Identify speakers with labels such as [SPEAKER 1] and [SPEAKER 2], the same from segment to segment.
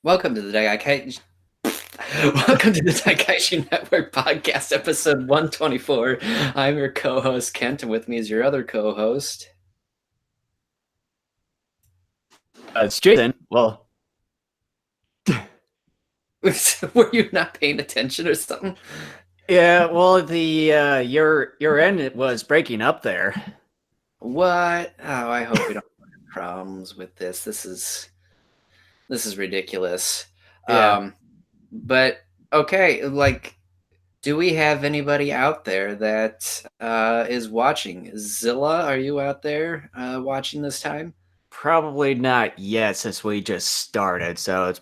[SPEAKER 1] Welcome to the Daikaiju. Welcome to the Daikaiju Network podcast, episode 124. I'm your co-host Kent, and with me is your other co-host.
[SPEAKER 2] It's Jason. Well,
[SPEAKER 1] Were you not paying attention or something?
[SPEAKER 2] yeah. Well, the your end was breaking up there.
[SPEAKER 1] What? Oh, I hope we don't have problems with this. This is ridiculous.
[SPEAKER 2] Yeah,
[SPEAKER 1] But okay, do we have anybody out there that is watching? Zilla, are you out there watching this time?
[SPEAKER 2] probably not yet since we just started. So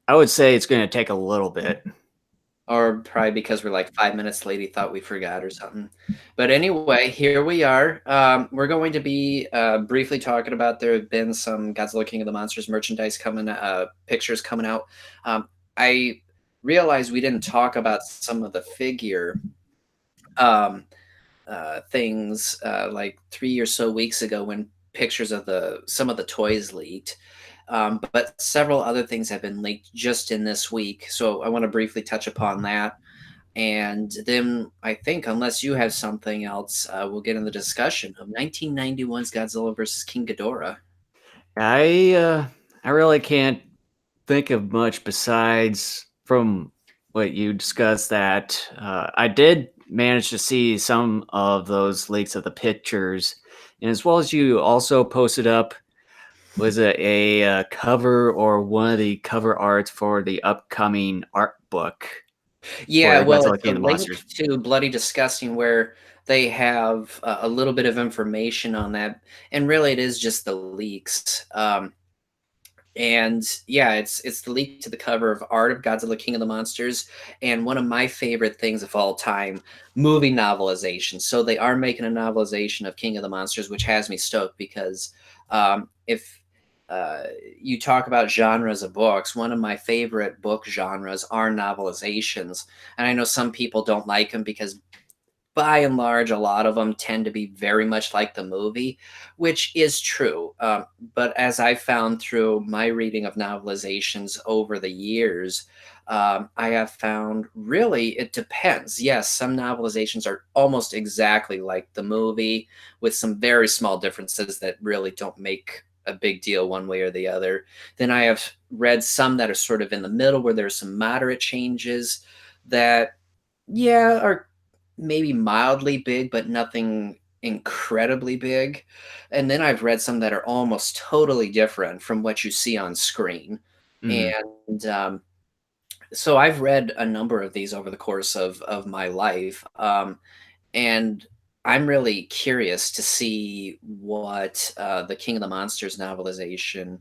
[SPEAKER 2] I would say it's going to take a little bit.
[SPEAKER 1] Or probably because we're like 5 minutes late, he thought we forgot or something. But anyway, here we are. We're going to be briefly talking about there have been some Godzilla King of the Monsters merchandise pictures coming out. I realized we didn't talk about some of the figure um, things like 3 or so weeks ago when pictures of some of the toys leaked. But several other things have been leaked just in this week. So I want to briefly touch upon that. And then I think, unless you have something else, we'll get in the discussion of 1991's Godzilla versus King Ghidorah.
[SPEAKER 2] I really can't think of much besides from what you discussed. That I did manage to see some of those leaks of the pictures, and as well as you also posted up. Was it a cover or one of the cover arts for the upcoming art book for
[SPEAKER 1] Yeah,
[SPEAKER 2] the
[SPEAKER 1] well,
[SPEAKER 2] Godzilla
[SPEAKER 1] it's a
[SPEAKER 2] King of the
[SPEAKER 1] link
[SPEAKER 2] Monsters?
[SPEAKER 1] to Bloody Disgusting where they have a little bit of information on that, and really it is just the leaks. And yeah, it's the leak to the cover of Art of Godzilla King of the Monsters, and one of my favorite things of all time, movie novelization. So they are making a novelization of King of the Monsters, which has me stoked because if you talk about genres of books, one of my favorite book genres are novelizations. And I know some people don't like them because by and large, a lot of them tend to be very much like the movie, which is true. But as I found through my reading of novelizations over the years, I have found really it depends. Yes, some novelizations are almost exactly like the movie, with some very small differences that really don't make a big deal one way or the other. Then I have read some that are sort of in the middle, where there's some moderate changes that, yeah, are maybe mildly big, but nothing incredibly big. And then I've read some that are almost totally different from what you see on screen.
[SPEAKER 2] Mhm.
[SPEAKER 1] And so I've read a number of these over the course of my life. And I'm really curious to see what the King of the Monsters novelization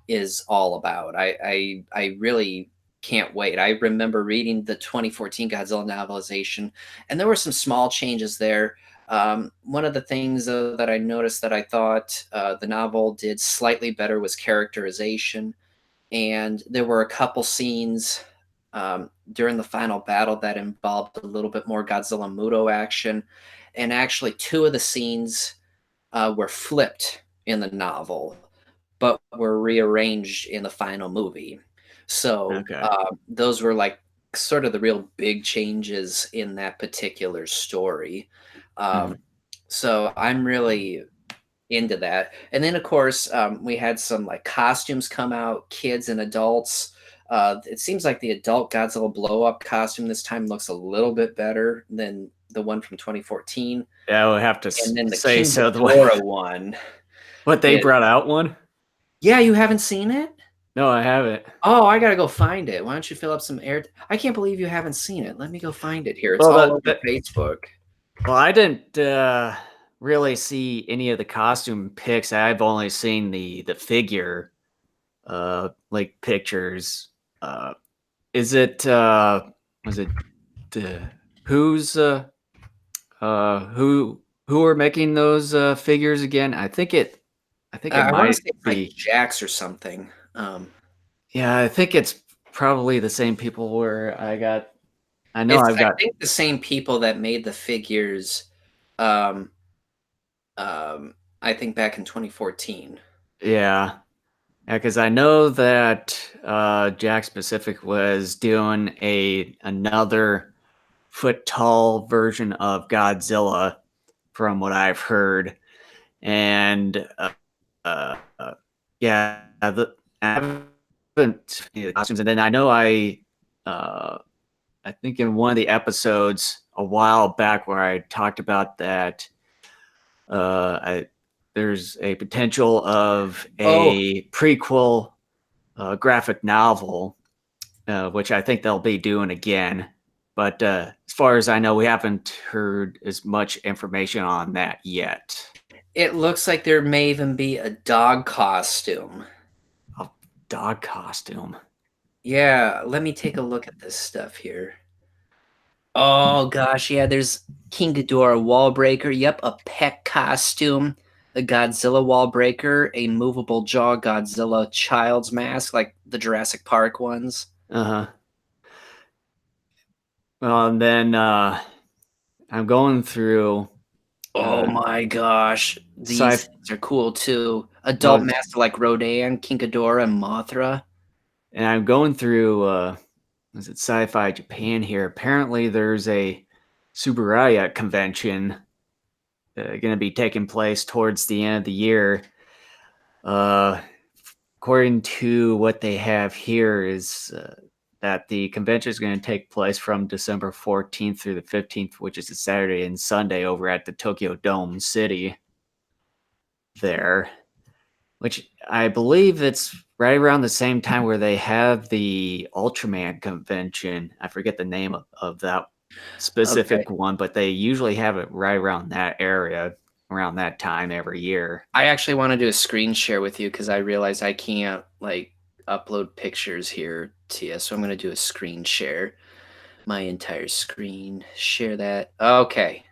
[SPEAKER 1] is all about. I really can't wait. I remember reading the 2014 Godzilla novelization, and there were some small changes there. One of the things that I noticed that I thought the novel did slightly better was characterization, and there were a couple scenes during the final battle that involved a little bit more Godzilla Muto action, and actually two of the scenes were flipped in the novel, but were rearranged in the final movie. So
[SPEAKER 2] Okay.
[SPEAKER 1] those were like sort of the real big changes in that particular story. Um,
[SPEAKER 2] Mhm.
[SPEAKER 1] so I'm really into that. And then, of course, we had some like costumes come out, kids and adults. It seems like the adult Godzilla blow up costume this time looks a little bit better than the one from 2014.
[SPEAKER 2] Yeah, I would have to
[SPEAKER 1] And then the
[SPEAKER 2] say
[SPEAKER 1] King
[SPEAKER 2] so.
[SPEAKER 1] Ghidorah one
[SPEAKER 2] What they
[SPEAKER 1] is,
[SPEAKER 2] brought out one?
[SPEAKER 1] yeah, you haven't seen it?
[SPEAKER 2] No, I haven't.
[SPEAKER 1] Oh, I gotta go find it. Why don't you fill up some air? I can't believe you haven't seen it. Let me go find it here. It's
[SPEAKER 2] Well,
[SPEAKER 1] all over Facebook.
[SPEAKER 2] I didn't really see any of the costume pics. I've only seen the figure like pictures. Uh, is it was it uh, who's who are making those figures again? I think it
[SPEAKER 1] I want to
[SPEAKER 2] might
[SPEAKER 1] say it's like
[SPEAKER 2] be.
[SPEAKER 1] Jax or something.
[SPEAKER 2] Yeah, I think it's probably the same people where I know
[SPEAKER 1] It's,
[SPEAKER 2] I've
[SPEAKER 1] I
[SPEAKER 2] got.
[SPEAKER 1] think, the same people that made the figures, um, I think back in 2014.
[SPEAKER 2] Yeah. Yeah, because I know that Jack Pacific was doing another foot tall version of Godzilla, from what I've heard, and uh, yeah, I haven't seen the costumes, and then I know uh, I think in one of the episodes a while back where I talked about that, I, there's a potential of
[SPEAKER 1] Oh,
[SPEAKER 2] a prequel graphic novel, which I think they'll be doing again. But as far as I know, we haven't heard as much information on that yet.
[SPEAKER 1] it looks like there may even be a dog costume.
[SPEAKER 2] A dog costume.
[SPEAKER 1] Yeah, let me take a look at this stuff here. Oh gosh, yeah, there's King Ghidorah wall breaker. Yep, a pet costume, a Godzilla wall breaker, a movable jaw Godzilla child's mask, like the Jurassic Park ones.
[SPEAKER 2] Uh huh. Well, and then I'm going through
[SPEAKER 1] Oh
[SPEAKER 2] uh,
[SPEAKER 1] my gosh, these
[SPEAKER 2] sci.
[SPEAKER 1] things are cool too. Adult
[SPEAKER 2] Well,
[SPEAKER 1] master like Rodan, King Ghidorah, and Mothra.
[SPEAKER 2] and I'm going through. Is it Sci-Fi Japan here? Apparently, there's a Subaraya convention going to be taking place towards the end of the year. Uh, According to what they have here, is that the convention is going to take place from December 14th through the 15th, which is a Saturday and Sunday over at the Tokyo Dome City there, which I believe it's right around the same time where they have the Ultraman convention. I forget the name of that
[SPEAKER 1] Okay.
[SPEAKER 2] specific one, but they usually have it right around that area, around that time every year.
[SPEAKER 1] I actually want to do a screen share with you because I realize I can't like upload pictures here to you. So I'm going to do a screen share. My entire screen. Share that. Okay.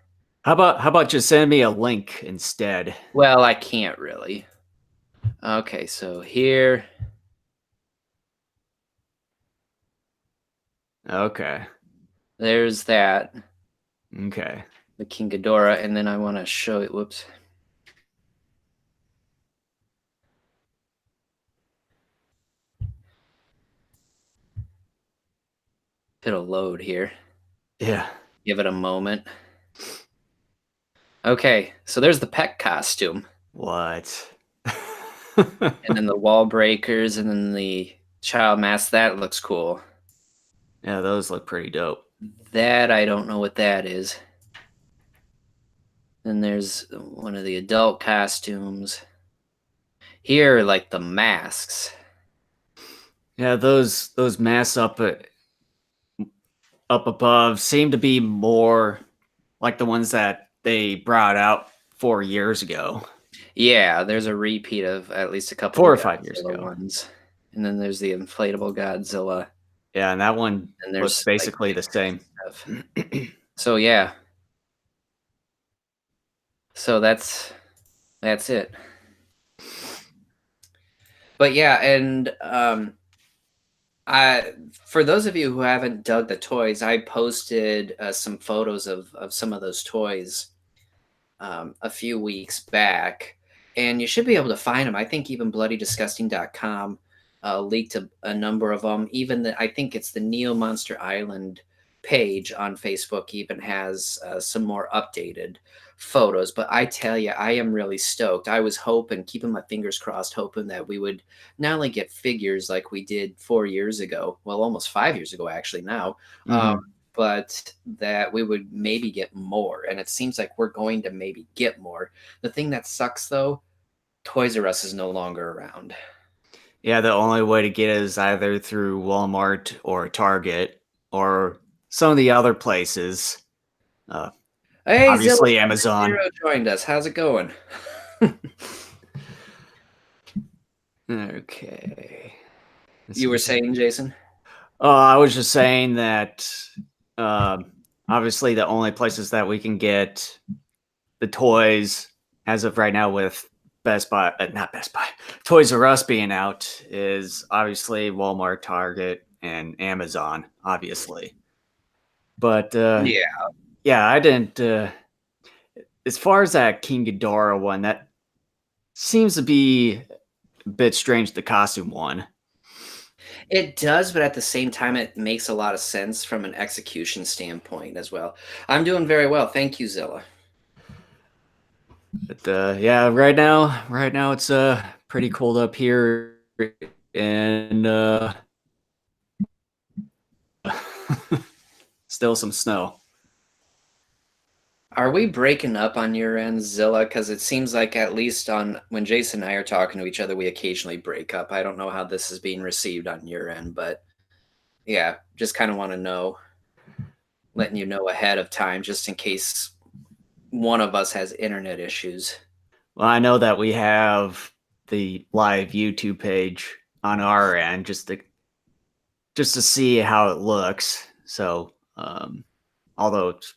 [SPEAKER 2] How about just send me a link instead?
[SPEAKER 1] Well, I can't really. Okay, so here,
[SPEAKER 2] Okay.
[SPEAKER 1] there's that,
[SPEAKER 2] Okay.
[SPEAKER 1] the King Ghidorah, and then I want to show it. Whoops. It'll load here.
[SPEAKER 2] Yeah.
[SPEAKER 1] Give it a moment. Okay, so there's the pet costume,
[SPEAKER 2] What?
[SPEAKER 1] and then the wall breakers, and then the child mask. That looks cool.
[SPEAKER 2] Yeah, those look pretty dope.
[SPEAKER 1] That I don't know what that is. Then there's one of the adult costumes. Here are like the masks.
[SPEAKER 2] Yeah, those masks up above seem to be more like the ones that they brought out 4 years ago,
[SPEAKER 1] Yeah, there's a repeat of at least a couple of
[SPEAKER 2] 4 or 5 years
[SPEAKER 1] Godzilla
[SPEAKER 2] ago.
[SPEAKER 1] ones. And then there's the inflatable Godzilla.
[SPEAKER 2] Yeah, and that one
[SPEAKER 1] And
[SPEAKER 2] looks
[SPEAKER 1] there's like
[SPEAKER 2] basically the
[SPEAKER 1] figures
[SPEAKER 2] same.
[SPEAKER 1] and stuff. So yeah. So that's it. But yeah, and I for those of you who haven't dug the toys, I posted some photos of some of those toys a few weeks back, and you should be able to find them. I think even bloodydisgusting.com leaked a number of them. Even I think it's the Neo Monster Island page on Facebook even has some more updated photos. But I tell you, I am really stoked. I was hoping, keeping my fingers crossed, hoping that we would not only get figures like we did 4 years ago, well, almost 5 years ago, actually, now. Um,
[SPEAKER 2] Hmm.
[SPEAKER 1] but that we would maybe get more. And it seems like we're going to maybe get more. The thing that sucks though, Toys R Us is no longer around.
[SPEAKER 2] Yeah, the only way to get it is either through Walmart or Target or some of the other places. Uh,
[SPEAKER 1] Hey,
[SPEAKER 2] Obviously, Amazon.
[SPEAKER 1] Zero joined us. How's it going?
[SPEAKER 2] Okay. Let's
[SPEAKER 1] You were
[SPEAKER 2] see.
[SPEAKER 1] saying, Jason?
[SPEAKER 2] I was just saying that um obviously the only places that we can get the toys as of right now with Best Buy, not Best Buy, Toys R Us being out is obviously Walmart, Target, and Amazon, obviously. But
[SPEAKER 1] Yeah.
[SPEAKER 2] yeah, I didn't. As far as that King Ghidorah one, that seems to be a bit strange, the costume one.
[SPEAKER 1] It does, but at the same time, it makes a lot of sense from an execution standpoint as well. I'm doing very well. Thank you, Zilla.
[SPEAKER 2] But yeah, right now it's pretty cold up here, and still some snow.
[SPEAKER 1] Are we breaking up on your end, Zilla? Because it seems like at least on when Jason and I are talking to each other, we occasionally break up. I don't know how this is being received on your end, but yeah, just kind of want to know, letting you know ahead of time, just in case one of us has internet issues.
[SPEAKER 2] Well, I know that we have the live YouTube page on our end just to see how it looks. So, although it's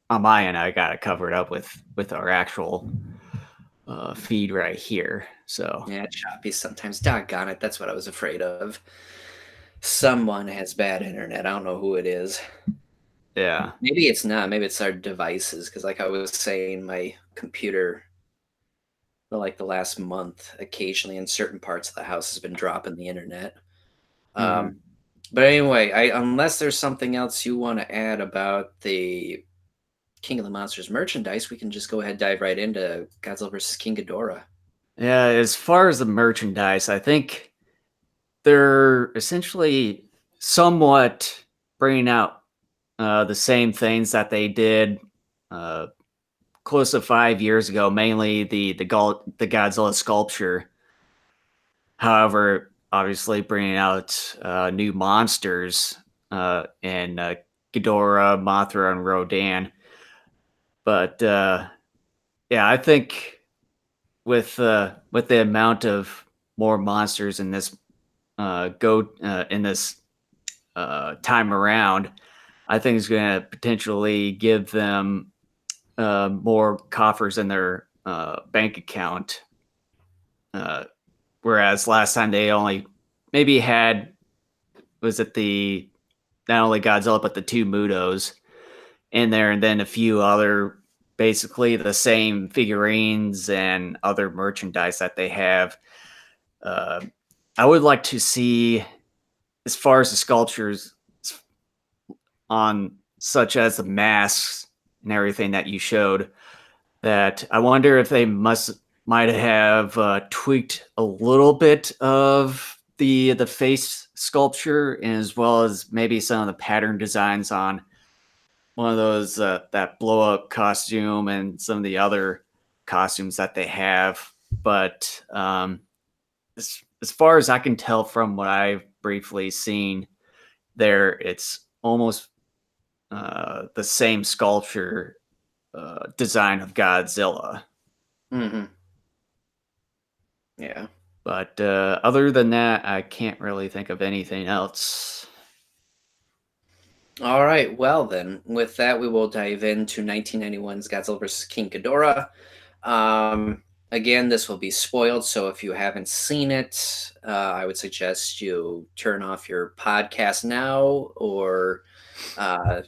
[SPEAKER 2] on my end, I got it covered up with our actual feed right here. So,
[SPEAKER 1] Yeah, choppy sometimes. Doggone it, that's what I was afraid of. Someone has bad internet. I don't know who it is.
[SPEAKER 2] yeah.
[SPEAKER 1] Maybe it's not. Maybe it's our devices. Because, like I was saying, my computer, for like the last month, occasionally in certain parts of the house, has been dropping the internet. Um,
[SPEAKER 2] Hmm.
[SPEAKER 1] but anyway, unless there's something else you want to add about the King of the Monsters merchandise, we can just go ahead and dive right into Godzilla versus King Ghidorah.
[SPEAKER 2] Yeah, as far as the merchandise, I think they're essentially somewhat bringing out the same things that they did uh, close to 5 years ago, mainly the Godzilla sculpture. However, obviously bringing out new monsters in Ghidorah, Mothra, and Rodan. But yeah, I think with the amount of more monsters in this go in this time around, I think it's going to potentially give them more coffers in their bank account. Uh, Whereas last time they only maybe had was it the not only Godzilla but the two Mutos in there, and then a few other basically the same figurines and other merchandise that they have. Uh, I would like to see, as far as the sculptures on such as the masks and everything that you showed, that I wonder if they might have tweaked a little bit of the face sculpture, and as well as maybe some of the pattern designs on one of those that blow up costume and some of the other costumes that they have. But as far as I can tell from what I've briefly seen there, it's almost the same sculpture design of Godzilla.
[SPEAKER 1] Mm-hmm. Yeah.
[SPEAKER 2] But other than that, I can't really think of anything else.
[SPEAKER 1] All right. Well, then, with that, we will dive into 1991's Godzilla vs. King Ghidorah. Um, Again, this will be spoiled, so if you haven't seen it, I would suggest you turn off your podcast now or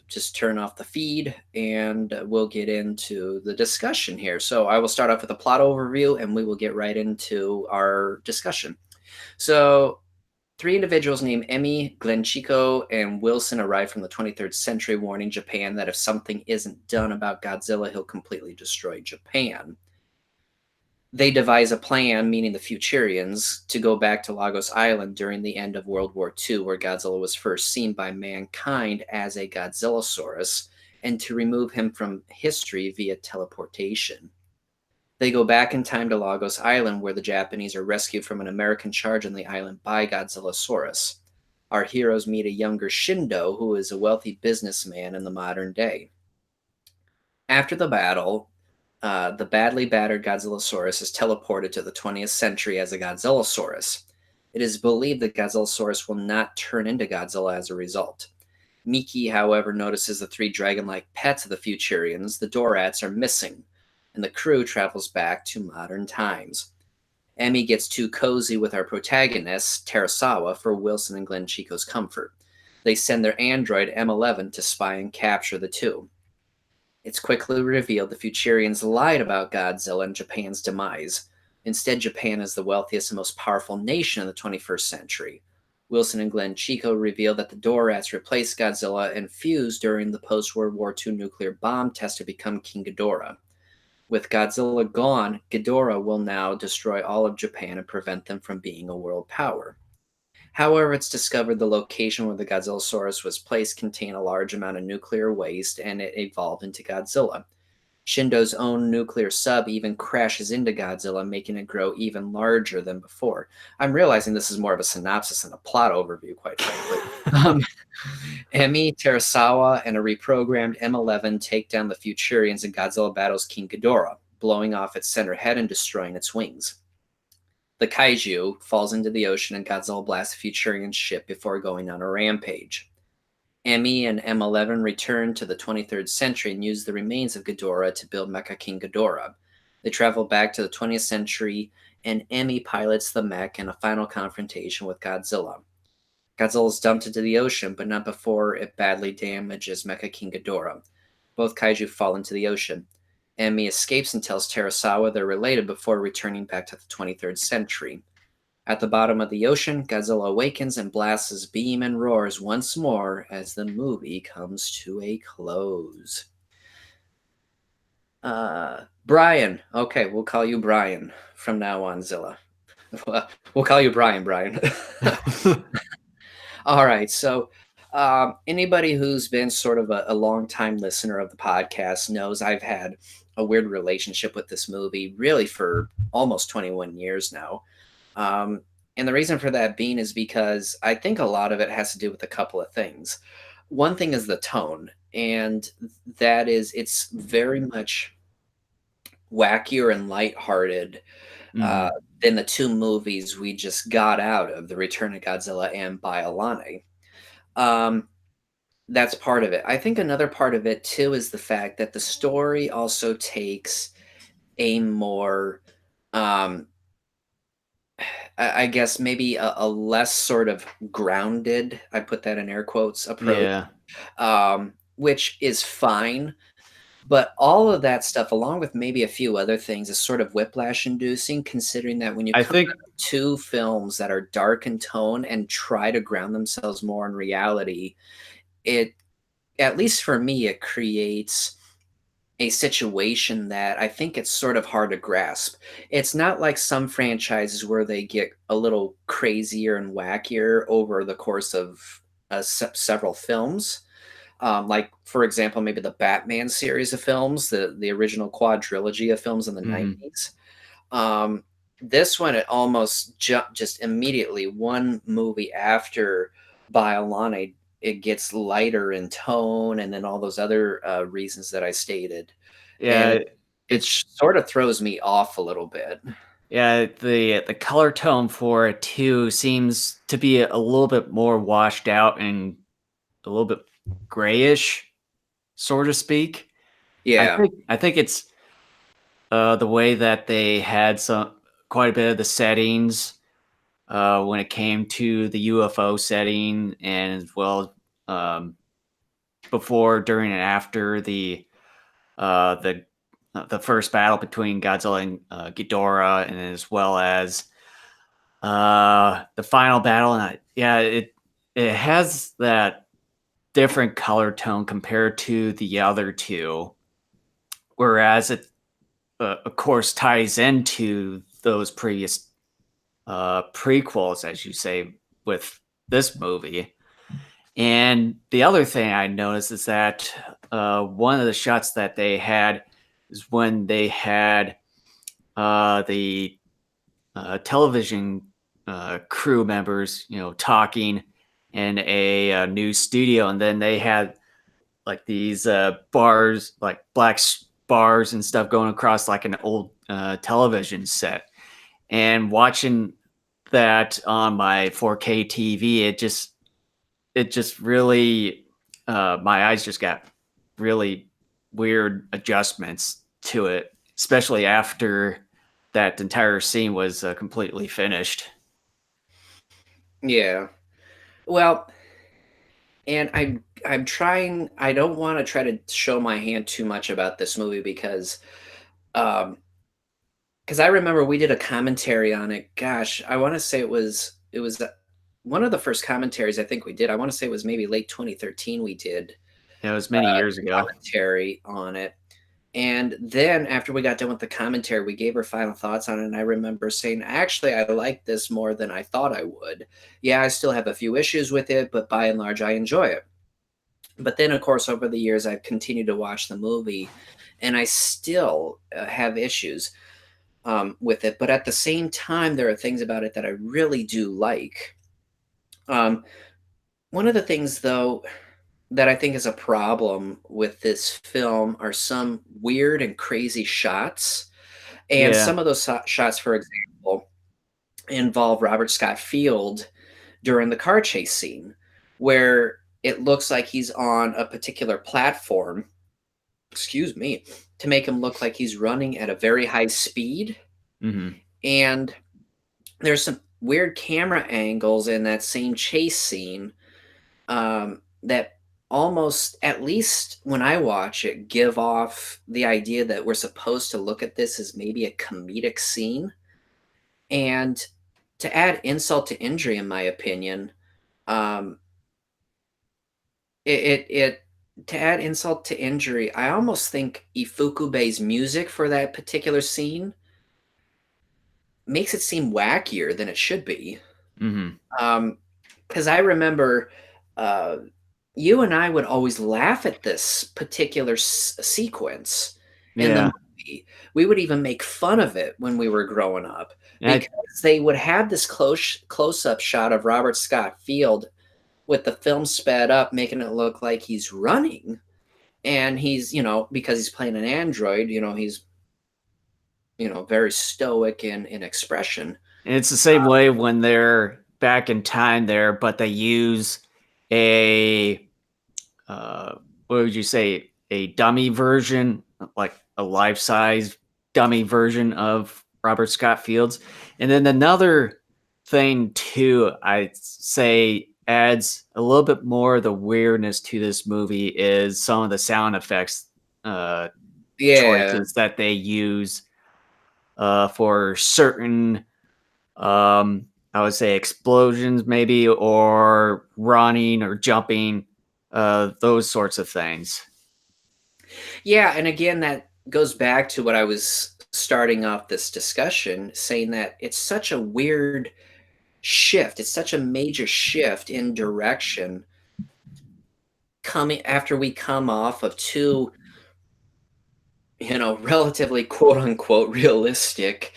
[SPEAKER 1] just turn off the feed and we'll get into the discussion here. So, I will start off with a plot overview and we will get right into our discussion. So, three individuals named Emmy, Glenchico, and Wilson arrive from the 23rd century, warning Japan that if something isn't done about Godzilla, he'll completely destroy Japan. They devise a plan, meaning the Futurians, to go back to Lagos Island during the end of World War II, where Godzilla was first seen by mankind as a Godzillasaurus, and to remove him from history via teleportation. They go back in time to Lagos Island, where the Japanese are rescued from an American charge on the island by Godzillasaurus. Our heroes meet a younger Shindo, who is a wealthy businessman in the modern day. After the battle, the badly battered Godzillasaurus is teleported to the 20th century as a Godzillasaurus. It is believed that Godzillasaurus will not turn into Godzilla as a result. Miki, however, notices the three dragon like pets of the Futurians, the Dorats, are missing, and the crew travels back to modern times. Emmy gets too cozy with our protagonists, Terasawa, for Wilson and Glenn Chico's comfort. They send their android M11 to spy and capture the two. It's quickly revealed the Futurians lied about Godzilla and Japan's demise. Instead, Japan is the wealthiest and most powerful nation in the 21st century. Wilson and Glenn Chico reveal that the Dorats replaced Godzilla and fused during the post World War II nuclear bomb test to become King Ghidorah. With Godzilla gone, Ghidorah will now destroy all of Japan and prevent them from being a world power. However, it's discovered the location where the Godzillasaurus was placed contained a large amount of nuclear waste and it evolved into Godzilla. Shindo's own nuclear sub even crashes into Godzilla, making it grow even larger than before. I'm realizing this is more of a synopsis than a plot overview, quite frankly. Um, Emi Terasawa and a reprogrammed M11 take down the Futurians and Godzilla battles King Ghidorah, blowing off its center head and destroying its wings. The Kaiju falls into the ocean and Godzilla blasts the Futurian ship before going on a rampage. Emmy and M11 return to the 23rd century and use the remains of Ghidorah to build Mecha King Ghidorah. They travel back to the 20th century, and Emmy pilots the mech in a final confrontation with Godzilla. Godzilla is dumped into the ocean, but not before it badly damages Mecha King Ghidorah. Both kaiju fall into the ocean. Emmy escapes and tells Terasawa they're related before returning back to the 23rd century. At the bottom of the ocean, Godzilla awakens and blasts his beam and roars once more as the movie comes to a close. Brian. Okay, we'll call you Brian from now on, Zilla. We'll call you Brian. All right, so anybody who's been sort of a long time listener of the podcast knows I've had a weird relationship with this movie really for almost 21 years now. Um, and the reason for that being is because I think a lot of it has to do with a couple of things. One thing is the tone, and that is it's very much wackier and lighthearted uh,
[SPEAKER 2] Mhm.
[SPEAKER 1] than the two movies we just got out of, The Return of Godzilla and Biollante. Um, that's part of it. I think another part of it too is the fact that the story also takes a more um, I guess maybe a less sort of grounded, I put that in air quotes, approach,
[SPEAKER 2] Yeah.
[SPEAKER 1] which is fine. But all of that stuff, along with maybe a few other things, is sort of whiplash inducing, considering that when you
[SPEAKER 2] I
[SPEAKER 1] come
[SPEAKER 2] think
[SPEAKER 1] out of two films that are dark in tone and try to ground themselves more in reality, it, at least for me, it creates a situation that I think it's sort of hard to grasp. It's not like some franchises where they get a little crazier and wackier over the course of several films. Like, for example, maybe the Batman series of films, the original quadrilogy of films in the
[SPEAKER 2] mhm.
[SPEAKER 1] 90s. Um, this one, it almost just immediately one movie after Biollante, it gets lighter in tone, and then all those other reasons that I stated, and
[SPEAKER 2] Yeah,
[SPEAKER 1] it
[SPEAKER 2] it's
[SPEAKER 1] sort of throws me off a little bit.
[SPEAKER 2] yeah, the color tone for it too seems to be a little bit more washed out and a little bit grayish, so to speak.
[SPEAKER 1] Yeah,
[SPEAKER 2] I think it's the way that they had some quite a bit of the settings when it came to the UFO setting, and as well um, before, during, and after uh, the the first battle between Godzilla and Ghidorah, and as well as the final battle. And yeah, it has that different color tone compared to the other two, whereas it of course ties into those previous prequels, as you say, with this movie. And the other thing I noticed is that one of the shots that they had is when they had the television crew members, talking in a news studio, and then they had like these bars, like bars and stuff going across like an old television set. And watching that on my 4K TV, it just really my eyes just got really weird adjustments to it, especially after that entire scene was completely finished.
[SPEAKER 1] yeah. Well, and I'm trying. I don't want to try to show my hand too much about this movie because um, because I remember we did a commentary on it. Gosh, I want to say it was one of the first commentaries I think we did. I want to say it was maybe late 2013 we did
[SPEAKER 2] Yeah, it was many years ago.
[SPEAKER 1] commentary on it. And then after we got done with the commentary, we gave our final thoughts on it. And I remember saying, actually, I like this more than I thought I would. Yeah, I still have a few issues with it, but by and large, I enjoy it. But then, of course, over the years, I've continued to watch the movie and I still have issues with it. But at the same time, there are things about it that I really do like. Um, One of the things, though, that I think is a problem with this film are some weird and crazy shots. And
[SPEAKER 2] Yeah.
[SPEAKER 1] some of those shots, for example, involve Robert Scott Field during the car chase scene, where it looks like he's on a particular platform, excuse me, to make him look like he's running at a very high speed.
[SPEAKER 2] Mhm.
[SPEAKER 1] And there's some weird camera angles in that same chase scene that almost, at least when I watch it, give off the idea that we're supposed to look at this as maybe a comedic scene. And to add insult to injury, in my opinion, um, it to add insult to injury, I almost think Ifukube's music for that particular scene makes it seem wackier than it should be.
[SPEAKER 2] Mhm.
[SPEAKER 1] Um, because I remember, uh, you and I would always laugh at this particular sequence in the
[SPEAKER 2] Yeah.
[SPEAKER 1] movie. We would even make fun of it when we were growing up
[SPEAKER 2] And I
[SPEAKER 1] because they would have this close-up shot of Robert Scott Field with the film sped up, making it look like he's running, and he's, because he's playing an android, he's, very stoic in expression.
[SPEAKER 2] and it's the same way when they're back in time there, but they use a uh, what would you say, a dummy version, like a life size dummy version of Robert Scott Fields. And then another thing too, I'd say adds a little bit more of the weirdness to this movie is some of the sound effects uh,
[SPEAKER 1] Yeah.
[SPEAKER 2] choices that they use for certain I would say explosions maybe or running or jumping, those sorts of things.
[SPEAKER 1] Yeah, and again, that goes back to what I was starting off this discussion, saying that it's such a weird shift. It's such a major shift in direction coming after we come off of two, relatively quote unquote realistic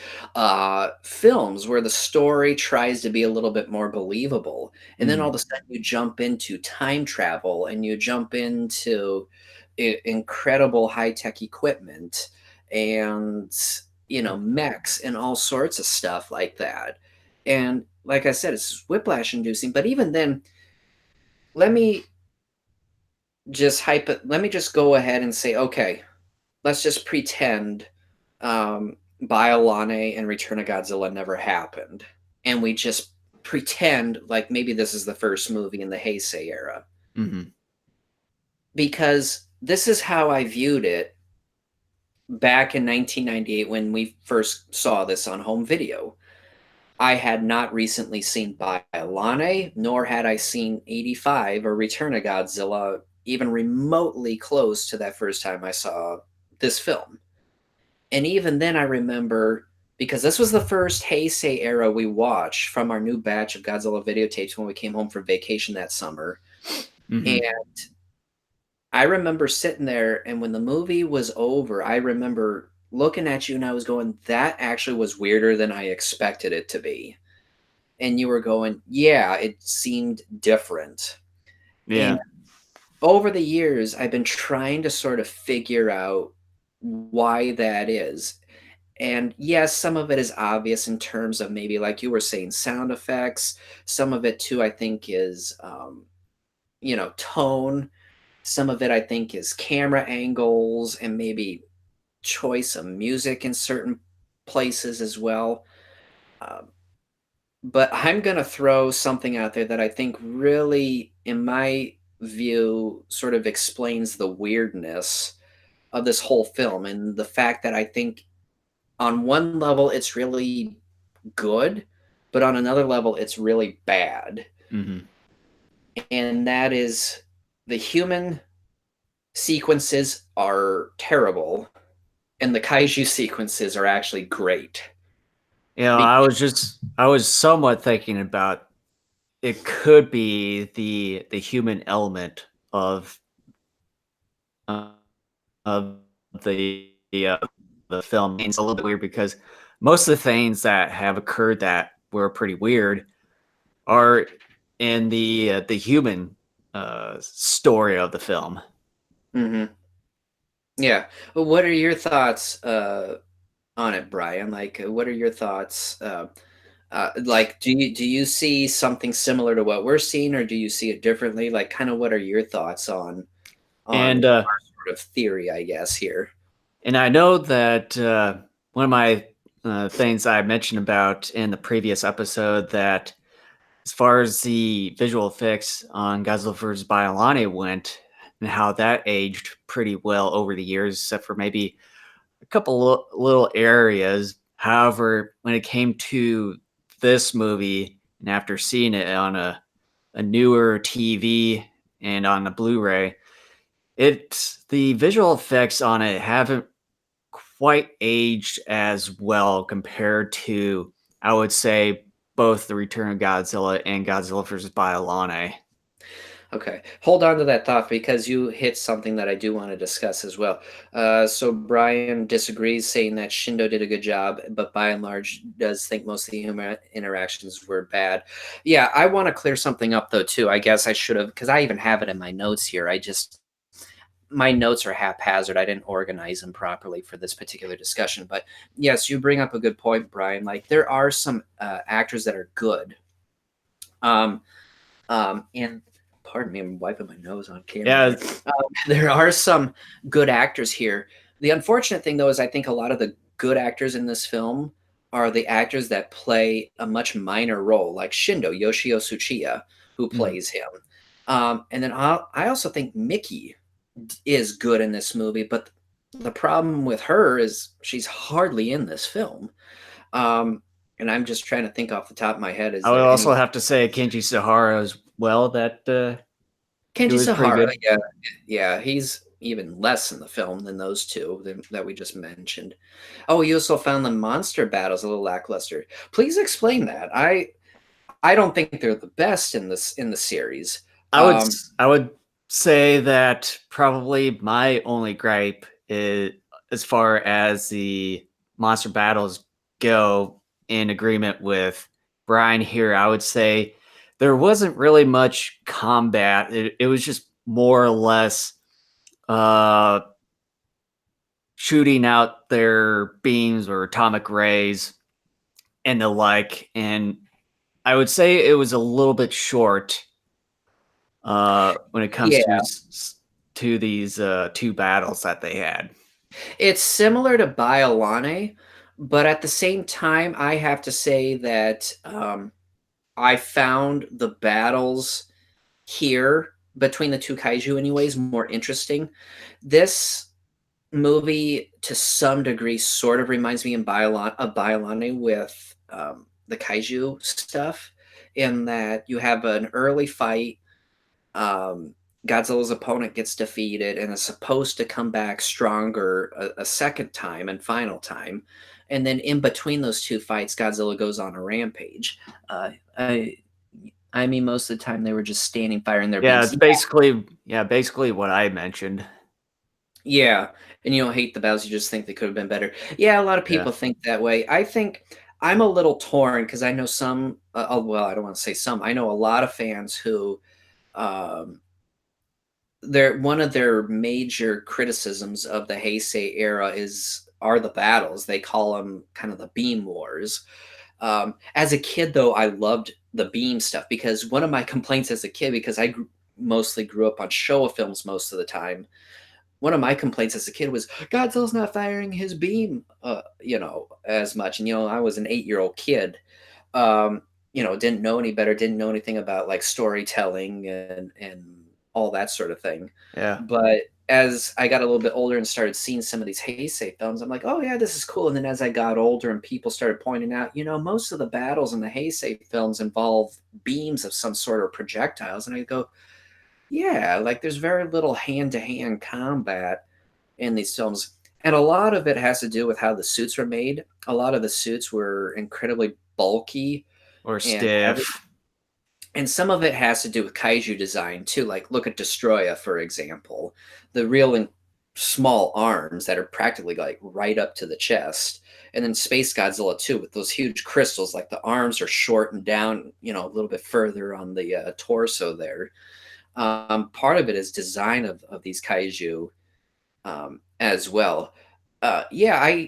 [SPEAKER 1] films where the story tries to be a little bit more believable. And then all
[SPEAKER 2] Mhm.
[SPEAKER 1] of a sudden you jump into time travel and you jump into incredible high tech equipment and, mechs and all sorts of stuff like that. And like I said, it's whiplash inducing. But even then, let me let me just go ahead and say, okay, let's just pretend Biolane and Return of Godzilla never happened, and we just pretend like maybe this is the first movie in the Heisei era,
[SPEAKER 2] Mhm.
[SPEAKER 1] because this is how I viewed it back in 1998 when we first saw this on home video. I had not recently seen Biolane, nor had I seen 85 or Return of Godzilla even remotely close to that first time I saw this film. And even then, I remember, because this was the first Heisei era we watched from our new batch of Godzilla videotapes when we came home from vacation that summer. And
[SPEAKER 2] Mhm.
[SPEAKER 1] I remember sitting there, and when the movie was over, I remember looking at you and I was going, that actually was weirder than I expected it to be. And you were going, yeah, it seemed different. And
[SPEAKER 2] Yeah.
[SPEAKER 1] over the years, I've been trying to sort of figure out why that is. And yes, some of it is obvious in terms of maybe, like you were saying, sound effects. Some of it too, I think, is tone. Some of it, I think, is camera angles and maybe choice of music in certain places as well. Um, but I'm gonna throw something out there that I think really, in my view, sort of explains the weirdness of this whole film and the fact that I think on one level it's really good, but on another level it's really bad.
[SPEAKER 2] Hmm.
[SPEAKER 1] And that is the human sequences are terrible and the kaiju sequences are actually great. Be-
[SPEAKER 2] I was somewhat thinking about it could be the human element of uh, of the the film. It's a little bit weird because most of the things that have occurred that were pretty weird are in the human story of the film.
[SPEAKER 1] Mhm. Yeah. Well, what are your thoughts on it, Brian? Like, what are your thoughts? Like, do you see something similar to what we're seeing, or do you see it differently? Like, kind of, what are your thoughts on
[SPEAKER 2] And
[SPEAKER 1] our sort of theory, I guess here?
[SPEAKER 2] I know that one of my things I mentioned about in the previous episode that as far as the visual effects on Godzilla vs. Biollani went and how that aged pretty well over the years, except for maybe a couple little areas. However, when it came to this movie, and after seeing it on a newer TV and on the Blu-ray, the visual effects on it haven't quite aged as well compared to, I would say, both the Return of Godzilla and Godzilla vs. Biollani.
[SPEAKER 1] Okay, hold on to that thought because you hit something that I do want to discuss as well. So Brian disagrees, saying that Shindo did a good job, but by and large does think most of the human interactions were bad. Yeah, I want to clear something up though too. I guess I should have, because I even have it in my notes here. I just my notes are haphazard. I didn't organize them properly for this particular discussion. But yes, you bring up a good point, Brian. Like there are some actors that are good. Um, and pardon me, I'm wiping my nose on camera
[SPEAKER 2] Yeah,
[SPEAKER 1] here. There are some good actors here. The unfortunate thing, though, is I think a lot of the good actors in this film are the actors that play a much minor role, like Shindo, Yoshio Tsuchiya, who
[SPEAKER 2] mhm.
[SPEAKER 1] plays him. And then I also think Mickey is good in this movie, but the problem with her is she's hardly in this film. Um, and I'm just trying to think off the top of my head, is
[SPEAKER 2] I would
[SPEAKER 1] there
[SPEAKER 2] also
[SPEAKER 1] anyone?
[SPEAKER 2] have to say Kenji Sahara as well. That he
[SPEAKER 1] Kenji
[SPEAKER 2] was pretty
[SPEAKER 1] Sahara,
[SPEAKER 2] good.
[SPEAKER 1] yeah, yeah, he's even less in the film than those two that we just mentioned. Oh, you also found the monster battles a little lackluster. Please explain that. I don't think they're the best in the series. Um,
[SPEAKER 2] I would say that probably my only gripe is as far as the monster battles go, in agreement with Brian here. I would say there wasn't really much combat. It was just more or less uh, shooting out their beams or atomic rays and the like. And I would say it was a little bit short when it comes
[SPEAKER 1] yeah,
[SPEAKER 2] to these two battles that they had.
[SPEAKER 1] it's similar to Biolane, but at the same time, I have to say that I found the battles here between the two kaiju, anyways, more interesting. This movie, to some degree, sort of reminds me of Biolane with the kaiju stuff, in that you have an early fight. Um, Godzilla's opponent gets defeated and is supposed to come back stronger a second time and final time. And then in between those two fights, Godzilla goes on a rampage. Uh, I, I mean, most of the time they were just standing firing their
[SPEAKER 2] Yeah,
[SPEAKER 1] beams.
[SPEAKER 2] it's basically what I mentioned.
[SPEAKER 1] Yeah, and you don't hate the battles, you just think they could have been better. Yeah, a lot of
[SPEAKER 2] Yeah,
[SPEAKER 1] people think that way. I think I'm a little torn because I know some, well, I don't want to say some. I know a lot of fans who, um, their one of their major criticisms of the Heisei era are the battles. They call them kind of the beam wars. As a kid, though, I loved the beam stuff because one of my complaints as a kid, because mostly grew up on Showa films most of the time, one of my complaints as a kid was Godzilla's not firing his beam, as much. And I was an 8-year-old kid. Didn't know any better, didn't know anything about like storytelling and all that sort of thing.
[SPEAKER 2] yeah.
[SPEAKER 1] But as I got a little bit older and started seeing some of these Heisei films, I'm like, oh yeah, this is cool. And then as I got older and people started pointing out, most of the battles in the Heisei films involve beams of some sort of projectiles, and I go, yeah, like there's very little hand-to-hand combat in these films. And a lot of it has to do with how the suits were made. A lot of the suits were incredibly bulky
[SPEAKER 2] Or
[SPEAKER 1] and heavy.
[SPEAKER 2] stiff.
[SPEAKER 1] And some of it has to do with kaiju design too. Like look at Destroya, for example. The real small arms that are practically like right up to the chest. And then Space Godzilla too, with those huge crystals, like the arms are shortened down, a little bit further on the torso there. Part of it is design of these kaiju as well. Yeah,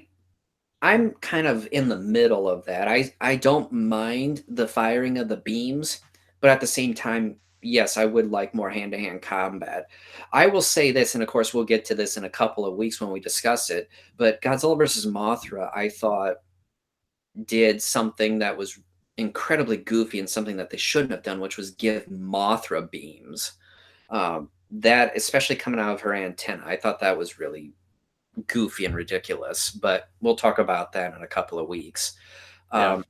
[SPEAKER 1] I'm kind of in the middle of that. I don't mind the firing of the beams, but at the same time, yes, I would like more hand-to-hand combat. I will say this, and of course we'll get to this in a couple of weeks when we discuss it, but Godzilla versus Mothra, I thought did something that was incredibly goofy and something that they shouldn't have done, which was give Mothra beams. That, especially coming out of her antenna, I thought that was really goofy and ridiculous, but we'll talk about that in a couple of weeks.
[SPEAKER 2] Yeah.
[SPEAKER 1] Um,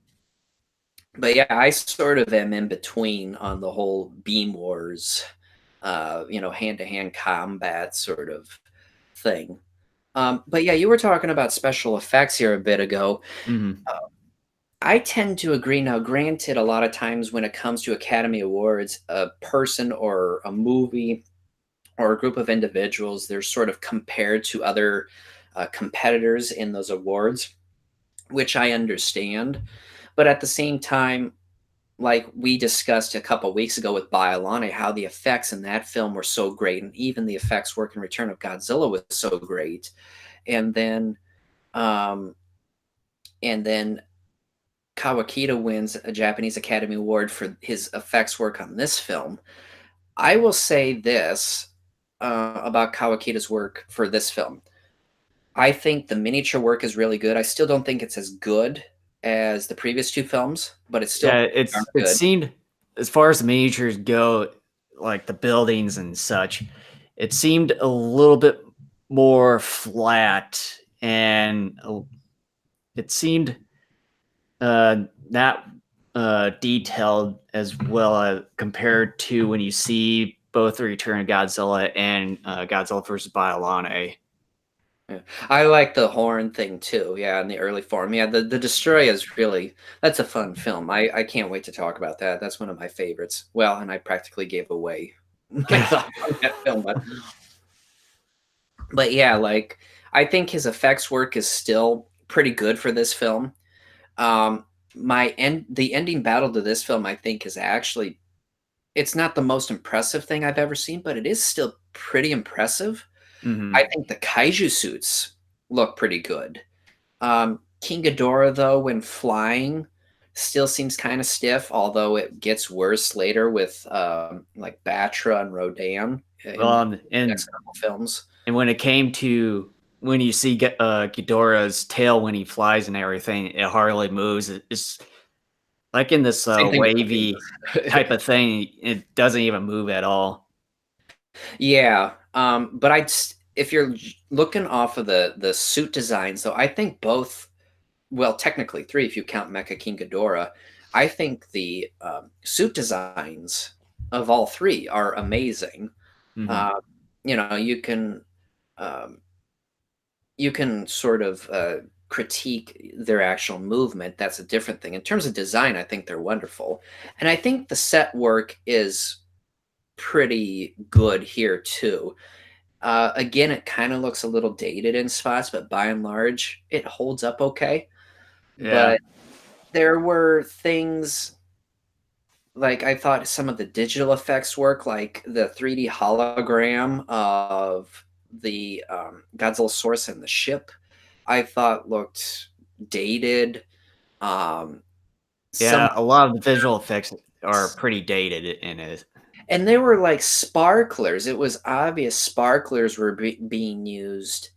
[SPEAKER 1] but yeah, I sort of am in between on the whole Beam Wars, hand to hand combat sort of thing. But yeah, you were talking about special effects here a bit ago.
[SPEAKER 2] Mhm.
[SPEAKER 1] Uh, I tend to agree. Now, granted, a lot of times when it comes to Academy Awards, a person or a movie or a group of individuals, they're sort of compared to other competitors in those awards, which I understand. But at the same time, like we discussed a couple weeks ago with Biollante, how the effects in that film were so great, and even the effects work in Return of Godzilla was so great. And then, um, and then Kawakita wins a Japanese Academy Award for his effects work on this film. I will say this about Kawakita's work for this film. I think the miniature work is really good. I still don't think it's as good as the previous two films, but it's still
[SPEAKER 2] Yeah,
[SPEAKER 1] pretty darn
[SPEAKER 2] it
[SPEAKER 1] good.
[SPEAKER 2] seemed, as far as the miniatures go, like the buildings and such, it seemed a little bit more flat, and it seemed not detailed as well compared to when you see both the Return of Godzilla and Godzilla versus Biollante.
[SPEAKER 1] Yeah. I like the horn thing too. Yeah, in the early form. Yeah, the Destroy is really that's a fun film. I can't wait to talk about that. That's one of my favorites. Well, and I practically gave away my thoughts on that film, but yeah, like I think his effects work is still pretty good for this film. Um, the ending battle to this film, I think, is actually it's not the most impressive thing I've ever seen, but it is still pretty impressive. I
[SPEAKER 2] Hmm.
[SPEAKER 1] think the kaiju suits look pretty good. King Ghidorah, though, when flying, still seems kind of stiff, although it gets worse later with like Batra and Rodan in the
[SPEAKER 2] And
[SPEAKER 1] next couple films.
[SPEAKER 2] when it came to when you see Ghidorah's tail when he flies and everything, it hardly moves. It's like in this
[SPEAKER 1] Same thing with the
[SPEAKER 2] wavy
[SPEAKER 1] wings.
[SPEAKER 2] type of thing. It doesn't even move at all.
[SPEAKER 1] Yeah, but if you're looking off of the suit designs, though, I think both. Well, technically three if you count Mecha King Ghidorah. I think the suit designs of all three are amazing.
[SPEAKER 2] Hmm.
[SPEAKER 1] Uh, you know, um, you can sort of critique their actual movement. That's a different thing. In terms of design, I think they're wonderful, and I think the set work is pretty good here too. Again, it kind of looks a little dated in spots, but by and large, it holds up okay.
[SPEAKER 2] Yeah,
[SPEAKER 1] But there were things like I thought some of the digital effects work, like the 3D hologram of the Godzilla source and the ship, I thought looked dated. Um, some
[SPEAKER 2] yeah. A lot of the visual effects are pretty dated in it.
[SPEAKER 1] and they were like sparklers. It was obvious sparklers were being used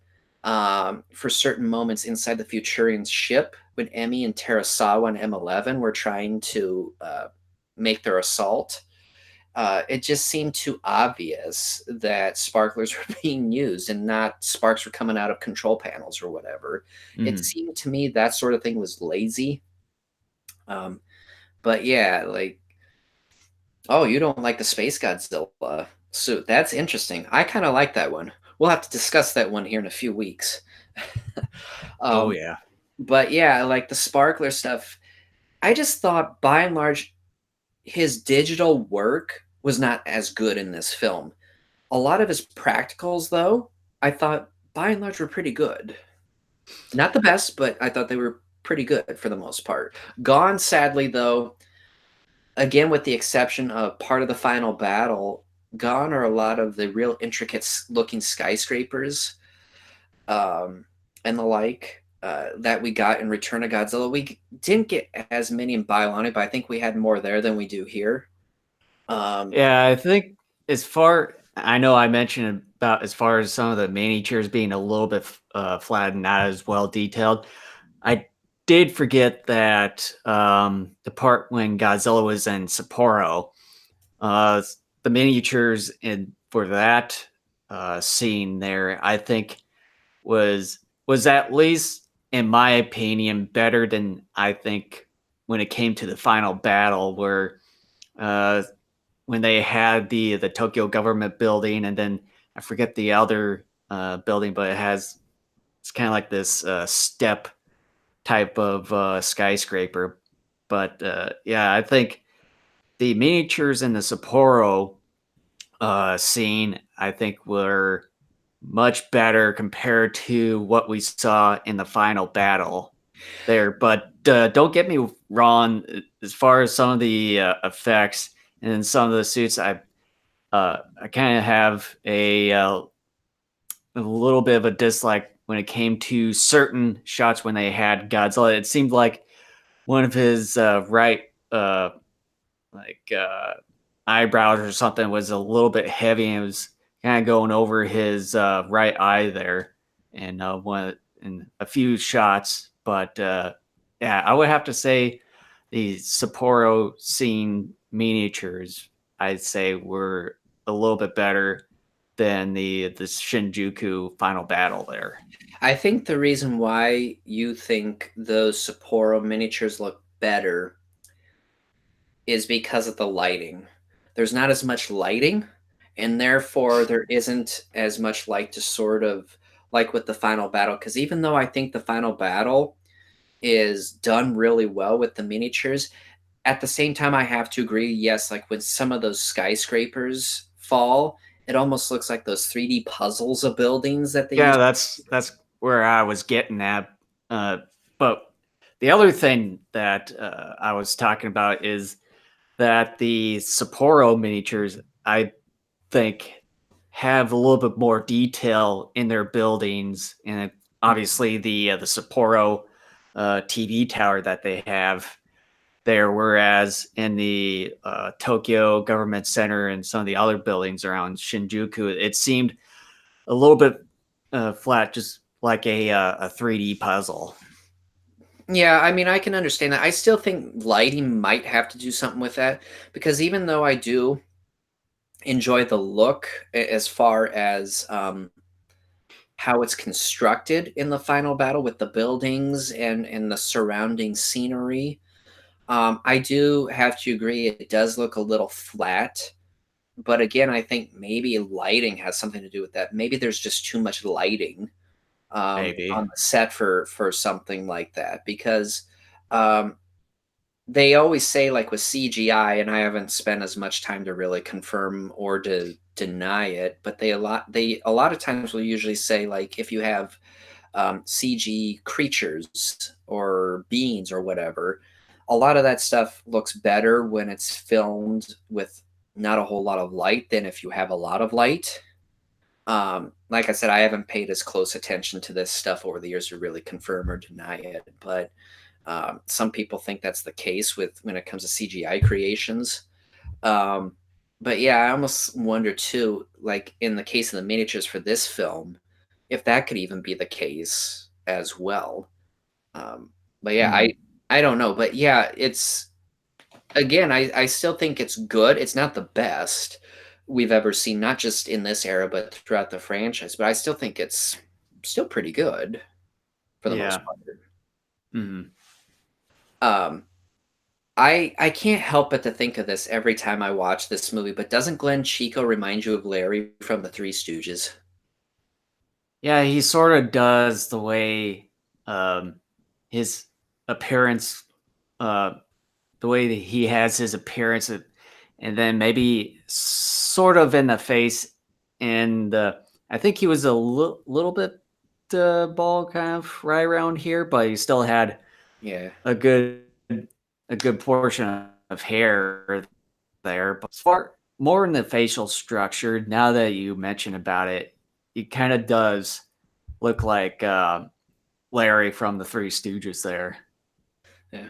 [SPEAKER 1] for certain moments inside the Futurian's ship when Emmy and Terasawa and M11 were trying to make their assault. It just seemed too obvious that sparklers were being used and not sparks were coming out of control panels or whatever. It
[SPEAKER 2] Mhm.
[SPEAKER 1] seemed to me that sort of thing was lazy. Um, but yeah, like, oh, you don't like the Space Godzilla suit. That's interesting. I kind of like that one. We'll have to discuss that one here in a few weeks.
[SPEAKER 2] Oh,
[SPEAKER 1] um,
[SPEAKER 2] yeah.
[SPEAKER 1] but yeah, like the sparkler stuff, I just thought by and large his digital work was not as good in this film. A lot of his practicals, though, I thought by and large were pretty good. Not the best, but I thought they were pretty good for the most part. Gone, sadly, though, again, with the exception of part of the final battle, gone are a lot of the real intricate looking skyscrapers um, and the like that we got in Return of Godzilla. We didn't get as many in Biollante, but I think we had more there than we do here. Um,
[SPEAKER 2] Yeah, I think as far I know I mentioned about as far as some of the miniatures being a little bit flat and not as well detailed. I did forget that the part when Godzilla was in Sapporo, the miniatures in for that scene there, I think was was at least in my opinion better than I think when it came to the final battle where uh, when they had the Tokyo government building, and then I forget the other building, but it's kind of like this step type of skyscraper. But yeah, I think the miniatures in the Sapporo scene, I think, were much better compared to what we saw in the final battle there. But don't get me wrong, as far as some of the effects and some of the suits, I kind of have a little bit of a dislike when it came to certain shots when they had Godzilla. It seemed like one of his right like eyebrows or something was a little bit heavy and it was kind of going over his right eye there and one in a few shots. But yeah, I would have to say the Sapporo scene miniatures, I'd say, were a little bit better than the Shinjuku final battle there.
[SPEAKER 1] I think the reason why you think those Sapporo miniatures look better is because of the lighting. There's not as much lighting, and therefore there isn't as much light to sort of like with the final battle. Because even though I think the final battle is done really well with the miniatures, at the same time, I have to agree. Yes, like when some of those skyscrapers fall, it almost looks like those 3D puzzles of buildings that they
[SPEAKER 2] Yeah,
[SPEAKER 1] used.
[SPEAKER 2] that's where I was getting at. But the other thing that I was talking about is that the Sapporo miniatures, I think, have a little bit more detail in their buildings, and obviously the Sapporo TV tower that they have there, whereas in the Tokyo Government Center and some of the other buildings around Shinjuku, it seemed a little bit flat, just like a 3D puzzle.
[SPEAKER 1] Yeah, I mean, I can understand that. I still think lighting might have to do something with that because even though I do enjoy the look as far as how it's constructed in the final battle with the buildings and the surrounding scenery, I do have to agree it does look a little flat. But again, I think maybe lighting has something to do with that. Maybe there's just too much lighting
[SPEAKER 2] Maybe.
[SPEAKER 1] on the set for something like that because um, they always say like with CGI, and I haven't spent as much time to really confirm or to deny it, but they a lot of times will usually say like if you have CG creatures or beings or whatever, a lot of that stuff looks better when it's filmed with not a whole lot of light than if you have a lot of light. Like I said, I haven't paid as close attention to this stuff over the years to really confirm or deny it, but some people think that's the case with when it comes to CGI creations. Um, but yeah, I almost wonder too, like in the case of the miniatures for this film, if that could even be the case as well. Um, but yeah,
[SPEAKER 2] Mm.
[SPEAKER 1] I don't know, but yeah, it's again, I still think it's good. It's not the best we've ever seen, not just in this era, but throughout the franchise. But I still think it's still pretty good for the most
[SPEAKER 2] Yeah.
[SPEAKER 1] part.
[SPEAKER 2] Mhm.
[SPEAKER 1] Um, I can't help but to think of this every time I watch this movie. But doesn't Glenn Chico remind you of Larry from the Three Stooges?
[SPEAKER 2] Yeah, he sort of does the way um, his appearance, uh, the way that he has his appearance, and then maybe sort of in the face. And I think he was a little bit bald, kind of right around here, but he still had
[SPEAKER 1] Yeah,
[SPEAKER 2] a good a good portion of hair there. But as far more in the facial structure, now that you mention about it, it kind of does look like Larry from the Three Stooges there.
[SPEAKER 1] yeah.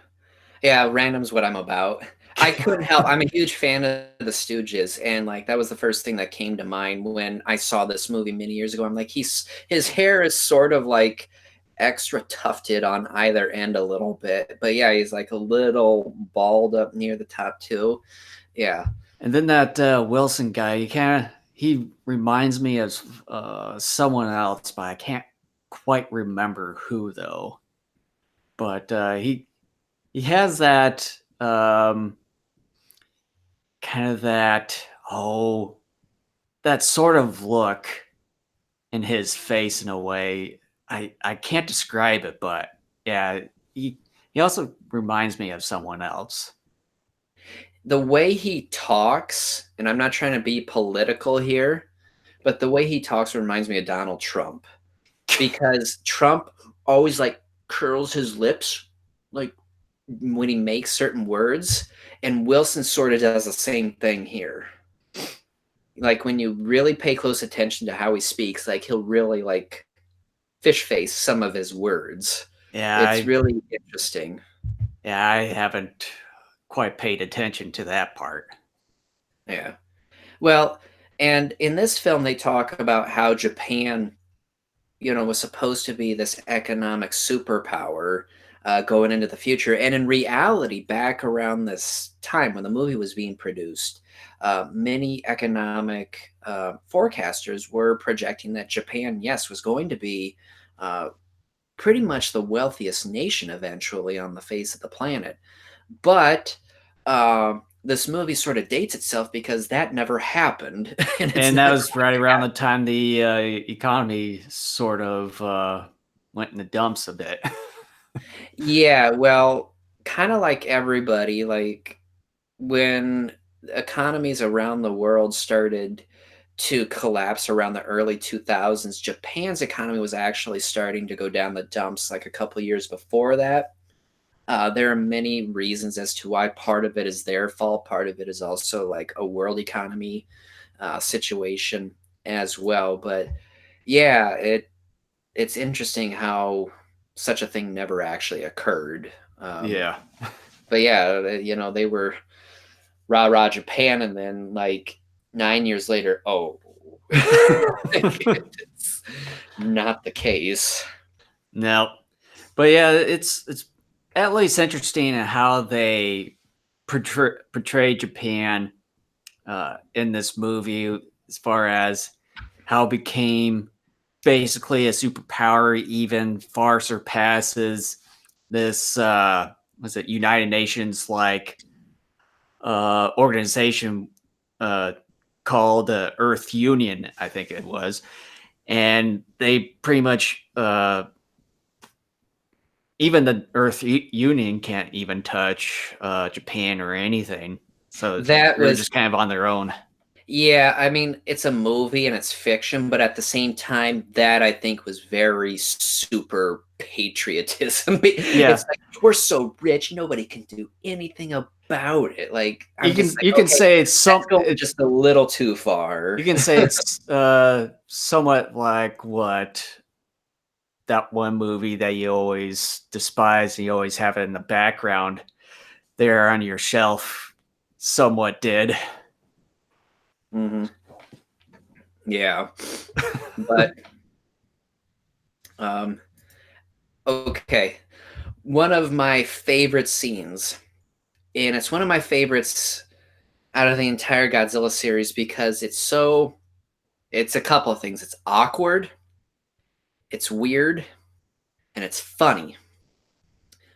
[SPEAKER 1] Yeah, random's what I'm about. I couldn't help I'm a huge fan of the Stooges, and, like, that was the first thing that came to mind when I saw this movie many years ago. I'm like, his hair is sort of, like, extra tufted on either end a little bit, but, yeah, he's, like, a little bald up near the top too. Yeah.
[SPEAKER 2] And then that Wilson guy, he reminds me of someone else, but I can't quite remember who though. But he has that kind of that sort of look in his face in a way. I can't describe it, but yeah, he also reminds me of someone else.
[SPEAKER 1] The way he talks, and I'm not trying to be political here, but the way he talks reminds me of Donald Trump, because Trump always, like, curls his lips, like, when he makes certain words, and Wilson sort of does the same thing here. Like, when you really pay close attention to how he speaks, like, he'll really, like, fish face some of his words.
[SPEAKER 2] Yeah,
[SPEAKER 1] It's really interesting.
[SPEAKER 2] I haven't quite paid attention to that part.
[SPEAKER 1] Yeah. Well, and in this film, they talk about how Japan, was supposed to be this economic superpower going into the future. And in reality, back around this time when the movie was being produced, many economic forecasters were projecting that Japan, yes, was going to be uh, pretty much the wealthiest nation eventually on the face of the planet. But this movie sort of dates itself because that never happened, and it's
[SPEAKER 2] And that
[SPEAKER 1] never
[SPEAKER 2] was right around the time the economy sort of went in the dumps a bit.
[SPEAKER 1] Yeah, well, kinda like everybody, like, when economies around the world started to collapse around the early 2000s, Japan's economy was actually starting to go down the dumps, like, a couple years before that. There are many reasons as to why. Part of it is their fault, part of it is also, like, a world economy, situation as well, but, yeah, it's interesting how such a thing never actually occurred.
[SPEAKER 2] Yeah.
[SPEAKER 1] But yeah, they were rah rah Japan, and then like 9 years later, oh, it's not the case.
[SPEAKER 2] No. But yeah, it's at least interesting in how they portray Japan in this movie, as far as how it became basically a superpower, even far surpasses this was it United Nations like organization uh, called Earth Union, I think it was, and they pretty much even the Earth Union can't even touch Japan or anything. So
[SPEAKER 1] That
[SPEAKER 2] they're
[SPEAKER 1] was
[SPEAKER 2] just kind of on their own.
[SPEAKER 1] Yeah, I mean, it's a movie and it's fiction, but at the same time, that I think was very super patriotism.
[SPEAKER 2] Yeah,
[SPEAKER 1] It's like, we're so rich, nobody can do anything about it. Like, I'm just like,
[SPEAKER 2] you can
[SPEAKER 1] okay,
[SPEAKER 2] say it's
[SPEAKER 1] that's going just a little too
[SPEAKER 2] you
[SPEAKER 1] far.
[SPEAKER 2] can say it's somewhat like what that one movie that you always despise and you always have it in the background there on your shelf somewhat did.
[SPEAKER 1] hmm Yeah, but um, okay. One of my favorite scenes and it's one of my favorites out of the entire Godzilla series because it's a couple of things. It's awkward, it's weird, and it's funny.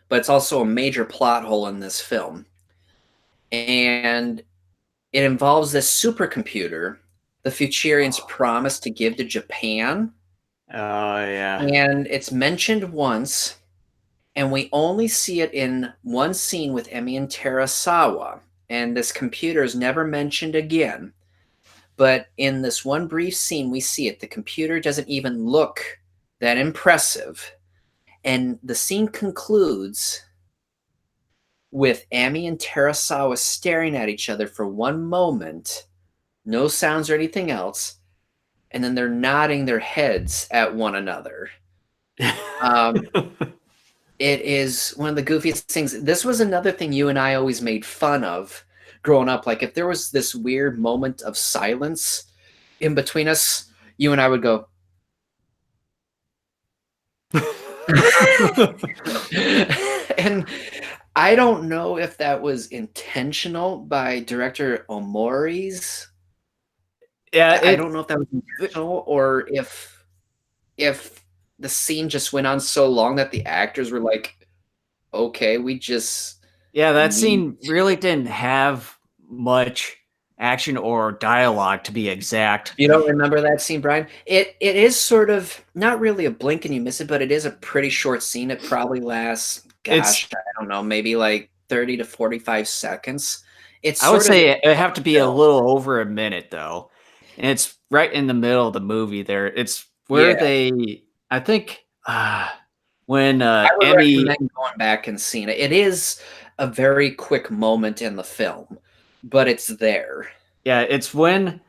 [SPEAKER 1] But it's also a major plot hole in this film. And it involves this supercomputer the Futurians promised to give to Japan.
[SPEAKER 2] Oh yeah.
[SPEAKER 1] And it's mentioned once, and we only see it in one scene with Emi and Terasawa. And this computer is never mentioned again. But in this one brief scene, we see it. The computer doesn't even look that impressive. And the scene concludes with Amy and Terasawa staring at each other for one moment, no sounds or anything else, and then they're nodding their heads at one another. Um, it is one of the goofiest things. This was another thing you and I always made fun of growing up. Like if there was this weird moment of silence in between us, you and I would go, and I don't know if that was intentional by director Omori's.
[SPEAKER 2] Yeah,
[SPEAKER 1] I don't know if that was intentional or if the scene just went on so long that the actors were like, okay, we just
[SPEAKER 2] yeah, that
[SPEAKER 1] need.
[SPEAKER 2] scene really didn't have much action or dialogue to be exact.
[SPEAKER 1] You don't remember that scene, Brian? It is sort of not really a blink and you miss it, but it is a pretty short scene. It probably lasts,
[SPEAKER 2] It's
[SPEAKER 1] gosh, I don't know, maybe like 30 to 45 seconds. It's
[SPEAKER 2] I would
[SPEAKER 1] sort of
[SPEAKER 2] say it have to be a
[SPEAKER 1] film.
[SPEAKER 2] little over a minute though. And it's right in the middle of the movie there. It's where
[SPEAKER 1] Yeah,
[SPEAKER 2] they I think when
[SPEAKER 1] I would
[SPEAKER 2] Emmy
[SPEAKER 1] recommend going back and seeing it. It is a very quick moment in the film, but it's there.
[SPEAKER 2] yeah, it's when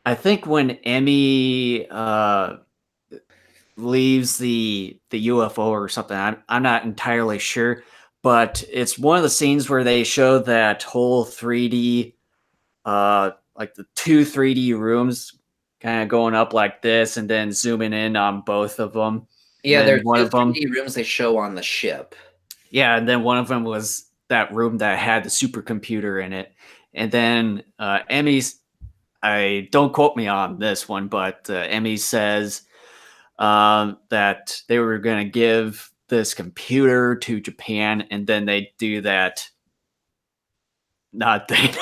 [SPEAKER 2] I think when Emmy leaves the UFO or something. I'm not entirely sure, but it's one of the scenes where they show that whole 3D like the two 3D rooms kind of going up like this and then zooming in on both of them. And
[SPEAKER 1] Yeah, there
[SPEAKER 2] then
[SPEAKER 1] are
[SPEAKER 2] one
[SPEAKER 1] two
[SPEAKER 2] of them,
[SPEAKER 1] 3D rooms they show on the ship.
[SPEAKER 2] yeah, and then one of them was that room that had the supercomputer in it. And then Emmy's, I don't quote me on this one, but Emmy says that they were going to give this computer to Japan, and then they do that not thing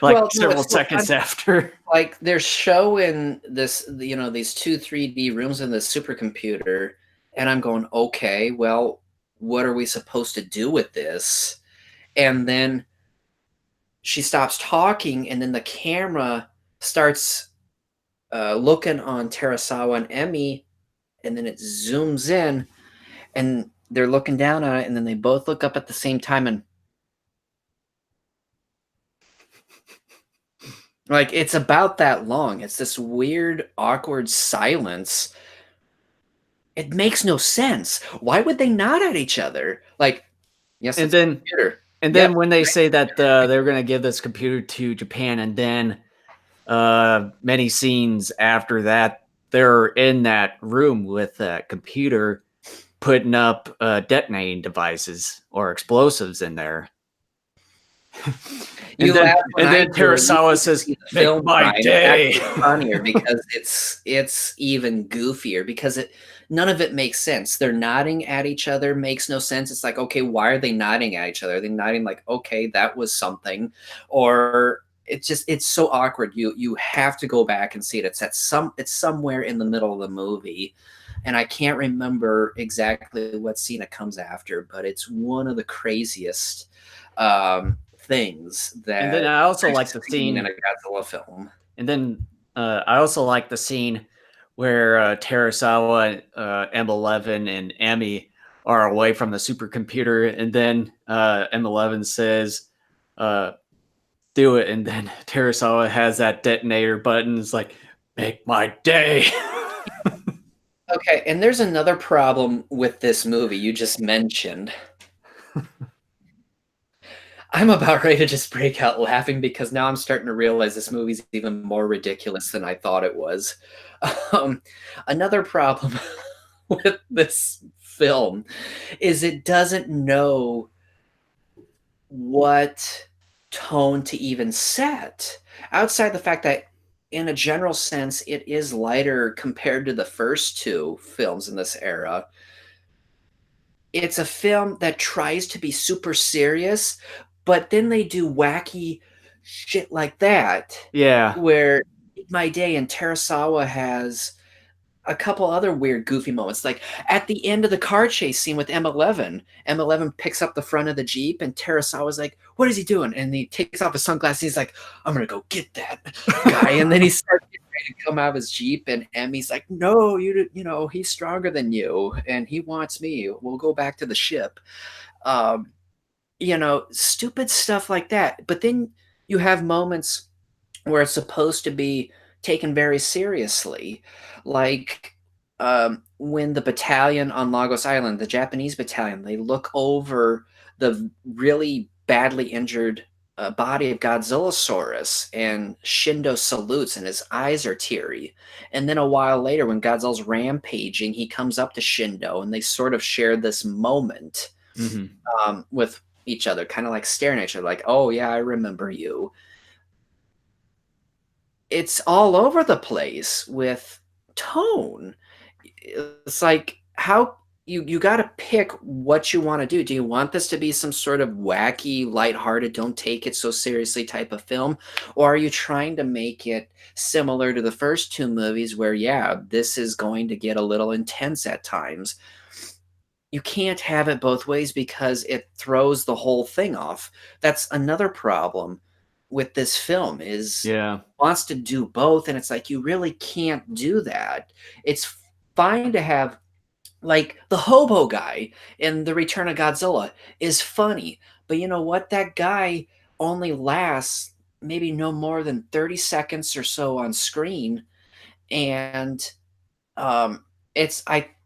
[SPEAKER 2] like
[SPEAKER 1] Well, no,
[SPEAKER 2] several
[SPEAKER 1] it's so
[SPEAKER 2] seconds
[SPEAKER 1] funny.
[SPEAKER 2] after.
[SPEAKER 1] Like they're showing this, these two 3D rooms in the supercomputer, and I'm going, okay, well, what are we supposed to do with this? And then she stops talking, and then the camera starts looking on Terasawa and Emmy, and then it zooms in, and they're looking down on it, and then they both look up at the same time, and like it's about that long. It's this weird, awkward silence. It makes no sense. Why would they nod at each other? Like, yes,
[SPEAKER 2] And
[SPEAKER 1] it's a
[SPEAKER 2] then
[SPEAKER 1] computer.
[SPEAKER 2] and
[SPEAKER 1] Yep.
[SPEAKER 2] then when they say that they're going to give this computer to Japan, and then many scenes after that, they're in that room with that computer putting up detonating devices or explosives in there.
[SPEAKER 1] You laugh when
[SPEAKER 2] And
[SPEAKER 1] I
[SPEAKER 2] then
[SPEAKER 1] do it. You
[SPEAKER 2] Terasawa
[SPEAKER 1] need to
[SPEAKER 2] says,
[SPEAKER 1] see the
[SPEAKER 2] "Make
[SPEAKER 1] film,
[SPEAKER 2] my
[SPEAKER 1] Brian. It's
[SPEAKER 2] day."
[SPEAKER 1] actually funnier because it's even goofier because it none of it makes sense. They're nodding at each other makes no sense. It's like, okay, why are they nodding at each other? Are they nodding like, okay, that was something, or it's so awkward. You have to go back and see it. It's somewhere in the middle of the movie, and I can't remember exactly what scene it comes after, but it's one of the craziest things
[SPEAKER 2] And then
[SPEAKER 1] that
[SPEAKER 2] I also
[SPEAKER 1] I've
[SPEAKER 2] like the
[SPEAKER 1] seen in
[SPEAKER 2] scene
[SPEAKER 1] a Godzilla film.
[SPEAKER 2] And then I also like the scene where Terasawa, M11, and Emmy are away from the supercomputer, and then M11 says, uh, "Do it," and then Terasawa has that detonator button. It's like, "Make my day."
[SPEAKER 1] Okay, and there's another problem with this movie you just mentioned. I'm about ready to just break out laughing because now I'm starting to realize this movie's even more ridiculous than I thought it was. Um, Another problem with this film is it doesn't know what tone to even set. Outside the fact that, in a general sense, it is lighter compared to the first two films in this era. It's a film that tries to be super serious, but then they do wacky shit like that,
[SPEAKER 2] Yeah.
[SPEAKER 1] where My Day and Terasawa has a couple other weird, goofy moments. Like at the end of the car chase scene with M11, M11 picks up the front of the Jeep, and Terasawa's like, "What is he doing?" And he takes off his sunglasses. And he's like, "I'm gonna go get that guy." And then he starts getting ready to come out of his Jeep, and Emmy's like, "No, you know, he's stronger than you, and he wants me. We'll go back to the ship." Um, stupid stuff like that. But then you have moments where it's supposed to be taken very seriously, like when the battalion on Lagos Island, the Japanese battalion, they look over the really badly injured body of Godzillasaurus, and Shindo salutes, and his eyes are teary. And then a while later, when Godzilla's rampaging, he comes up to Shindo, and they sort of share this moment
[SPEAKER 2] Hmm.
[SPEAKER 1] with each other, kind of like staring at each other, like, "Oh yeah, I remember you." It's all over the place with tone. It's like, how you got to pick what you want to do. Do you want this to be some sort of wacky, lighthearted, don't take it so seriously type of film, or are you trying to make it similar to the first two movies, where yeah, this is going to get a little intense at times? You can't have it both ways because it throws the whole thing off. That's another problem with this film, is
[SPEAKER 2] Yeah.
[SPEAKER 1] wants to do both, and it's like you really can't do that. It's fine to have, like, the hobo guy in The Return of Godzilla is funny, but you know what? That guy only lasts maybe no more than 30 seconds or so on screen, and um,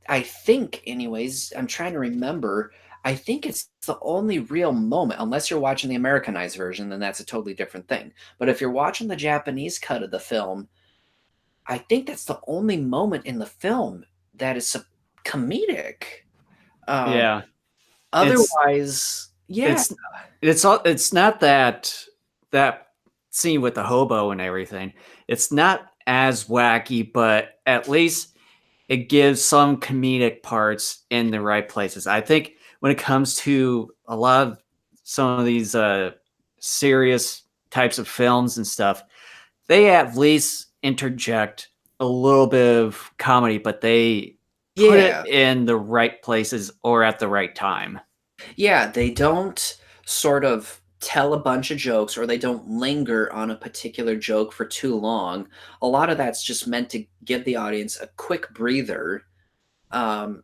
[SPEAKER 1] I think, anyways, I'm trying to remember. I think it's the only real moment, unless you're watching the Americanized version, then that's a totally different thing. But if you're watching the Japanese cut of the film, I think that's the only moment in the film that is comedic. Um,
[SPEAKER 2] Yeah. It's
[SPEAKER 1] Otherwise, yeah,
[SPEAKER 2] it's it's not that scene with the hobo and everything. It's not as wacky, but at least it gives some comedic parts in the right places. I think when it comes to a lot of some of these serious types of films and stuff, they at least interject a little bit of comedy, but they put it
[SPEAKER 1] yeah,
[SPEAKER 2] in the right places or at the right time.
[SPEAKER 1] yeah. They don't sort of tell a bunch of jokes, or they don't linger on a particular joke for too long. A lot of that's just meant to give the audience a quick breather, um,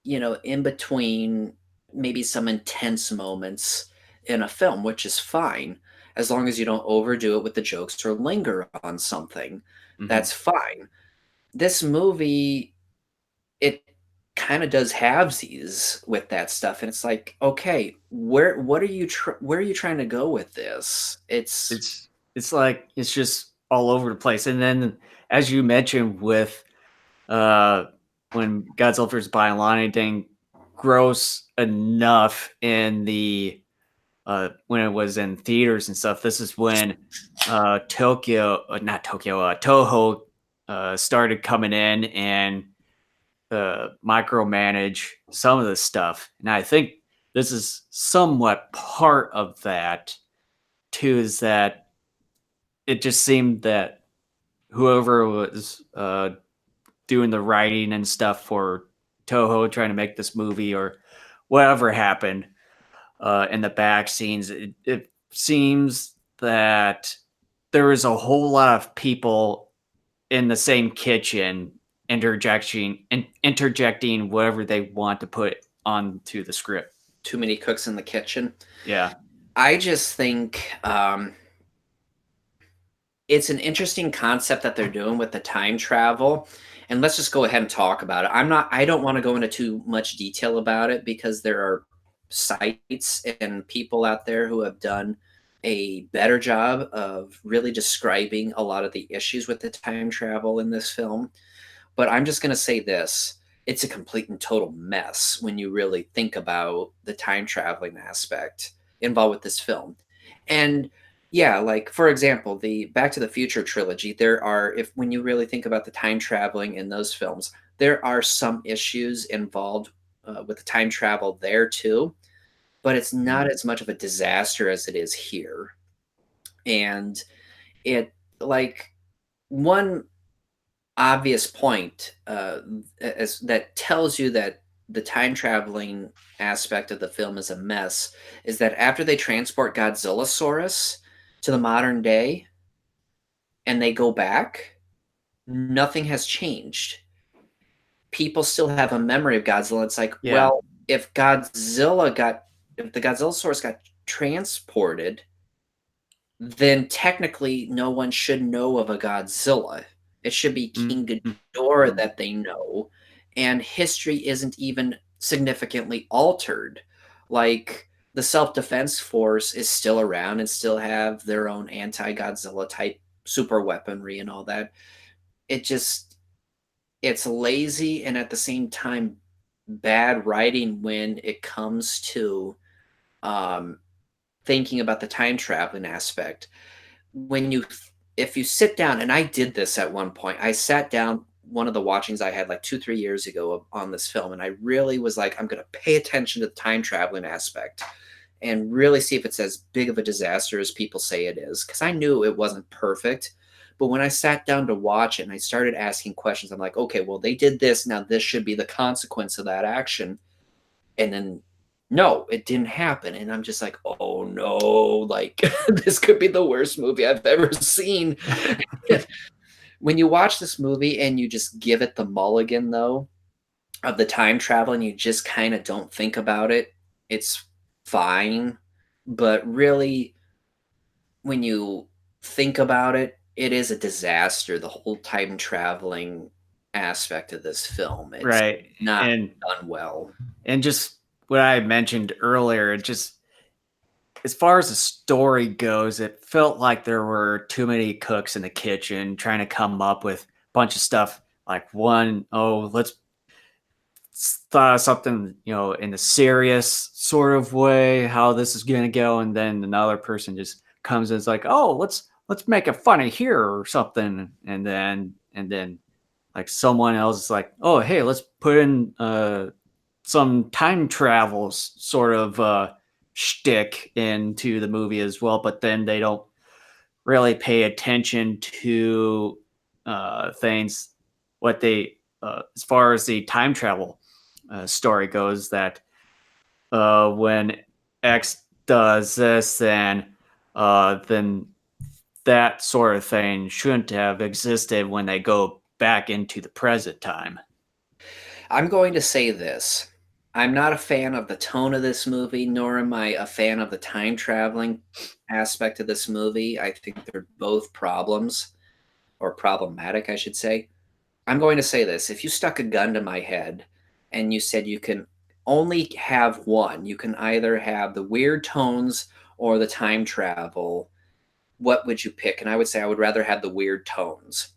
[SPEAKER 1] in between maybe some intense moments in a film, which is fine as long as you don't overdo it with the jokes or linger on something.
[SPEAKER 2] Hmm.
[SPEAKER 1] That's fine. This movie, it kind of does halvesies with that stuff, and it's like, okay, where are you trying to go with this? It's
[SPEAKER 2] It's like it's just all over the place. And then, as you mentioned, with uh, when Godzilla vs. Biollani didn't gross enough in the when it was in theaters and stuff. This is when not Tokyo, Toho started coming in and micromanage some of the stuff. And I think this is somewhat part of that too, is that it just seemed that whoever was doing the writing and stuff for Toho trying to make this movie or whatever happened in the back scenes, it seems that there is a whole lot of people in the same kitchen interjecting whatever they want to put onto the script.
[SPEAKER 1] too many cooks in the kitchen.
[SPEAKER 2] Yeah.
[SPEAKER 1] I just think it's an interesting concept that they're doing with the time travel. And let's just go ahead and talk about it. I don't want to go into too much detail about it, because there are sites and people out there who have done a better job of really describing a lot of the issues with the time travel in this film. But I'm just going to say this: it's a complete and total mess when you really think about the time traveling aspect. involved with this film. And yeah, like for example, the Back to the Future trilogy, there are, if when you really think about the time traveling in those films, there are some issues involved with the time travel there too, but it's not
[SPEAKER 2] Mm.
[SPEAKER 1] as much of a disaster as it is here. And it, like, one obvious point as that tells you that the time traveling aspect of the film is a mess is that after they transport Godzillasaurus to the modern day and they go back, nothing has changed. People still have a memory of Godzilla. It's like,
[SPEAKER 2] Yeah.
[SPEAKER 1] well, if the Godzillasaurus got transported, then technically no one should know of a Godzilla. It should be King Ghidorah
[SPEAKER 2] Mhm.
[SPEAKER 1] that they know, and history isn't even significantly altered. Like, the self-defense force is still around and still have their own anti-Godzilla type super weaponry and all that. It just it's lazy and at the same time bad writing when it comes to um, thinking about the time traveling aspect. When you if you sit down, and I did this at one point, I sat down, one of the watchings I had like 2 3 years ago on this film, and I really was like, I'm going to pay attention to the time traveling aspect and really see if it's as big of a disaster as people say it is, because I knew it wasn't perfect. But when I sat down to watch it and I started asking questions, I'm like, okay, well, they did this, now this should be the consequence of that action. And then no, it didn't happen. And I'm just like, oh no, like this could be the worst movie I've ever seen. When you watch this movie and you just give it the mulligan, though, of the time travel, and you just kind of don't think about it, it's fine. But really, when you think about it, it is a disaster. The whole time traveling aspect of this film, it's
[SPEAKER 2] Right.
[SPEAKER 1] not
[SPEAKER 2] And
[SPEAKER 1] done well.
[SPEAKER 2] just what I mentioned earlier, it just as far as the story goes, it felt like there were too many cooks in the kitchen trying to come up with a bunch of stuff. Like one, oh, let's thought of something, in a serious sort of way, how this is going to go, and then another person just comes and is like, oh, let's make it funny here or something, and then like someone else is like, oh, hey, let's put in some time travels sort of shtick into the movie as well, but then they don't really pay attention to things what they as far as the time travel story goes, that when X does this, then that sort of thing shouldn't have existed when they go back into the present time.
[SPEAKER 1] I'm going to say this. I'm not a fan of the tone of this movie, nor am I a fan of the time traveling aspect of this movie. I think they're both problems, or problematic, I should say. I'm going to say this. If you stuck a gun to my head and you said you can only have one, you can either have the weird tones or the time travel, what would you pick? And I would say I would rather have the weird tones,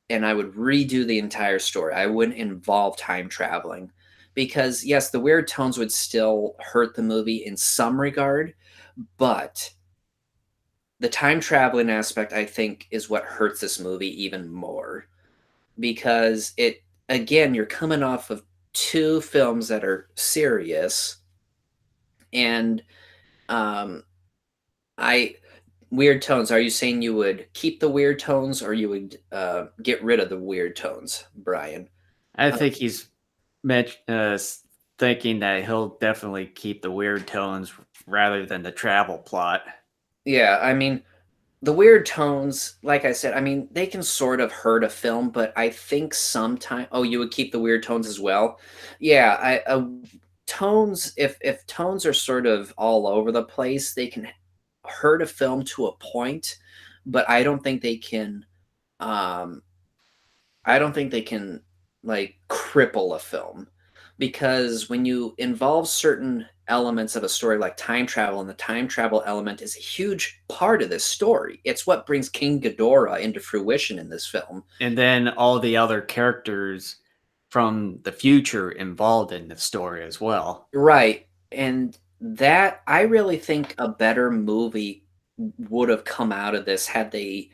[SPEAKER 1] and I would redo the entire story. I wouldn't involve time traveling because, yes, the weird tones would still hurt the movie in some regard, but the time traveling aspect, I think, is what hurts this movie even more because again, you're coming off of two films that are serious, and um, I weird tones. Are you saying you would keep the weird tones or you would get rid of the weird tones, Brian?
[SPEAKER 2] I think he's thinking that he'll definitely keep the weird tones rather than the travel plot.
[SPEAKER 1] Yeah, I mean, the weird tones, like I said, I mean, they can sort of hurt a film, but I think sometimes, oh, you would keep the weird tones as well. Yeah, tones, if tones are sort of all over the place, they can hurt a film to a point, but um I don't think they can like cripple a film, because when you involve certain elements of a story like time travel, and the time travel element is a huge part of this story. It's what brings King Ghidorah into fruition in this film.
[SPEAKER 2] And then all the other characters from the future involved in the story as well.
[SPEAKER 1] Right. And That I really think a better movie would have come out of this had they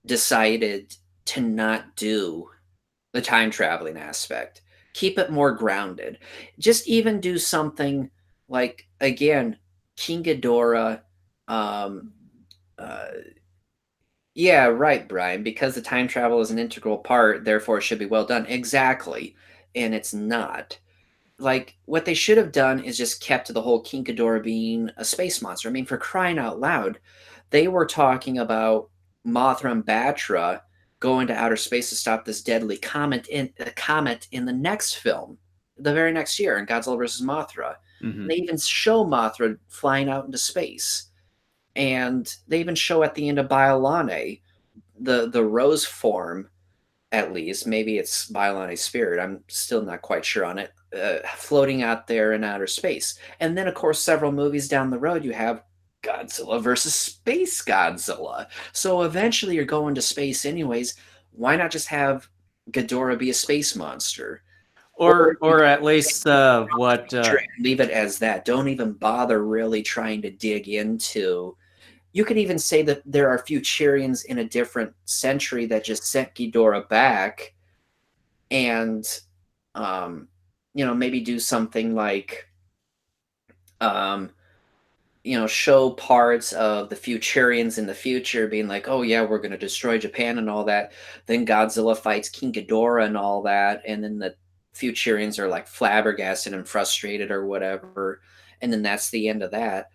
[SPEAKER 1] decided to not do the time traveling aspect. Keep it more grounded. Just even do something like, again, King Ghidorah. Um, uh, yeah, right, Brian. Because the time travel is an integral part, therefore it should be well done. Exactly, and it's not. Like, what they should have done is just kept to the whole King Ghidorah being a space monster. I mean, for crying out loud, they were talking about Mothra and Batra going to outer space to stop this deadly comet in the next film, the very next year in Godzilla versus Mothra.
[SPEAKER 2] Hmm.
[SPEAKER 1] They even show Mothra flying out into space, and they even show at the end of Biollante the rose form, at least. Maybe it's Biollante spirit. I'm still not quite sure on it. Floating out there in outer space. And then, of course, several movies down the road, you have Godzilla versus Space Godzilla. So eventually you're going to space anyways. Why not just have Ghidorah be a space monster? Or you
[SPEAKER 2] Or at least what
[SPEAKER 1] leave it as that. Don't even bother really trying to dig into. You could even say that there are Futurians in a different century that just sent Ghidorah back and um, maybe do something like um, show parts of the Futurians in the future being like, oh yeah, we're going to destroy Japan and all that. Then Godzilla fights King Ghidorah and all that, and then the Futurians are like flabbergasted and frustrated or whatever, and then that's the end of that.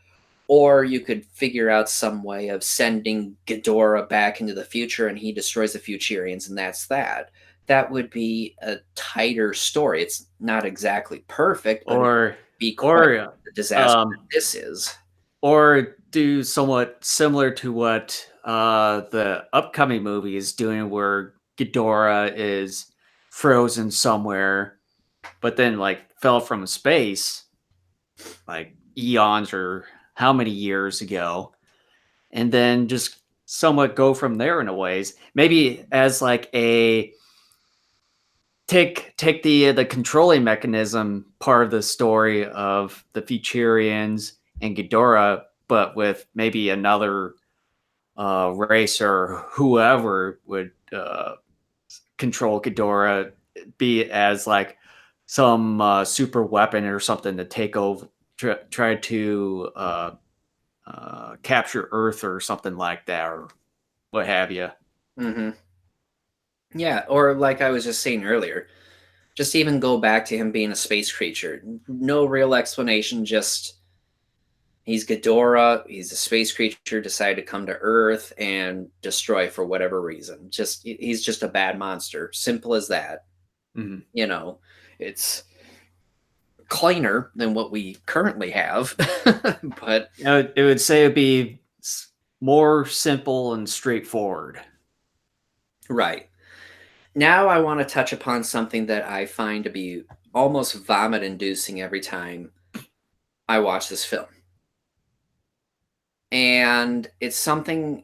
[SPEAKER 1] Or you could figure out some way of sending Ghidorah back into the future and he destroys the Futurians, and that's that. That would be a tighter story. It's not exactly perfect, but it
[SPEAKER 2] or
[SPEAKER 1] would be quite
[SPEAKER 2] or
[SPEAKER 1] the disaster
[SPEAKER 2] um
[SPEAKER 1] that this is.
[SPEAKER 2] or do somewhat similar to what the upcoming movie is doing, where Ghidorah is frozen somewhere, but then like fell from space, like eons or how many years ago, and then just somewhat go from there in a ways. Maybe as like a take the controlling mechanism part of the story of the Futurians and Ghidorah, but with maybe another race or whoever would control Ghidorah, be it as like some super weapon or something to take over, try to capture Earth or something like that, or what have you.
[SPEAKER 1] Hmm. Yeah, or like I was just saying earlier, just even go back to him being a space creature. No real explanation, just he's Ghidorah, he's a space creature, decided to come to Earth and destroy for whatever reason. He's just a bad monster. Simple as that.
[SPEAKER 2] Mhm.
[SPEAKER 1] You know, it's cleaner than what we currently have. But
[SPEAKER 2] It would say it'd be more simple and straightforward.
[SPEAKER 1] right. Now I want to touch upon something that I find to be almost vomit inducing every time I watch this film. And it's something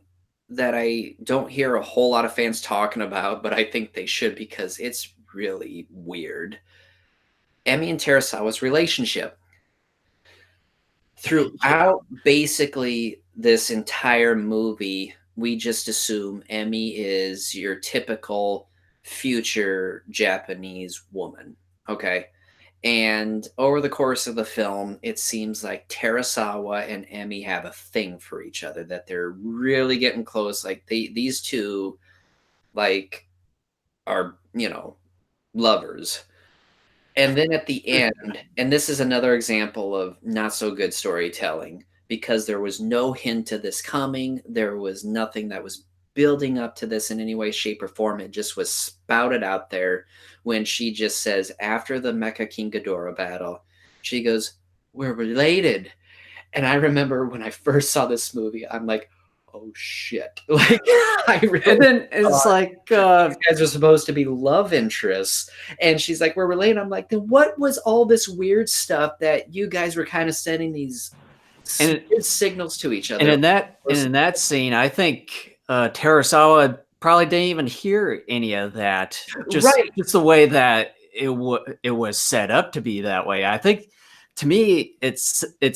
[SPEAKER 1] that I don't hear a whole lot of fans talking about, but I think they should because it's really weird. Emmy and Terasawa's relationship. Throughout basically this entire movie, we just assume Emmy is your typical future Japanese woman. Okay. And over the course of the film, it seems like Terasawa and Emmy have a thing for each other, that they're really getting close. Like these two like are, lovers. And then at the end, and this is another example of not so good storytelling because there was no hint of this coming. There was nothing that was building up to this in any way, shape, or form. It just was spouted out there when she just says, after the Mecha King Ghidorah battle, she goes, "We're related." And I remember when I first saw this movie, I'm like, oh shit. Like, I
[SPEAKER 2] And
[SPEAKER 1] really
[SPEAKER 2] then it's
[SPEAKER 1] thought
[SPEAKER 2] like,
[SPEAKER 1] these guys are supposed to be love interests. And she's like, we're related. I'm like, then what was all this weird stuff that you guys were kind of sending these
[SPEAKER 2] and
[SPEAKER 1] weird signals to each
[SPEAKER 2] and
[SPEAKER 1] other?
[SPEAKER 2] in that scene, I think Terasawa probably didn't even hear any of that. Just
[SPEAKER 1] Right.
[SPEAKER 2] the way that it was set up to be that way. I think to me, it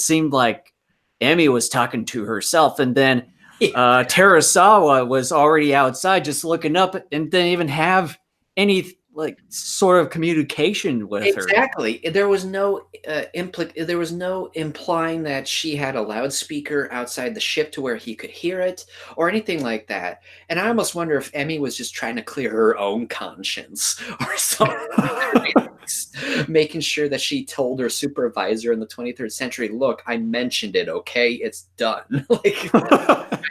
[SPEAKER 2] seemed like Emmy was talking to herself, and then
[SPEAKER 1] Yeah,
[SPEAKER 2] Terasawa was already outside, just looking up, and didn't even have any like sort of communication with her.
[SPEAKER 1] exactly. There was no implying that she had a loudspeaker outside the ship to where he could hear it or anything like that. And I almost wonder if Emmy was just trying to clear her own conscience or something. Making sure that she told her supervisor in the 23rd century, look, I mentioned it, okay? It's done. Like,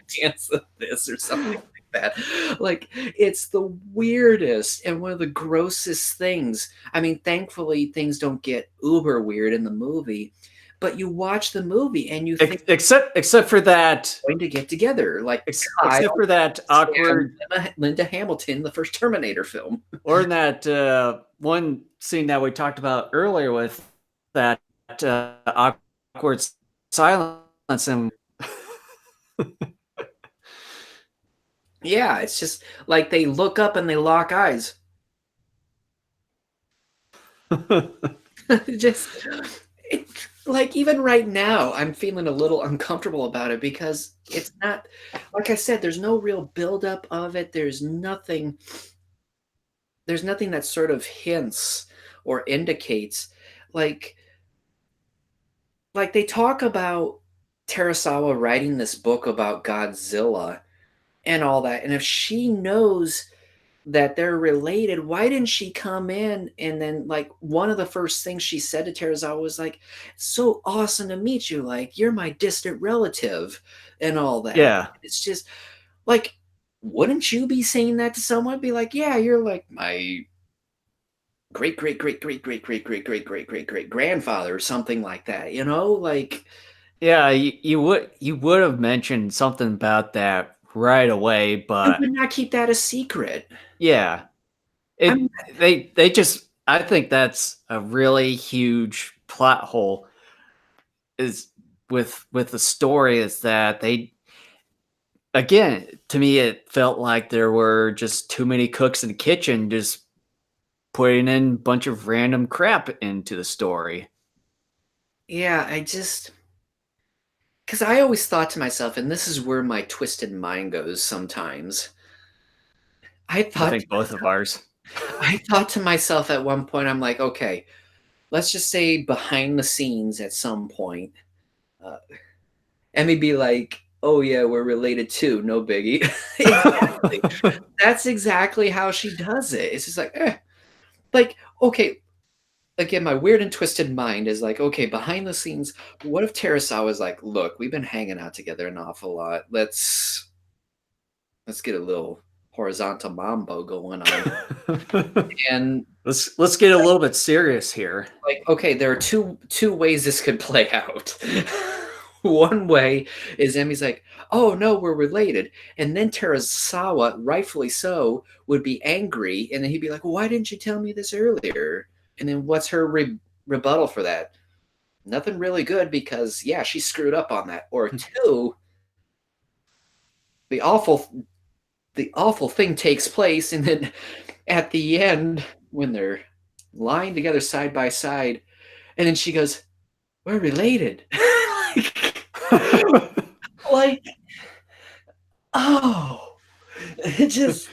[SPEAKER 1] chance of this or something like that. Like, it's the weirdest and one of the grossest things. I mean, thankfully, things don't get uber weird in the movie, but you watch the movie and you think
[SPEAKER 2] Except for that,
[SPEAKER 1] they're going to get together, like
[SPEAKER 2] except
[SPEAKER 1] Kyle
[SPEAKER 2] for that
[SPEAKER 1] and
[SPEAKER 2] awkward,
[SPEAKER 1] Linda Hamilton, the first Terminator film.
[SPEAKER 2] or in that one scene that we talked about earlier with that awkward silence and
[SPEAKER 1] Yeah, it's just like they look up and they lock eyes. Just it, like even right now, I'm feeling a little uncomfortable about it because it's not like I said. There's no real buildup of it. There's nothing. There's nothing that sort of hints or indicates like they talk about Terasawa writing this book about Godzilla and all that. And if she knows that they're related, why didn't she come in and then like one of the first things she said to Terazawa was like, so awesome to meet you, like you're my distant relative and all that.
[SPEAKER 2] yeah,
[SPEAKER 1] It's just like, wouldn't you be saying that to someone? Be like, yeah, you're like my great great great great great great great great great great great grandfather or something like that, like
[SPEAKER 2] yeah. You would have mentioned something about that right away,
[SPEAKER 1] I
[SPEAKER 2] but
[SPEAKER 1] would not keep that a secret.
[SPEAKER 2] yeah,
[SPEAKER 1] I'm
[SPEAKER 2] they just I think that's a really huge plot hole is with the story is that they again to me it felt like there were just too many cooks in the kitchen just putting in a bunch of random crap into the story.
[SPEAKER 1] yeah, I just because I always thought to myself, and this is where my twisted mind goes sometimes. I
[SPEAKER 2] I
[SPEAKER 1] thought
[SPEAKER 2] think both of ours.
[SPEAKER 1] I thought to myself at one point, I'm like, okay, let's just say behind the scenes at some point, uh, Emmy be like, oh yeah, we're related too, no biggie. Exactly. That's exactly how she does it. It's just like, like okay. Again, my weird and twisted mind is like, okay, behind the scenes, what if Terasawa was like, look, we've been hanging out together an awful lot. Let's get a little horizontal mambo going on. And
[SPEAKER 2] Let's get a little bit serious here.
[SPEAKER 1] like, okay, there are two ways this could play out. One way is Emmy's like, oh no, we're related. And then Terasawa, rightfully so, would be angry. And then he'd be like, well, why didn't you tell me this earlier? And then what's her rebuttal for that? Nothing really good because, yeah, she screwed up on that. Or two, the awful thing takes place, and then at the end, when they're lying together side by side, and then she goes, "We're related." like, oh, it just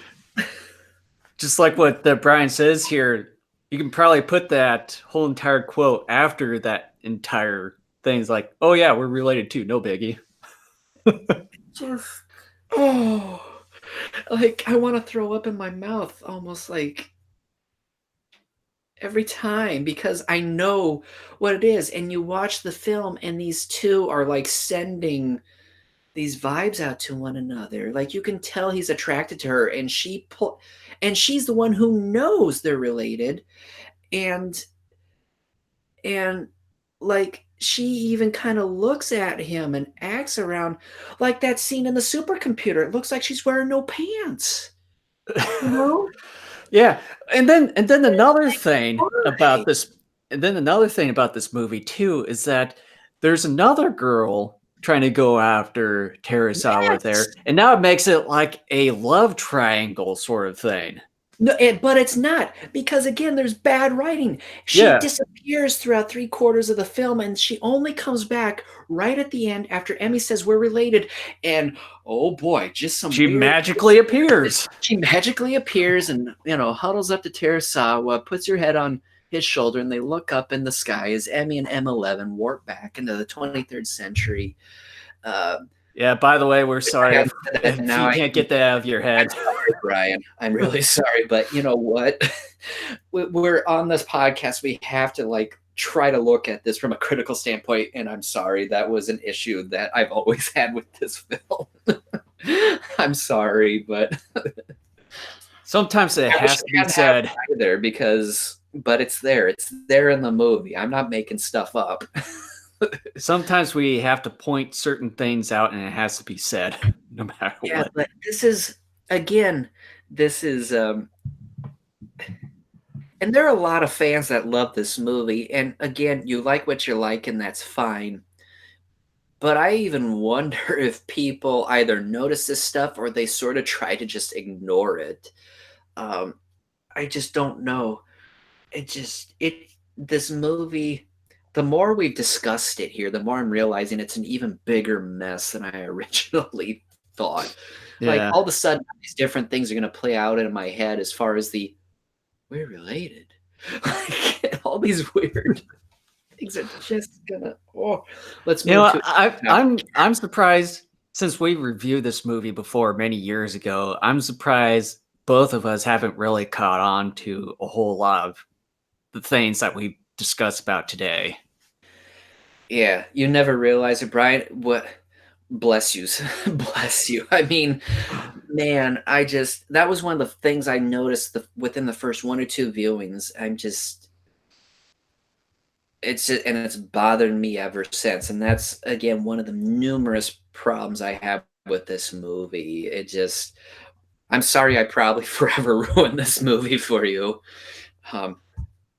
[SPEAKER 2] Just like what Brian says here, you can probably put that whole entire quote after that entire thing. It's like, oh yeah, we're related too, no biggie.
[SPEAKER 1] just oh, like I want to throw up in my mouth almost like every time because I know what it is. And you watch the film, and these two are like sending these vibes out to one another. Like you can tell he's attracted to her, and and she's the one who knows they're related, and and like she even kind of looks at him and acts around like that scene in the supercomputer. It looks like she's wearing no pants, you know?
[SPEAKER 2] Yeah, and then another
[SPEAKER 1] Like,
[SPEAKER 2] thing
[SPEAKER 1] why?
[SPEAKER 2] about this, and then another thing about this movie too is that there's another girl trying to go after Terasawa
[SPEAKER 1] Yes.
[SPEAKER 2] there, and now it makes it like a love triangle sort of thing.
[SPEAKER 1] No, but it's not because again, there's bad writing. She
[SPEAKER 2] Yeah,
[SPEAKER 1] disappears throughout 3/4 of the film, and she only comes back right at the end after Emmy says we're related. And oh boy, just some
[SPEAKER 2] she
[SPEAKER 1] weird.
[SPEAKER 2] magically appears.
[SPEAKER 1] She magically appears and huddles up to Terasawa, puts her head on his shoulder, and they look up in the sky as Emmy and M11 warp back into the 23rd century. Uh,
[SPEAKER 2] Yeah, by the way, we're sorry if
[SPEAKER 1] now
[SPEAKER 2] you
[SPEAKER 1] I
[SPEAKER 2] can't
[SPEAKER 1] can
[SPEAKER 2] get that out of your
[SPEAKER 1] I'm
[SPEAKER 2] head.
[SPEAKER 1] sorry, Brian. I'm really sorry, but you know what? We're on this podcast. We have to like try to look at this from a critical standpoint, and I'm sorry that was an issue that I've always had with this film. I'm sorry, but
[SPEAKER 2] Sometimes it
[SPEAKER 1] I wish
[SPEAKER 2] has
[SPEAKER 1] it
[SPEAKER 2] to be
[SPEAKER 1] hadn't happened
[SPEAKER 2] said.
[SPEAKER 1] either because, but it's there. It's there in the movie. I'm not making stuff up.
[SPEAKER 2] Sometimes we have to point certain things out and it has to be said, no matter
[SPEAKER 1] Yeah,
[SPEAKER 2] what.
[SPEAKER 1] but this is again, this is and there are a lot of fans that love this movie, and again, you like what you like, and that's fine. But I even wonder if people either notice this stuff or they sort of try to just ignore it. Um, I just don't know. This movie, the more we've discussed it here, the more I'm realizing it's an even bigger mess than I originally thought. Like
[SPEAKER 2] Yeah.
[SPEAKER 1] all of a sudden, these different things are going to play out in my head as far as the we're related. Like, all these weird things are just gonna. Oh, let's
[SPEAKER 2] You
[SPEAKER 1] move
[SPEAKER 2] know,
[SPEAKER 1] to.
[SPEAKER 2] I'm surprised since we reviewed this movie before many years ago. I'm surprised both of us haven't really caught on to a whole lot of the things that we discussed about today.
[SPEAKER 1] Yeah, you never realize it, Brian. What? Bless you, bless you. I mean, man, that was one of the things I noticed within the first one or two viewings. And it's bothered me ever since. And that's again one of the numerous problems I have with this movie. I'm sorry I probably forever ruined this movie for you. Um,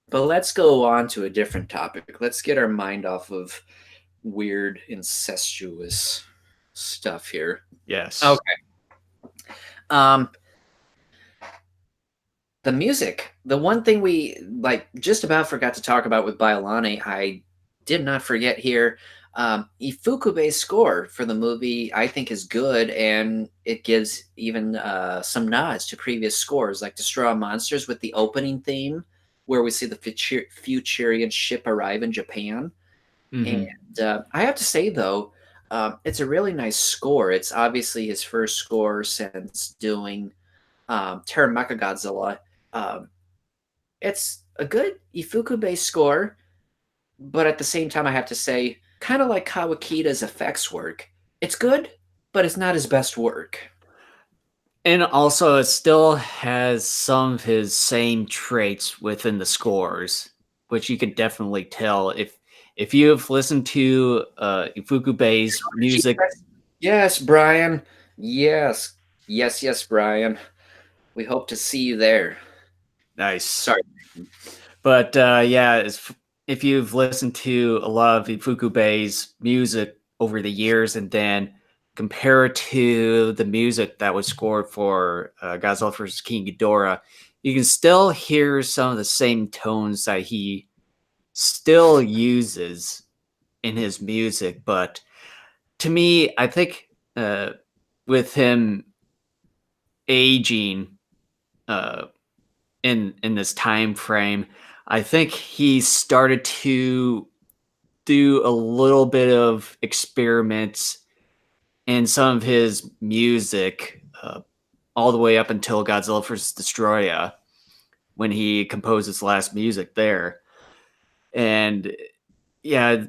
[SPEAKER 1] but let's go on to a different topic. Let's get our mind off of weird, incestuous stuff here.
[SPEAKER 2] Yes.
[SPEAKER 1] Okay. Um, the music. The one thing we like just about forgot to talk about with Baiolane, I did not forget here. Ifukube's score for the movie, I think, is good, and it gives even some nods to previous scores, like Destroy All Monsters with the opening theme, where we see the Futurian ship arrive in Japan. And
[SPEAKER 2] Hmm.
[SPEAKER 1] I have to say, though, it's a really nice score. It's obviously his first score since doing Terra Godzilla. Um, it's a good Ifukube score, but at the same time, I have to say, kind of like Kawakida's effects work, it's good, but it's not his best work.
[SPEAKER 2] And also, it still has some of his same traits within the scores, which you can definitely tell if you have listened to Ifukube's music.
[SPEAKER 1] Yes, yes, Brian. Yes, yes, Brian. We hope to see you there.
[SPEAKER 2] Nice.
[SPEAKER 1] Sorry.
[SPEAKER 2] But yeah, if you've listened to a lot of Ifukube's music over the years and then compare it to the music that was scored for Godzilla vs. King Ghidorah, you can still hear some of the same tones that he still uses in his music. But to me, I think with him aging uh, in this time frame, I think he started to do a little bit of experiments in some of his music, all the way up until Godzilla vs. Destroyer, when he composed his last music there. And yeah,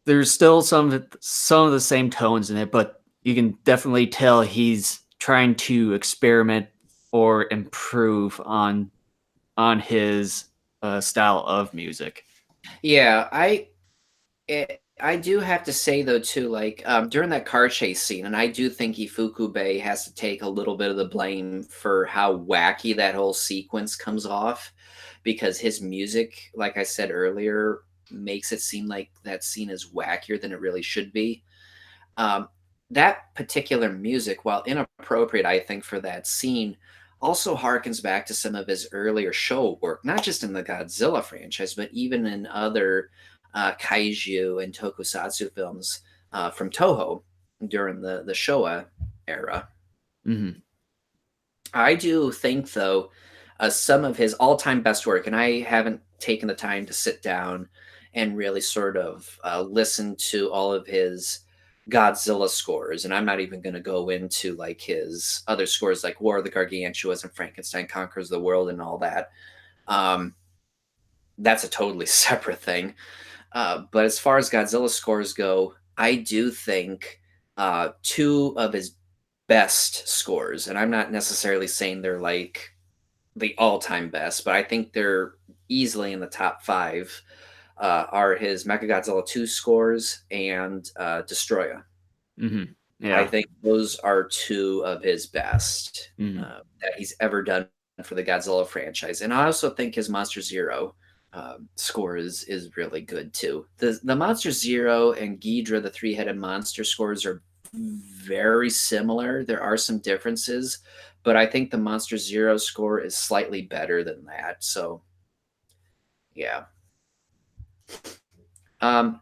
[SPEAKER 2] there's still some of the same tones in it, but you can definitely tell he's trying to experiment or improve on his style of music.
[SPEAKER 1] Yeah, I do have to say though too, like during that car chase scene, and I do think Ifukube has to take a little bit of the blame for how wacky that whole sequence comes off, because his music, like I said earlier, makes it seem like that scene is wackier than it really should be. Um, that particular music, while inappropriate, I think for that scene, also harkens back to some of his earlier show work, not just in the Godzilla franchise, but even in other kaiju and tokusatsu films from Toho during the Showa era.
[SPEAKER 2] Hmm.
[SPEAKER 1] I do think, though, some of his all-time best work, and I haven't taken the time to sit down and really sort of listen to all of his Godzilla scores, and I'm not even going to go into like his other scores, like War of the Gargantuas and Frankenstein Conquers the World and all that. Um, that's a totally separate thing. But as far as Godzilla scores go, I do think two of his best scores, and I'm not necessarily saying they're like the all-time best, but I think they're easily in the top five. Are his Mechagodzilla 2 scores and Destroya.
[SPEAKER 2] Hmm.
[SPEAKER 1] I
[SPEAKER 2] Yeah.
[SPEAKER 1] think those are two of his best
[SPEAKER 2] Hmm.
[SPEAKER 1] that he's ever done for the Godzilla franchise. And I also think his Monster Zero score is really good too. The Monster Zero and Ghidorah, the three-headed monster scores are very similar. There are some differences, but I think the Monster Zero score is slightly better than that. So yeah. Um,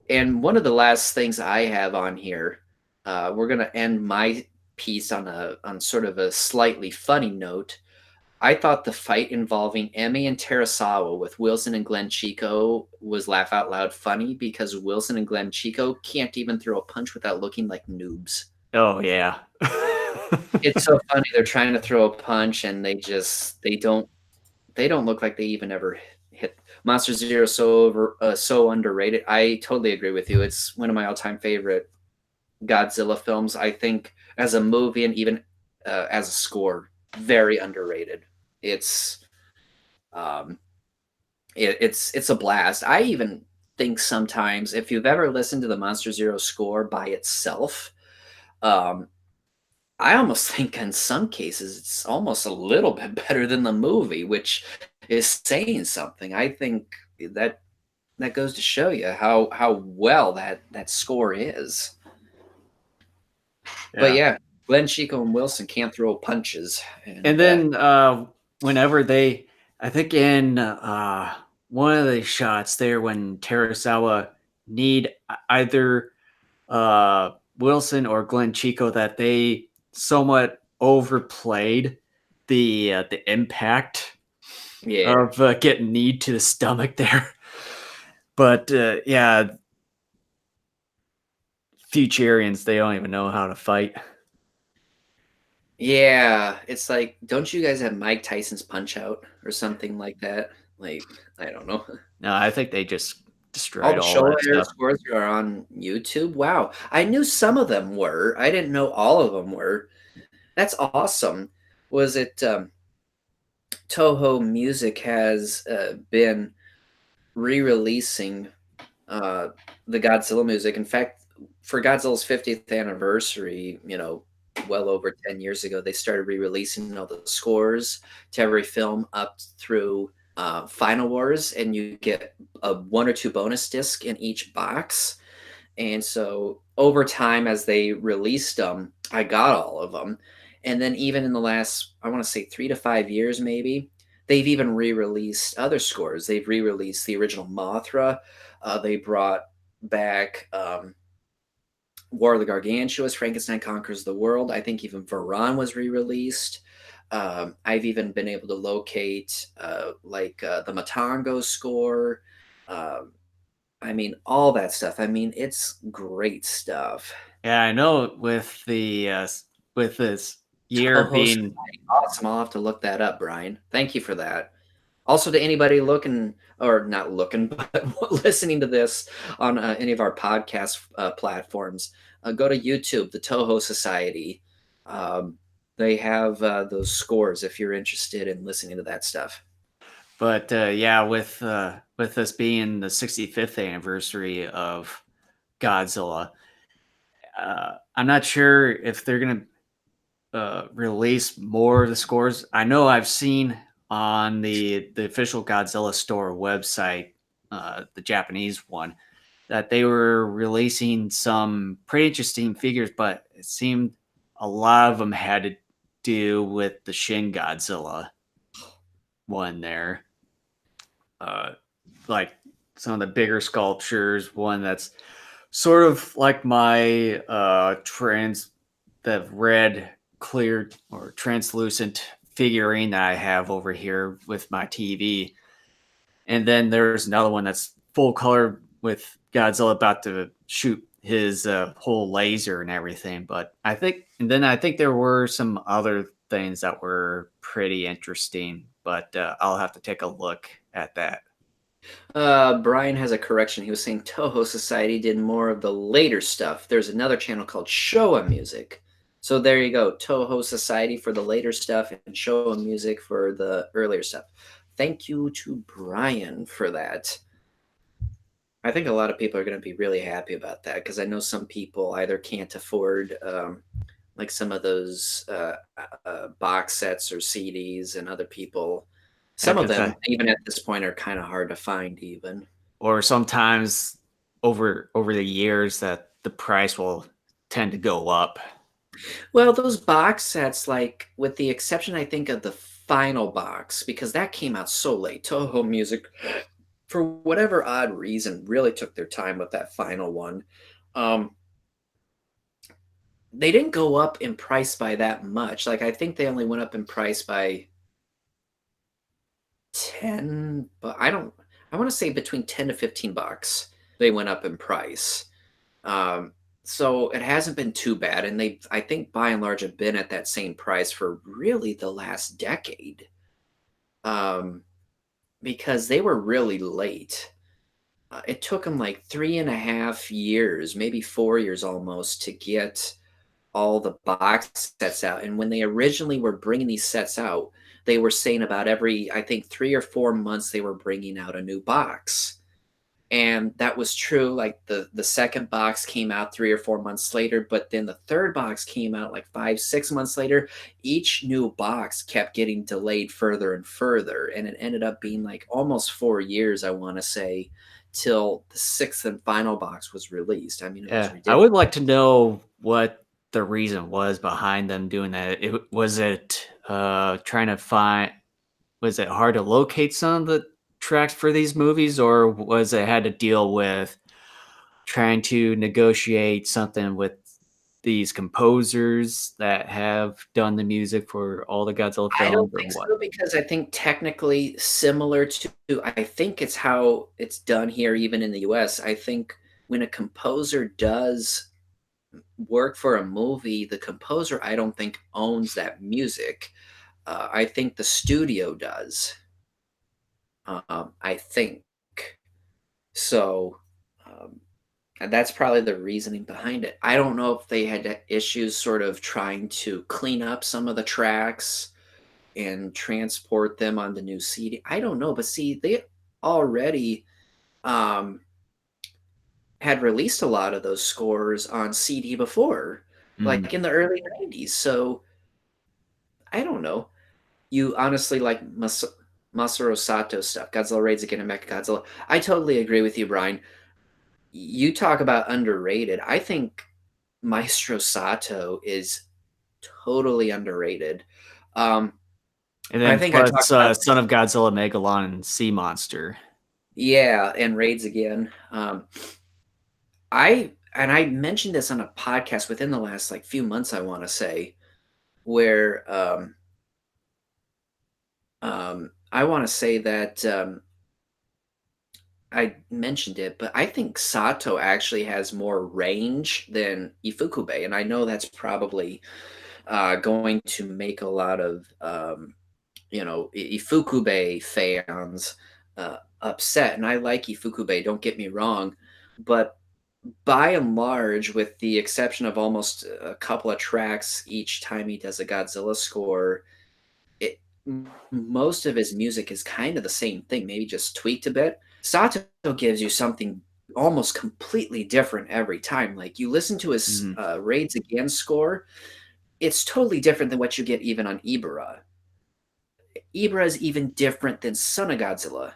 [SPEAKER 1] and one of the last things I have on here, we're gonna end my piece on sort of a slightly funny note. I thought the fight involving Emmy and Terasawa with Wilson and Glenn Chico was laugh out loud funny because Wilson and Glenn Chico can't even throw a punch without looking like noobs.
[SPEAKER 2] Oh yeah.
[SPEAKER 1] It's so funny. They're trying to throw a punch and they don't look like they even ever hit. Monster Zero so so underrated. I totally agree with you. It's one of my all-time favorite Godzilla films. I think as a movie and even as a score, very underrated. It's um, it's a blast. I even think sometimes if you've ever listened to the Monster Zero score by itself, um, I almost think in some cases it's almost a little bit better than the movie, which is saying something. I think that that goes to show you how well that score is. But
[SPEAKER 2] Yeah.
[SPEAKER 1] yeah, Glenn, Chico, and Wilson can't throw punches,
[SPEAKER 2] And
[SPEAKER 1] and
[SPEAKER 2] then whenever they, I think in one of the shots there when Terasawa need either Wilson or Glenn Chico, that they somewhat overplayed the impact
[SPEAKER 1] yeah,
[SPEAKER 2] of getting knee to the stomach there. But yeah, Futurians, they don't even know how to fight.
[SPEAKER 1] yeah. It's like, don't you guys have Mike Tyson's Punch Out or something like that? Like, I don't know.
[SPEAKER 2] No, I think they just
[SPEAKER 1] All
[SPEAKER 2] destroyed
[SPEAKER 1] the
[SPEAKER 2] all
[SPEAKER 1] Showa
[SPEAKER 2] that
[SPEAKER 1] era
[SPEAKER 2] stuff.
[SPEAKER 1] scores are on YouTube. Wow, I knew some of them were. I didn't know all of them were. That's awesome. Was it Toho Music has been re-releasing uh, the Godzilla music. In fact, for Godzilla's 50th anniversary, well over 10 years ago, they started re-releasing all the scores to every film up through Final Wars, and you get a one or two bonus disc in each box. And so over time, as they released them, I got all of them. And then even in the last, I want to say 3 to 5 years, maybe, they've even re-released other scores. They've re-released the original Mothra. They brought back War of the Gargantuas, Frankenstein Conquers the World. I think even Varan was re-released. I've even been able to locate the Matango score. Um, I mean, all that stuff. I mean, it's great stuff.
[SPEAKER 2] Yeah, I know with this year
[SPEAKER 1] Toho
[SPEAKER 2] being
[SPEAKER 1] Society. Awesome. I'll have to look that up, Brian. Thank you for that. Also, to anybody looking or not looking, but listening to this on any of our podcast platforms, go to YouTube, the Toho Society. Um, they have those scores if you're interested in listening to that stuff.
[SPEAKER 2] but yeah, with this being the 65th anniversary of Godzilla, I'm not sure if they're gonna release more of the scores. I know I've seen on the official Godzilla store website, the Japanese one, that they were releasing some pretty interesting figures, but it seemed a lot of them had do with the Shin Godzilla one there. Uh, like some of the bigger sculptures, one that's sort of like my the red clear or translucent figurine that I have over here with my TV. And then there's another one that's full color with Godzilla about to shoot his whole laser and everything. But I think there were some other things that were pretty interesting, but I'll have to take a look at that.
[SPEAKER 1] Brian has a correction. He was saying Toho Society did more of the later stuff. There's another channel called Showa Music. So there you go. Toho Society for the later stuff and Showa Music for the earlier stuff. Thank you to Brian for that. I think a lot of people are going to be really happy about that because I know some people either can't afford like some of those box sets or CDs, and other people,
[SPEAKER 2] Yeah,
[SPEAKER 1] some of
[SPEAKER 2] 'cause
[SPEAKER 1] them, even at this point, are kind of hard to find even.
[SPEAKER 2] or sometimes over the years that the price will tend to go up.
[SPEAKER 1] Well, those box sets, like with the exception, I think, of the final box, because that came out so late. Toho Music, for whatever odd reason, really took their time with that final one. Um, they didn't go up in price by that much. Like I think they only went up in price by 10, but I want to say between 10 to 15 bucks they went up in price. Um, so it hasn't been too bad, and they, I think, by and large, have been at that same price for really the last decade. Um, because they were really late. It took them like 3.5 years, maybe 4 years almost, to get all the box sets out. And when they originally were bringing these sets out, they were saying about every, I think, 3 or 4 months they were bringing out a new box. And that was true. Like the second box came out 3 or 4 months later, but then the third box came out like 5, 6 months later. Each new box kept getting delayed further and further, and it ended up being like almost 4 years, I want to say, till the sixth and final box was released. I mean, it was
[SPEAKER 2] Yeah, I
[SPEAKER 1] ridiculous.
[SPEAKER 2] would like to know what the reason was behind them doing that. Was it trying to find? Was it hard to locate some of the tracks for these movies, or was it had to deal with trying to negotiate something with these composers that have done the music for all the Godzilla
[SPEAKER 1] I don't
[SPEAKER 2] films, or
[SPEAKER 1] think
[SPEAKER 2] what?
[SPEAKER 1] so, because I think technically similar to, I think it's how it's done here, even in the US. I think when a composer does work for a movie, the composer, I don't think, owns that music. I think the studio does. I think so. Um, and that's probably the reasoning behind it. I don't know if they had issues sort of trying to clean up some of the tracks and transport them on the new CD. I don't know, but see, they already um, had released a lot of those scores on CD before,
[SPEAKER 2] Mm.
[SPEAKER 1] like in the early 90s. So I don't know. You honestly like Masaru Sato stuff, Godzilla Raids Again and Mechagodzilla. I totally agree with you, Brian. You talk about underrated. I think Maestro Sato is totally underrated. Um,
[SPEAKER 2] And
[SPEAKER 1] I
[SPEAKER 2] then
[SPEAKER 1] think I
[SPEAKER 2] plus
[SPEAKER 1] talked about
[SPEAKER 2] Son of Godzilla, Megalon, and Sea Monster.
[SPEAKER 1] yeah, and Raids Again. I mentioned this on a podcast within the last like few months, I want to say, where I want to say that I mentioned it, but I think Sato actually has more range than Ifukube, and I know that's probably going to make a lot of Ifukube fans upset, and I like Ifukube. Don't get me wrong, but by and large, with the exception of almost a couple of tracks each time he does a Godzilla score, most of his music is kind of the same thing, maybe just tweaked a bit. Sato gives you something almost completely different every time. Like you listen to his
[SPEAKER 2] Mhm.
[SPEAKER 1] Raids Again score, it's totally different than what you get even on Ibara. Ibra is even different than Son of Godzilla.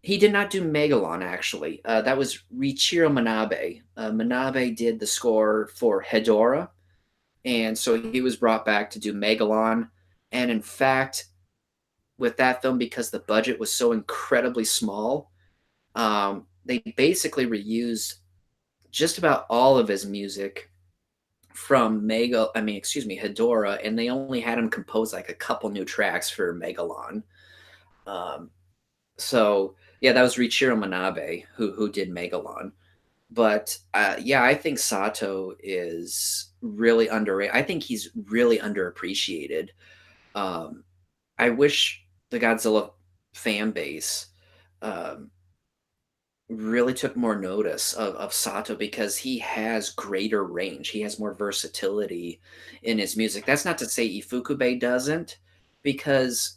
[SPEAKER 1] He did not do Megalon, actually. That was Riichiro Manabe. Manabe did the score for Hedorah, and so he was brought back to do Megalon. And in fact, with that film, because the budget was so incredibly small, they basically reused just about all of his music from Hedora, and they only had him compose like a couple new tracks for Megalon. Um, so yeah, that was Riichiro Manabe who did Megalon. But yeah, I think Sato is really underrated. I think he's really underappreciated. Um, I wish the Godzilla fan base um, really took more notice of Sato because he has greater range. He has more versatility in his music. That's not to say Ifukube doesn't, because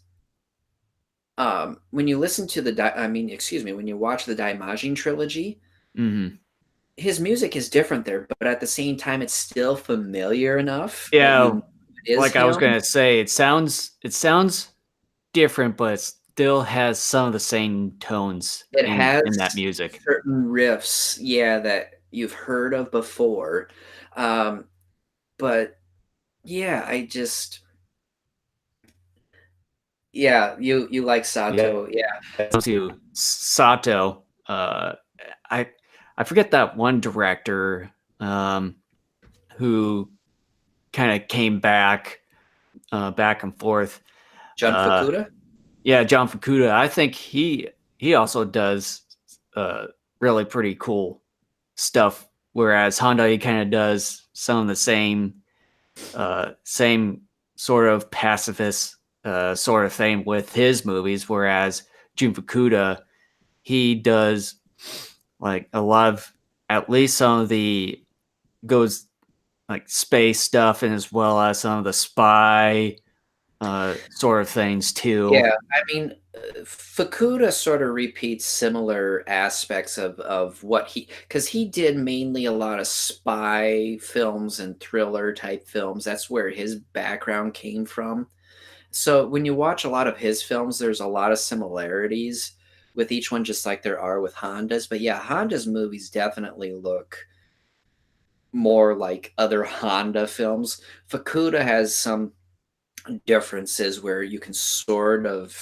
[SPEAKER 1] when you listen to when you watch the Daimajin trilogy,
[SPEAKER 2] Mhm.
[SPEAKER 1] his music is different there, but at the same time, it's still familiar enough that you
[SPEAKER 2] Yeah,
[SPEAKER 1] know it is
[SPEAKER 2] like I was
[SPEAKER 1] him.
[SPEAKER 2] gonna say, it sounds different, but it still has some of the same tones
[SPEAKER 1] It
[SPEAKER 2] in that
[SPEAKER 1] has
[SPEAKER 2] music.
[SPEAKER 1] certain riffs, yeah, that you've heard of before. Um, but yeah, you like
[SPEAKER 2] Yeah.
[SPEAKER 1] Sato, yeah.
[SPEAKER 2] To Sato, I I forget that one director um, who kind of came back and forth.
[SPEAKER 1] Jun
[SPEAKER 2] Uh,
[SPEAKER 1] Fukuda?
[SPEAKER 2] yeah, John Fukuda. I think he also does uh, really pretty cool stuff. Whereas Honda, he kind of does some of the same sort of pacifist sort of thing with his movies. Whereas Jun Fukuda, he does like a lot of at least some of the goes like space stuff and as well as some of the spy sort of things too.
[SPEAKER 1] Yeah, I mean, Fukuda sort of repeats similar aspects of what because he did mainly a lot of spy films and thriller type films. That's where his background came from. So when you watch a lot of his films, there's a lot of similarities with each one, just like there are with Honda's. But yeah, Honda's movies definitely look more like other Honda films. Fukuda has some differences where you can sort of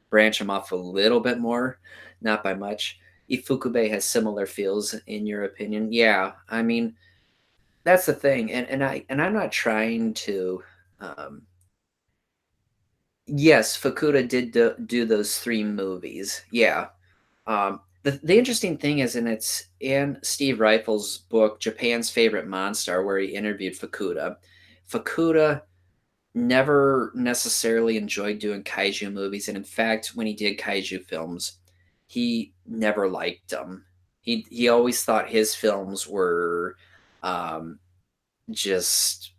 [SPEAKER 1] branch them off a little bit more, not by much. Ifukube has similar feels, in your opinion. Yeah, I mean that's the thing, and I'm not trying to. Um, yes, Fukuda did do those three movies. Yeah. The interesting thing is, and it's in Steve Rifle's book, Japan's Favorite Monster, where he interviewed Fukuda. Fukuda never necessarily enjoyed doing kaiju movies, and in fact, when he did kaiju films, he never liked them. He always thought his films were um, just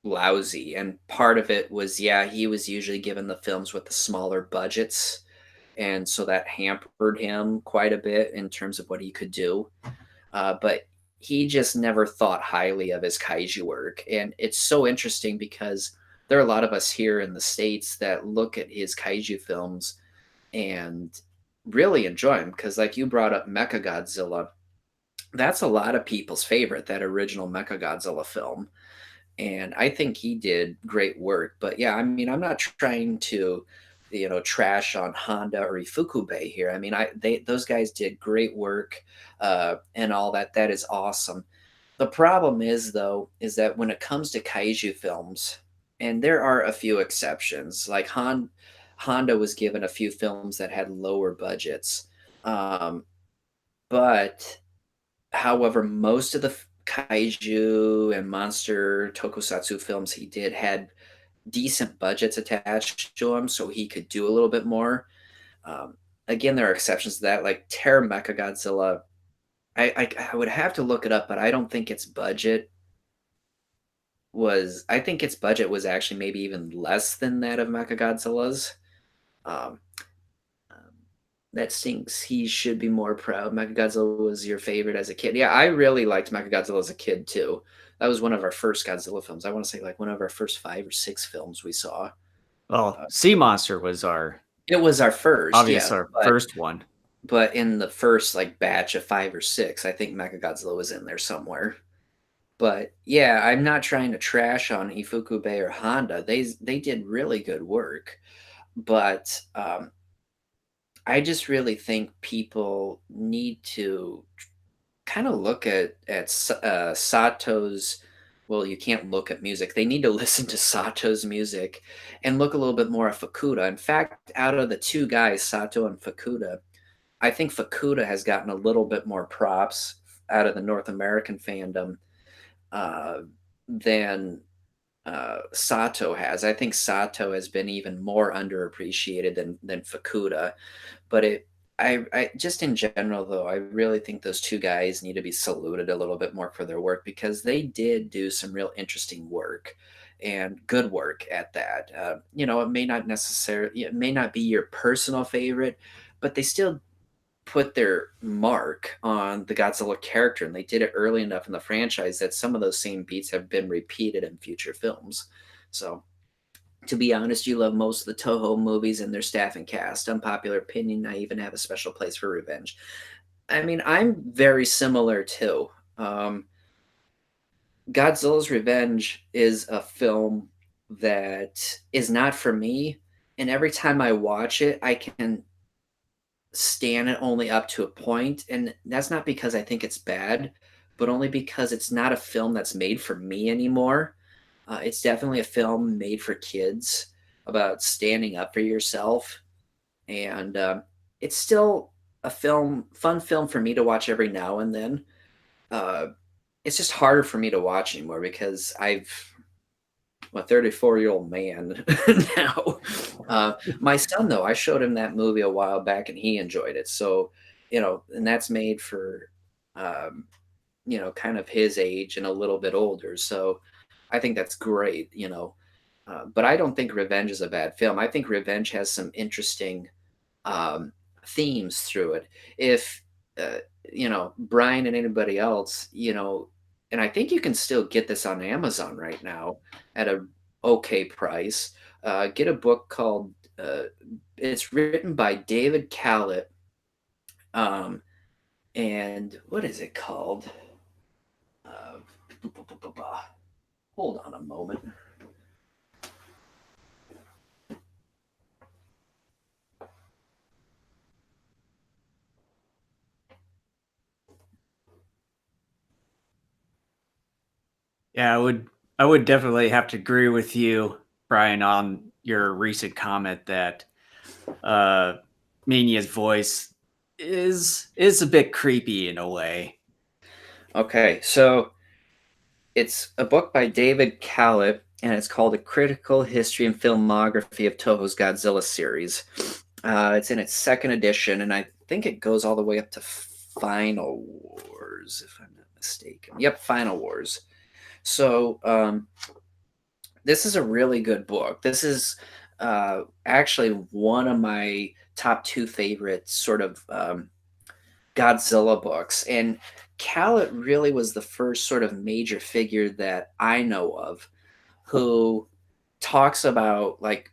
[SPEAKER 1] lousy, and part of it was yeah, he was usually given the films with the smaller budgets, and so that hampered him quite a bit in terms of what he could do. But he just never thought highly of his kaiju work. And it's so interesting because there are a lot of us here in the States that look at his kaiju films and really enjoy them. Because, like you brought up Mechagodzilla, that's a lot of people's favorite, that original Mechagodzilla film. And I think he did great work. But yeah, I mean, I'm not trying to, trash on Honda or Ifukube here. I mean, those guys did great work and all that. That is awesome. The problem is, though, is that when it comes to kaiju films, and there are a few exceptions, like Honda was given a few films that had lower budgets, um, but however, most of the kaiju and monster tokusatsu films he did had decent budgets attached to them, so he could do a little bit more. Um, Again, there are exceptions to that, like Terra Mechagodzilla. I would have to look it up, but I don't think its budget was. I think its budget was actually maybe even less than that of Mechagodzilla's. Um, um, that stinks. He should be more proud. Mechagodzilla was your favorite as a kid. Yeah, I really liked Mechagodzilla as a kid too. That was one of our first Godzilla films. I want to say like one of our first 5 or 6 films we saw.
[SPEAKER 2] Well,
[SPEAKER 1] Uh,
[SPEAKER 2] Sea Monster was our
[SPEAKER 1] it was our first,
[SPEAKER 2] obvious
[SPEAKER 1] yes,
[SPEAKER 2] our
[SPEAKER 1] but
[SPEAKER 2] first one.
[SPEAKER 1] but in the first like batch of 5 or 6, I think Mechagodzilla was in there somewhere. But yeah, I'm not trying to trash on Ifukube or Honda. They did really good work, but I just really think people need to kind of look at Sato's. Well, you can't look at music. They need to listen to Sato's music and look a little bit more at Fukuda. In fact, out of the two guys, Sato and Fukuda, I think Fukuda has gotten a little bit more props out of the North American fandom uh, than Sato has. I think Sato has been even more underappreciated than Fukuda. But I just in general though, I really think those two guys need to be saluted a little bit more for their work because they did do some real interesting work and good work at that. It may not necessarily, it may not be your personal favorite, but they still put their mark on the Godzilla character, and they did it early enough in the franchise that some of those same beats have been repeated in future films. So, to be honest, you love most of the Toho movies and their staff and cast. Unpopular opinion, I even have a special place for Revenge. I mean, I'm very similar too. Um, Godzilla's Revenge is a film that is not for me, and every time I watch it, I can stand it only up to a point, and that's not because I think it's bad, but only because it's not a film that's made for me anymore. It's definitely a film made for kids about standing up for yourself, and it's still a fun film for me to watch every now and then. Uh, it's just harder for me to watch anymore because I'm a 34-year-old man now. My son, though, I showed him that movie a while back and he enjoyed it. So, and that's made for, um, kind of his age and a little bit older. So I think that's great. But I don't think Revenge is a bad film. I think Revenge has some interesting um, themes through it. If uh, Brian and anybody else, and I think you can still get this on Amazon right now at a okay price. Get a book called. It's written by David Callett, um, and what is it called? Uh, Hold on a moment.
[SPEAKER 2] Yeah, I would definitely have to agree with you, Brian, on your recent comment that uh Mania's voice is a bit creepy in a way.
[SPEAKER 1] Okay, so it's a book by David Callett, and it's called A Critical History and Filmography of Toho's Godzilla Series. It's in its second edition, and I think it goes all the way up to Final Wars, if I'm not mistaken. Yep, Final Wars. So this is a really good book. This is actually one of my top two favorite sort of Godzilla books. And Callett really was the first sort of major figure that I know of who talks about like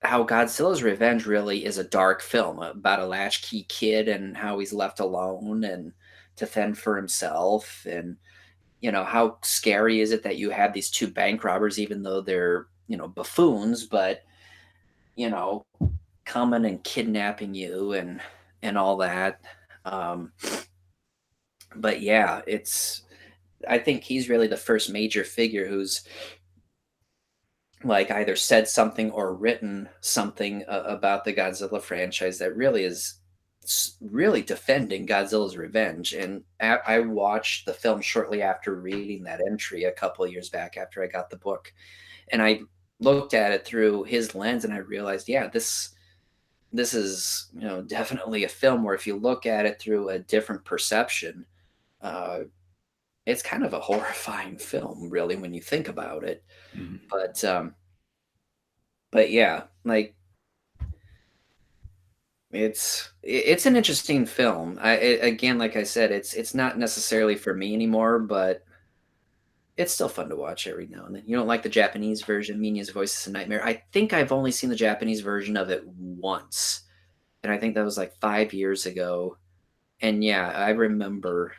[SPEAKER 1] how Godzilla's Revenge really is a dark film about a latchkey kid and how he's left alone and to fend for himself. And how scary is it that you have these two bank robbers, even though they're buffoons, but you know coming and kidnapping you and all that. um but yeah, I think he's really the first major figure who's like either said something or written something about the Godzilla franchise that really is really defending Godzilla's Revenge. And I watched the film shortly after reading that entry a couple of years back after I got the book, and I looked at it through his lens, and I realized, yeah, this is definitely a film where if you look at it through a different perception, uh, it's kind of a horrifying film, really, when you think about it.
[SPEAKER 2] Mhm.
[SPEAKER 1] But yeah, like it's an interesting film. Again, like I said, it's not necessarily for me anymore, but it's still fun to watch every now and then. You don't like the Japanese version? Minya's voice is a nightmare. I think I've only seen the Japanese version of it once, and I think that was like 5 years ago. And yeah, I remember.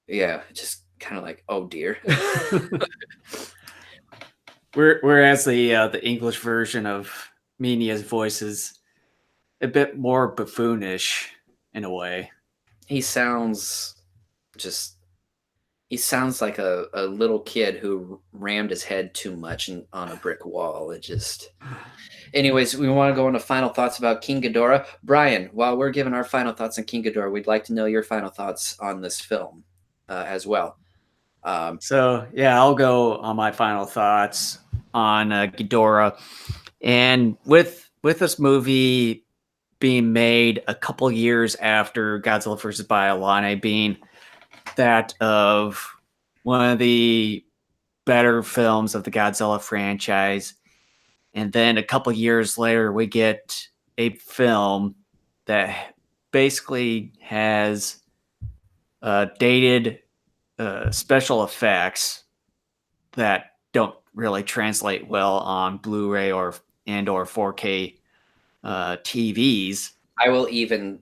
[SPEAKER 1] Yeah, just kind of like, oh dear.
[SPEAKER 2] Whereas the English version of Mina's voice is a bit more buffoonish in a way.
[SPEAKER 1] he sounds just he sounds like a little kid who rammed his head too much on a brick wall. It just anyways, we want to go into final thoughts about King Ghidorah. Brian, while we're giving our final thoughts on King Ghidorah, we'd like to know your final thoughts on this film as well. Um,
[SPEAKER 2] So yeah, I'll go on my final thoughts on Ghidorah, and with this movie being made a couple years after Godzilla vs. Biollante being that of one of the better films of the Godzilla franchise, and then a couple years later we get a film that basically has dated special effects that don't really translate well on Blu-ray or 4K TVs.
[SPEAKER 1] I will even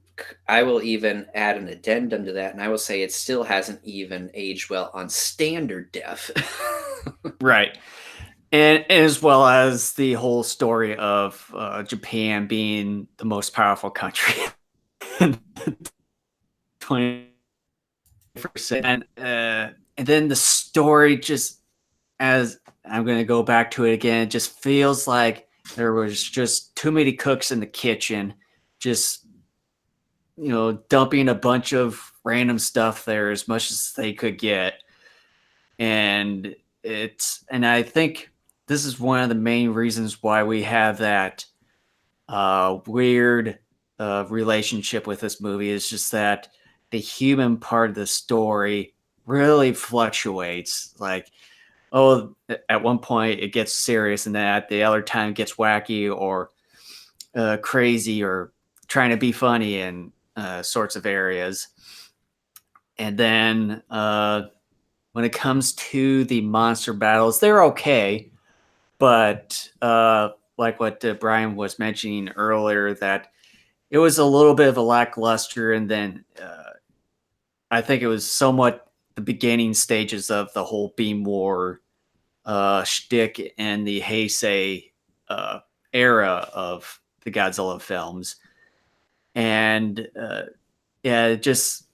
[SPEAKER 1] I will even add an addendum to that, and I will say it still hasn't even aged well on standard def.
[SPEAKER 2] Right. And as well as the whole story of Japan being the most powerful country in the 21st century. And then the story just, as I'm going to go back to it again, it just feels like there was just too many cooks in the kitchen, just, dumping a bunch of random stuff there as much as they could get. And I think this is one of the main reasons why we have that weird relationship with this movie, is just that the human part of the story really fluctuates. Like, oh, at one point it gets serious, and then at the other time it gets wacky or crazy or trying to be funny in sorts of areas. And then when it comes to the monster battles, they're okay, but like what Brian was mentioning earlier, that it was a little bit of a lackluster, and then I think it was somewhat the beginning stages of the whole Beam War shtick in the Heisei era of the Godzilla films, and yeah, just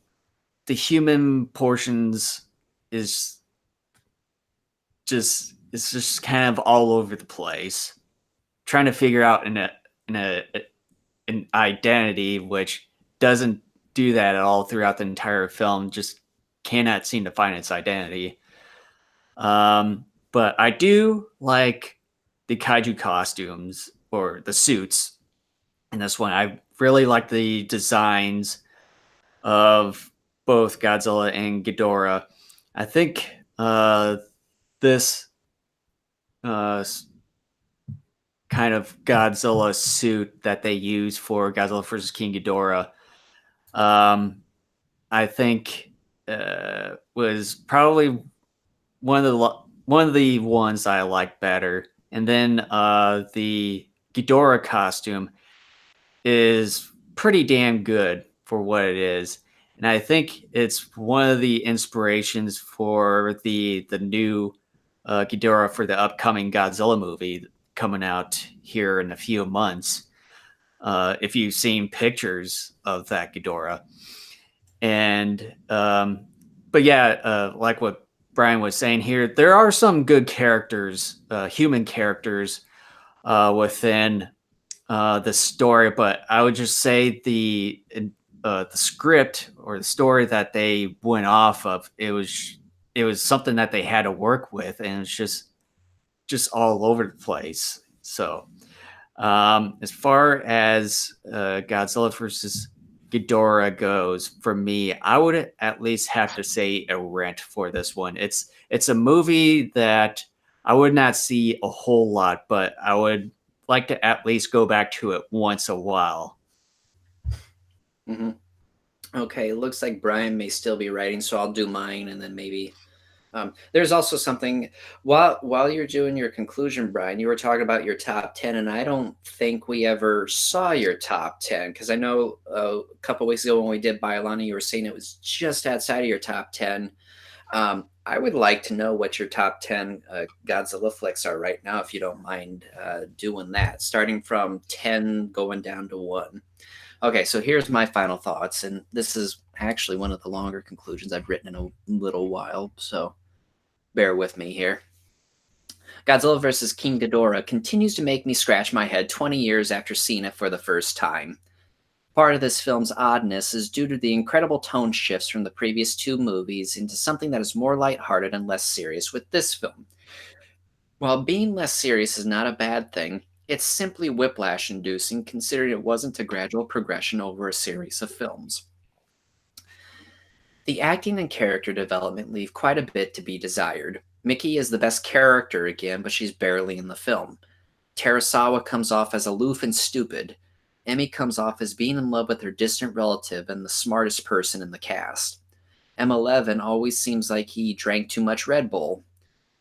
[SPEAKER 2] the human portions is just it's just kind of all over the place, trying to figure out in a an identity, which doesn't do that at all throughout the entire film. Just cannot seem to find its identity. But I do like the kaiju costumes or the suits in this one. I really like the designs of both Godzilla and Ghidorah. I think this uh, kind of Godzilla suit that they use for Godzilla versus King Ghidorah, um, I think was probably one of the ones I like better. And then the Ghidorah costume is pretty damn good for what it is. And I think it's one of the inspirations for the new Ghidorah for the upcoming Godzilla movie coming out here in a few months. If you've seen pictures of that Ghidorah, and but yeah, like what Brian was saying here, there are some good characters, human characters within the story, but I would just say the script or the story that they went off of, it was something that they had to work with, and it's just all over the place. So as far as Godzilla versus Ghidorah goes, for me, I would at least have to say a rent for this one. It's a movie that I would not see a whole lot, but I would like to at least go back to it once a while.
[SPEAKER 1] hmm Okay, it looks like Brian may still be writing, so I'll do mine, and then maybe there's also something while you're doing your conclusion, Brian. You were talking about your top 10, and I don't think we ever saw your top 10, because I know a couple weeks ago when we did Biolani, you were saying it was just outside of your top 10. I would like to know what your top 10 Godzilla flicks are right now, if you don't mind doing that, starting from 10 going down to 1. Okay, so here's my final thoughts, and this is actually one of the longer conclusions I've written in a little while, so bear with me here. Godzilla vs. King Ghidorah continues to make me scratch my head 20 years after seeing it for the first time. Part of this film's oddness is due to the incredible tone shifts from the previous two movies into something that is more lighthearted and less serious with this film. While being less serious is not a bad thing, it's simply whiplash inducing considering it wasn't a gradual progression over a series of films. The acting and character development leave quite a bit to be desired. Mickey is the best character again, but she's barely in the film. Terasawa comes off as aloof and stupid. Emmy comes off as being in love with her distant relative and the smartest person in the cast. M11 always seems like he drank too much Red Bull.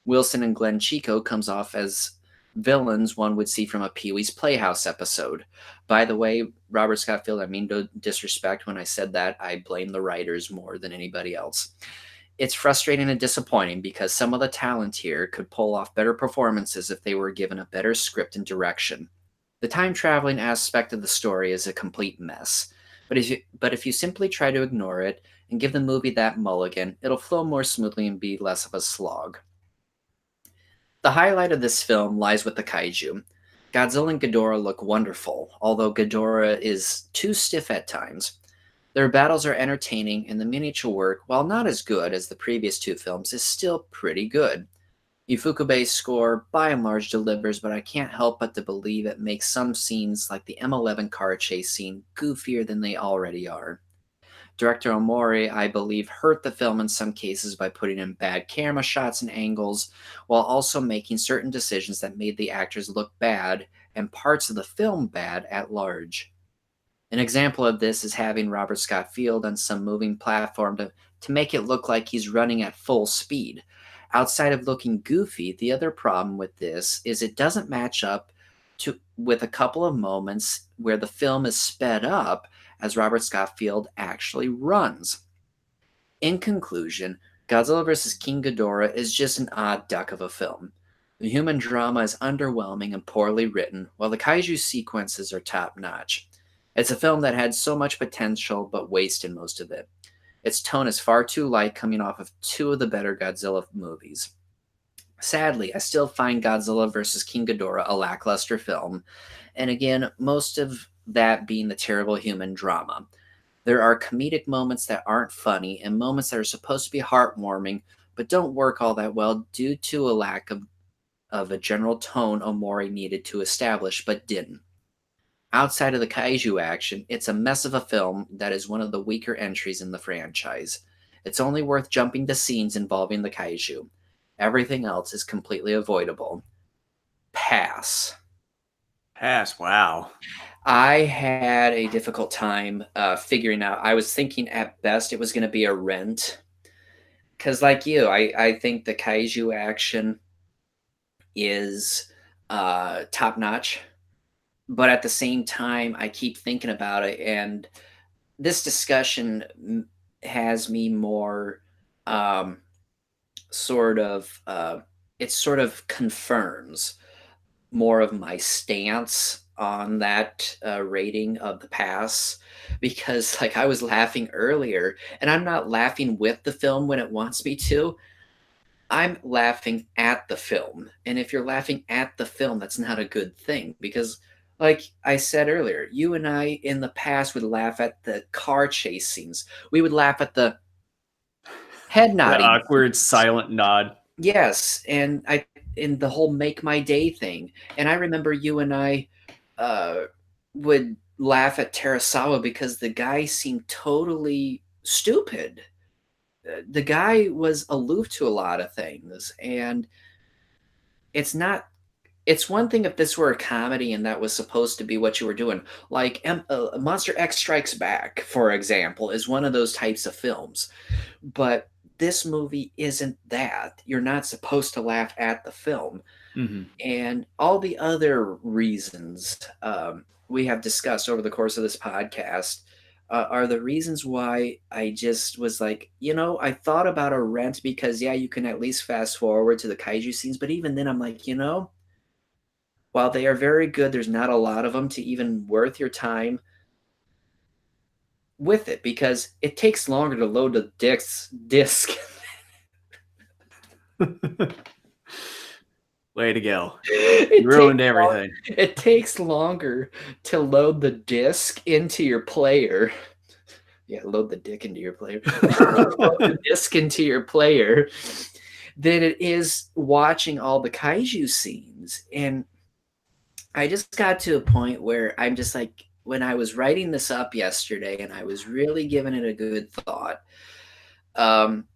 [SPEAKER 1] Wilson and Glenn Chico comes off as villains one would see from a Pee-wee's Playhouse episode. By the way, Robert Scott Field, I mean no disrespect when I said that. I blame the writers more than anybody else. It's frustrating and disappointing because some of the talent here could pull off better performances if they were given a better script and direction. The time traveling aspect of the story is a complete mess, but if you simply try to ignore it and give the movie that mulligan, it'll flow more smoothly and be less of a slog. The highlight of this film lies with the kaiju. Godzilla and Ghidorah look wonderful, although Ghidorah is too stiff at times. Their battles are entertaining, and the miniature work, while not as good as the previous two films, is still pretty good. Ifukube's score, by and large, delivers, but I can't help but to believe it makes some scenes, like the M11 car chase scene, goofier than they already are. Director Omori, I believe, hurt the film in some cases by putting in bad camera shots and angles, while also making certain decisions that made the actors look bad and parts of the film bad at large. An example of this is having Robert Scott Field on some moving platform to make it look like he's running at full speed. Outside of looking goofy, the other problem with this is it doesn't match up with a couple of moments where the film is sped up as Robert Scott Field actually runs. In conclusion, Godzilla vs. King Ghidorah is just an odd duck of a film. The human drama is underwhelming and poorly written, while the kaiju sequences are top notch. It's a film that had so much potential but wasted most of it. Its tone is far too light coming off of two of the better Godzilla movies. Sadly, I still find Godzilla vs. King Ghidorah a lackluster film, and again, most of that being the terrible human drama. There are comedic moments that aren't funny and moments that are supposed to be heartwarming but don't work all that well due to a lack of a general tone Omori needed to establish but didn't. Outside of the kaiju action, it's a mess of a film that is one of the weaker entries in the franchise. It's only worth jumping to scenes involving the kaiju. Everything else is completely avoidable. Pass.
[SPEAKER 2] Pass. Wow.
[SPEAKER 1] I had a difficult time figuring out. I was thinking at best it was going to be a rent. Because, like you, I think the kaiju action is top notch. But at the same time, I keep thinking about it. And this discussion has me more um, sort of, it sort of confirms more of my stance on that rating of the pass because like I was laughing earlier and I'm not laughing with the film when it wants me to. I'm laughing at the film. And if you're laughing at the film, that's not a good thing because like I said earlier, you and I in the past would laugh at the car chase scenes. We would laugh at the head
[SPEAKER 2] The
[SPEAKER 1] nodding.
[SPEAKER 2] awkward silent nod.
[SPEAKER 1] Yes, and I in the whole make my day thing. And I remember you and I uh, would laugh at Terasawa because the guy seemed totally stupid. The guy was aloof to a lot of things, and it's not. It's one thing if this were a comedy and that was supposed to be what you were doing, like Monster X Strikes Back, for example, is one of those types of films. But this movie isn't that. You're not supposed to laugh at the film.
[SPEAKER 2] Mm-hmm.
[SPEAKER 1] And all the other reasons we have discussed over the course of this podcast are the reasons why I just was like, I thought about a rent because yeah, you can at least fast forward to the kaiju scenes, but even then I'm like, while they are very good, there's not a lot of them to even worth your time with it because it takes longer to load the disc.
[SPEAKER 2] Way to go. You
[SPEAKER 1] it takes
[SPEAKER 2] ruined everything.
[SPEAKER 1] it takes longer to load the disc into your player. Yeah, load the dick into your player. Load the disc into your player than it is watching all the kaiju scenes. And I just got to a point where I'm just like, when I was writing this up yesterday and I was really giving it a good thought, um,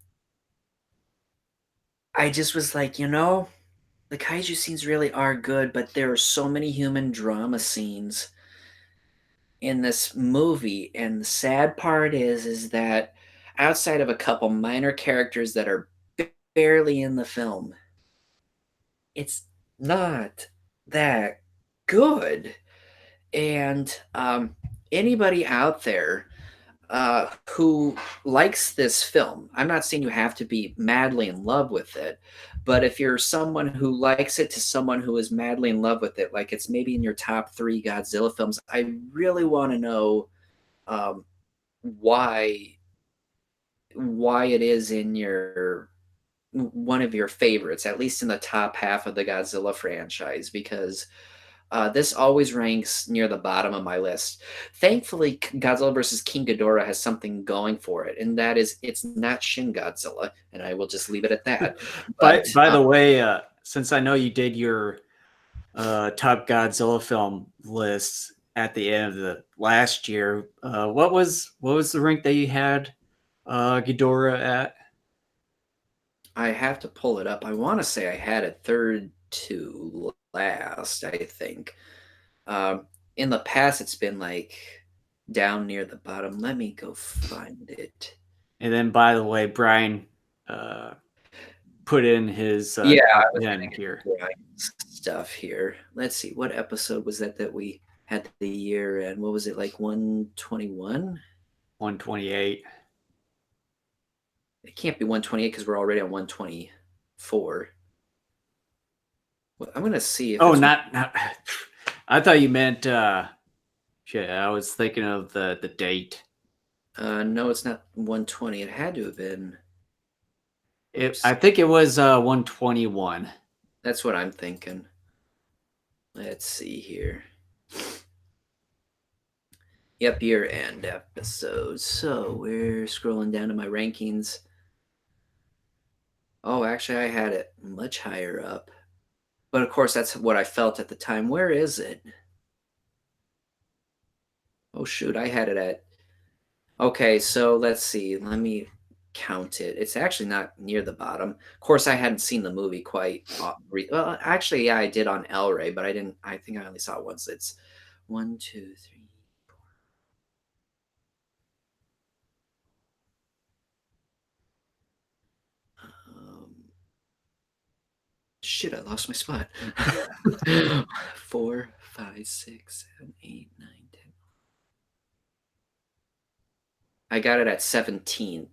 [SPEAKER 1] I just was like, the kaiju scenes really are good, but there are so many human drama scenes in this movie. And the sad part is that outside of a couple minor characters that are barely in the film, it's not that good. And anybody out there who likes this film, I'm not saying you have to be madly in love with it, but if you're someone who likes it to someone who is madly in love with it, like it's maybe in your top three Godzilla films, I really want to know um, why it is in your one of your favorites, at least in the top half of the Godzilla franchise, because this always ranks near the bottom of my list. Thankfully, Godzilla vs. King Ghidorah has something going for it, and that is it's not Shin Godzilla, and I will just leave it at that.
[SPEAKER 2] by
[SPEAKER 1] But
[SPEAKER 2] by the way, since I know you did your top Godzilla film lists at the end of the last year, what was the rank that you had Ghidorah at?
[SPEAKER 1] I have to pull it up. I want to say I had it third to last, I think. Um, in the past, it's been like down near the bottom. Let me go find it.
[SPEAKER 2] And then, by the way, Brian uh, put in his
[SPEAKER 1] Yeah, I
[SPEAKER 2] top
[SPEAKER 1] was
[SPEAKER 2] 10
[SPEAKER 1] gonna get
[SPEAKER 2] here,
[SPEAKER 1] Brian's stuff here. Let's see, what episode was that we had the year and what was it like 121?
[SPEAKER 2] 128.
[SPEAKER 1] It can't be 128 because we're already on 124. Well, I'm gonna see if
[SPEAKER 2] Oh,
[SPEAKER 1] it's
[SPEAKER 2] not I thought you meant shit, I was thinking of the date.
[SPEAKER 1] no, it's not 120. It had to have been.
[SPEAKER 2] I
[SPEAKER 1] Oops,
[SPEAKER 2] think it was 121.
[SPEAKER 1] that's what I'm thinking. Let's see here. Yep, year end episodes. So we're scrolling down to my rankings. Oh, actually, I had it much higher up. But of course, that's what I felt at the time. Where is it? Oh, shoot, I had it at. Okay, so let's see. Let me count it. It's actually not near the bottom. Of course, I hadn't seen the movie quite. Well, actually, yeah, I did on El Rey, but I didn't. I think I only saw it once. It's one, two, three. Um, Shit, I lost my spot. 4, 5, 6, 7, 8, 9, 10. I got it at 17th.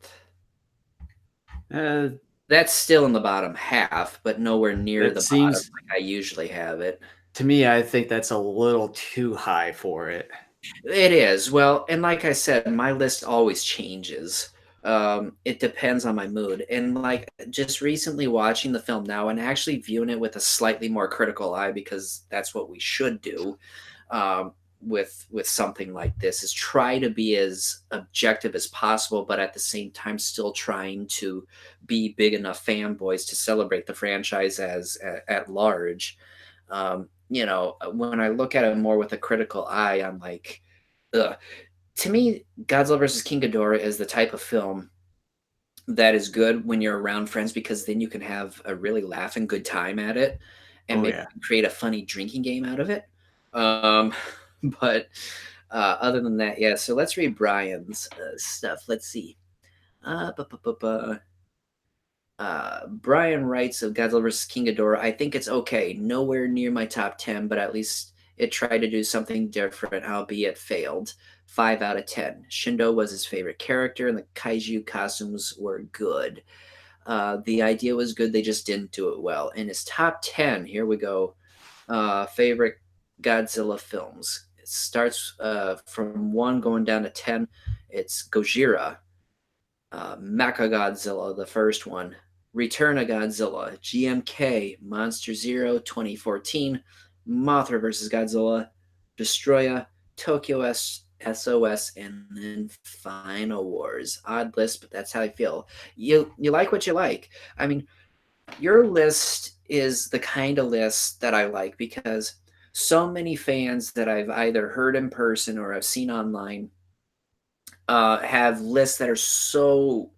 [SPEAKER 2] Uh,
[SPEAKER 1] That's still in the bottom half, but nowhere near
[SPEAKER 2] that
[SPEAKER 1] the bottom
[SPEAKER 2] seems
[SPEAKER 1] like I usually have it.
[SPEAKER 2] to me, I think that's a little too high for it.
[SPEAKER 1] It is. Well, and like I said, my list always changes. It depends on my mood. And like just recently watching the film now and actually viewing it with a slightly more critical eye because that's what we should do um, with something like this is try to be as objective as possible, but at the same time still trying to be big enough fanboys to celebrate the franchise as at large. When I look at it more with a critical eye, I'm like, ugh. To me, Godzilla versus King Ghidorah is the type of film that is good when you're around friends because then you can have a really laughing good time at it and
[SPEAKER 2] Oh
[SPEAKER 1] maybe
[SPEAKER 2] yeah.
[SPEAKER 1] create a funny drinking game out of it. Um, but other than that, yeah. So let's read Brian's stuff. Let's see. Uh, bu- bu- bu- bu- Brian writes of Godzilla vs. King Ghidorah, I think it's okay. Nowhere near my top 10, but at least It tried to do something different, albeit failed. 5 out of 10. Shindo was his favorite character, and the kaiju costumes were good. The idea was good, they just didn't do it well. In his top 10, here we go. Favorite Godzilla films. It starts from 1 going down to 10. It's Gojira, Mecha Godzilla, the first one, Return of Godzilla, GMK, Monster Zero 2014, Mothra vs. Godzilla, Destroya, Tokyo SOS, and then Final Wars. Odd list, but that's how I feel. You like what you like. I mean, your list is the kind of list that I like because so many fans that I've either heard in person or I've seen online have lists that are so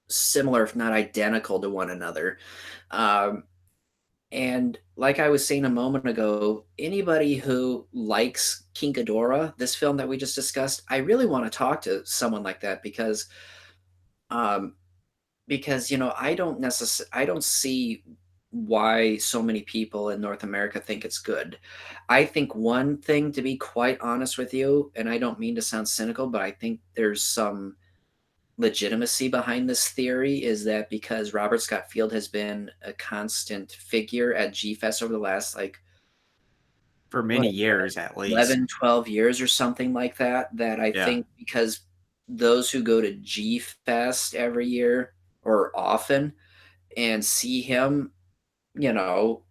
[SPEAKER 1] similar, if not identical, to one another. Um, and like I was saying a moment ago, anybody who likes King Ghidorah, this film that we just discussed, I really want to talk to someone like that um, because I don't see why so many people in North America think it's good. I think one thing, to be quite honest with you, and I don't mean to sound cynical, but I think there's some legitimacy behind this theory, is that because Robert Scott Field has been a constant figure at G Fest over the last like
[SPEAKER 2] For
[SPEAKER 1] what
[SPEAKER 2] many years at least.
[SPEAKER 1] 11, 12 years or something like that, that I
[SPEAKER 2] Yeah.
[SPEAKER 1] think because those who go to G Fest every year or often and see him, you know,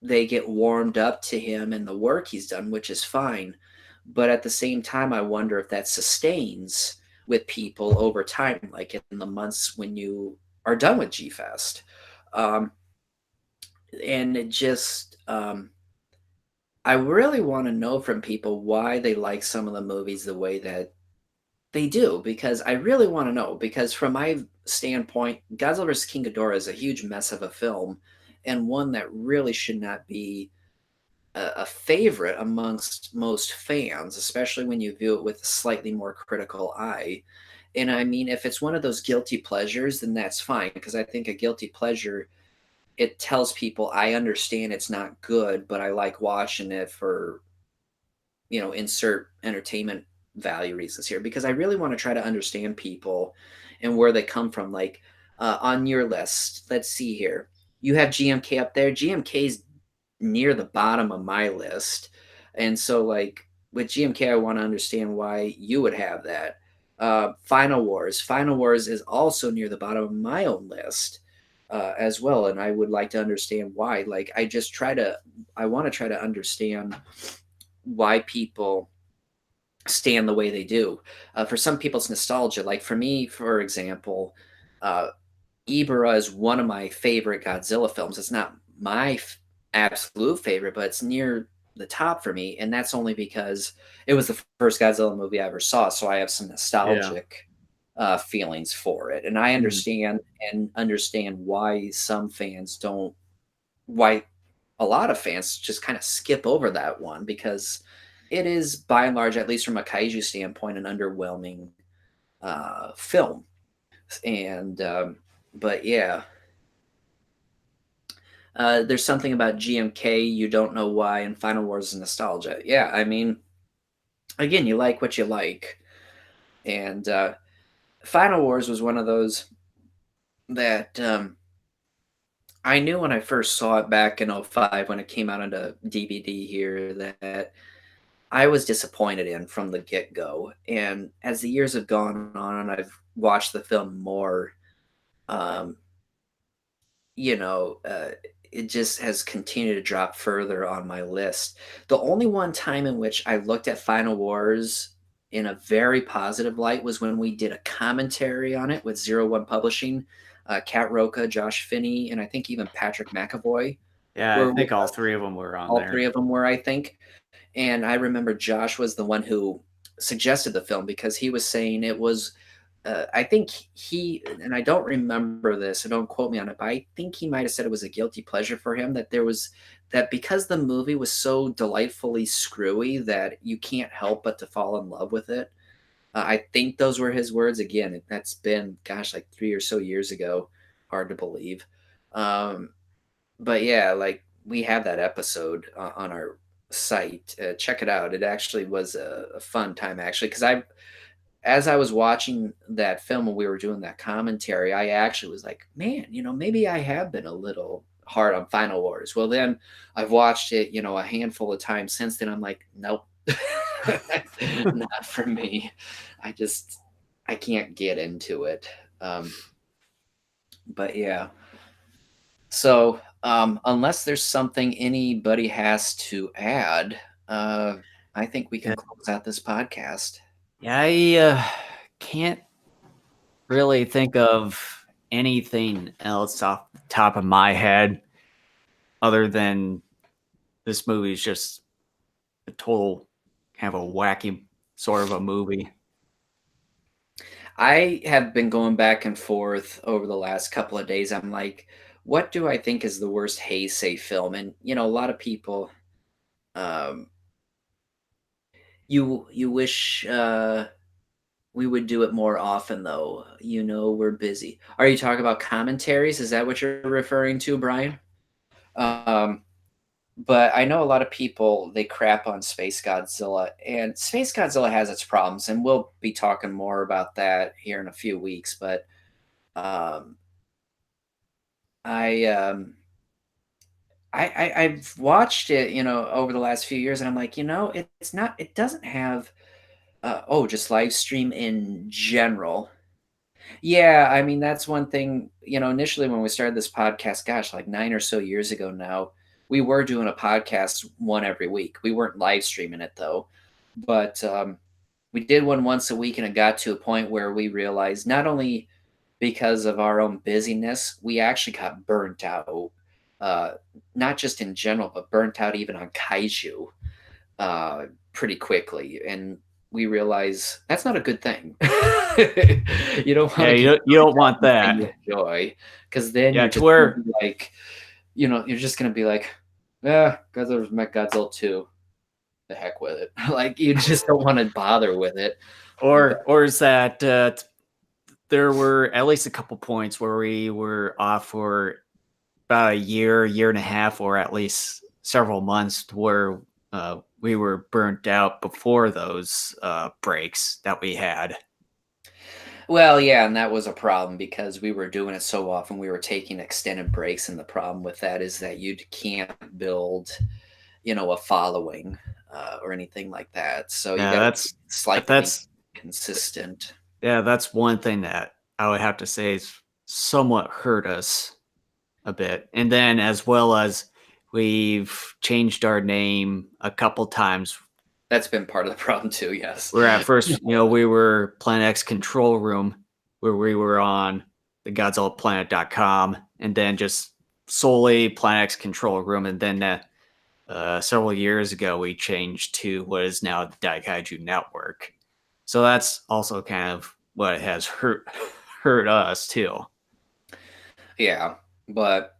[SPEAKER 1] they get warmed up to him and the work he's done, which is fine. But at the same time, I wonder if that sustains with people over time, like in the months when you are done with G Fest. Um, and it just, I really want to know from people why they like some of the movies the way that they do, because I really want to know. Because from my standpoint, Godzilla vs. King Ghidorah is a huge mess of a film, and one that really should not be a favorite amongst most fans, especially when you view it with a slightly more critical eye. And I mean, if it's one of those guilty pleasures, then that's fine, because I think a guilty pleasure, it tells people I understand it's not good, but I like watching it for, insert entertainment value reasons here, because I really want to try to understand people and where they come from. Like on your list, let's see here. You have GMK up there. GMK's near the bottom of my list. And so, like, with GMK, I want to understand why you would have that. Final Wars. Final Wars is also near the bottom of my own list as well. And I would like to understand why. Like, I want to try to understand why people stand the way they do. For some people, it's nostalgia. Like for me, for example, uh, Ibara is one of my favorite Godzilla films. It's not my absolute favorite, but it's near the top for me, and that's only because it was the first Godzilla movie I ever saw, so I have some
[SPEAKER 2] Yeah.
[SPEAKER 1] nostalgic feelings for it, and I
[SPEAKER 2] Mhm.
[SPEAKER 1] understand why some fans don't, why a lot of fans just kind of skip over that one, because it is by and large, at least from a kaiju standpoint, an underwhelming film. And but yeah, there's something about GMK you don't know why, and Final Wars is nostalgia. Yeah, I mean, again, you like what you like, and Final Wars was one of those that I knew when I first saw it back in '05 when it came out on a DVD here, that I was disappointed in from the get go. And as the years have gone on and I've watched the film more, um, you know, it just has continued to drop further on my list. The only one time in which I looked at Final Wars in a very positive light was when we did a commentary on it with Zero One Publishing. Kat Roca, Josh Finney, and I think even Patrick McAvoy
[SPEAKER 2] Yeah, I
[SPEAKER 1] were with
[SPEAKER 2] think all
[SPEAKER 1] us.
[SPEAKER 2] 3 of them were on
[SPEAKER 1] All three
[SPEAKER 2] there.
[SPEAKER 1] of them were, I think. And I remember Josh was the one who suggested the film because he was saying it was I think he, and I don't remember this, so don't quote me on it, but I think he might have said it was a guilty pleasure for him, that there was, that because the movie was so delightfully screwy that you can't help but to fall in love with it. I think those were his words. Again, that's been, gosh, like 3 or so years ago. Hard to believe. Um, but yeah, like we have that episode on our site. Check it out. It actually was a fun time actually because as I was watching that film when we were doing that commentary, I actually was like, man, maybe I have been a little hard on Final Wars. Well, then I've watched it, a handful of times since then. I'm like, nope, not for me. I just, I can't get into it. Um, but yeah. So, unless there's something anybody has to add, uh, I think we
[SPEAKER 2] Yeah,
[SPEAKER 1] can close out this podcast.
[SPEAKER 2] yeah, I can't really think of anything else off the top of my head other than this movie is just a total kind of a wacky sort of a movie.
[SPEAKER 1] I have been going back and forth over the last couple of days. I'm like, what do I think is the worst Heisei film? And a lot of people, um, you wish we would do it more often, though. We're busy. Are you talking about commentaries? Is that what you're referring to, Brian? Um, but I know a lot of people they crap on Space Godzilla, and Space Godzilla has its problems, and we'll be talking more about that here in a few weeks. But um, I I've watched it, over the last few years, and I'm like, it's not. It doesn't have. Just live stream in general. Yeah, I mean that's one thing. Initially when we started this podcast, gosh, like 9 or so years ago now, we were doing a podcast one every week. We weren't live streaming it though, but we did one once a week, and it got to a point where we realized not only because of our own busyness, we actually got burnt out. Uh, Not just in general, but burnt out even on kaiju pretty quickly. And we realize that's not a good thing. You don't want
[SPEAKER 2] Yeah,
[SPEAKER 1] to get
[SPEAKER 2] you
[SPEAKER 1] burnt
[SPEAKER 2] don't
[SPEAKER 1] out
[SPEAKER 2] want
[SPEAKER 1] on something you
[SPEAKER 2] that.
[SPEAKER 1] enjoy because then
[SPEAKER 2] Yeah,
[SPEAKER 1] you're
[SPEAKER 2] to
[SPEAKER 1] just going to
[SPEAKER 2] where
[SPEAKER 1] be like, you're just going to be like, yeah, Godzilla's Met Godzilla 2. The heck with it. Like, you just don't want to bother with it. But
[SPEAKER 2] or is that there were at least a couple points where we were off for about a year and a half, or at least several months, where we were burnt out before those breaks that we had.
[SPEAKER 1] Well, yeah, and that was a problem because we were doing it so often. We were taking extended breaks, and the problem with that is that you can't build, a following or anything like that. So you
[SPEAKER 2] Yeah,
[SPEAKER 1] got to be slightly
[SPEAKER 2] that's
[SPEAKER 1] consistent.
[SPEAKER 2] yeah, that's one thing that I would have to say is somewhat hurt us a bit. And then as well as we've changed our name a couple times.
[SPEAKER 1] That's been part of the problem too. Yes.
[SPEAKER 2] Where at first, we were Planet X Control Room, where we were on the GodzillaPlanet.com, and then just solely Planet X Control Room. And then several years ago, we changed to what is now the Daikaiju Network. So that's also kind of what has hurt us too.
[SPEAKER 1] Yeah, but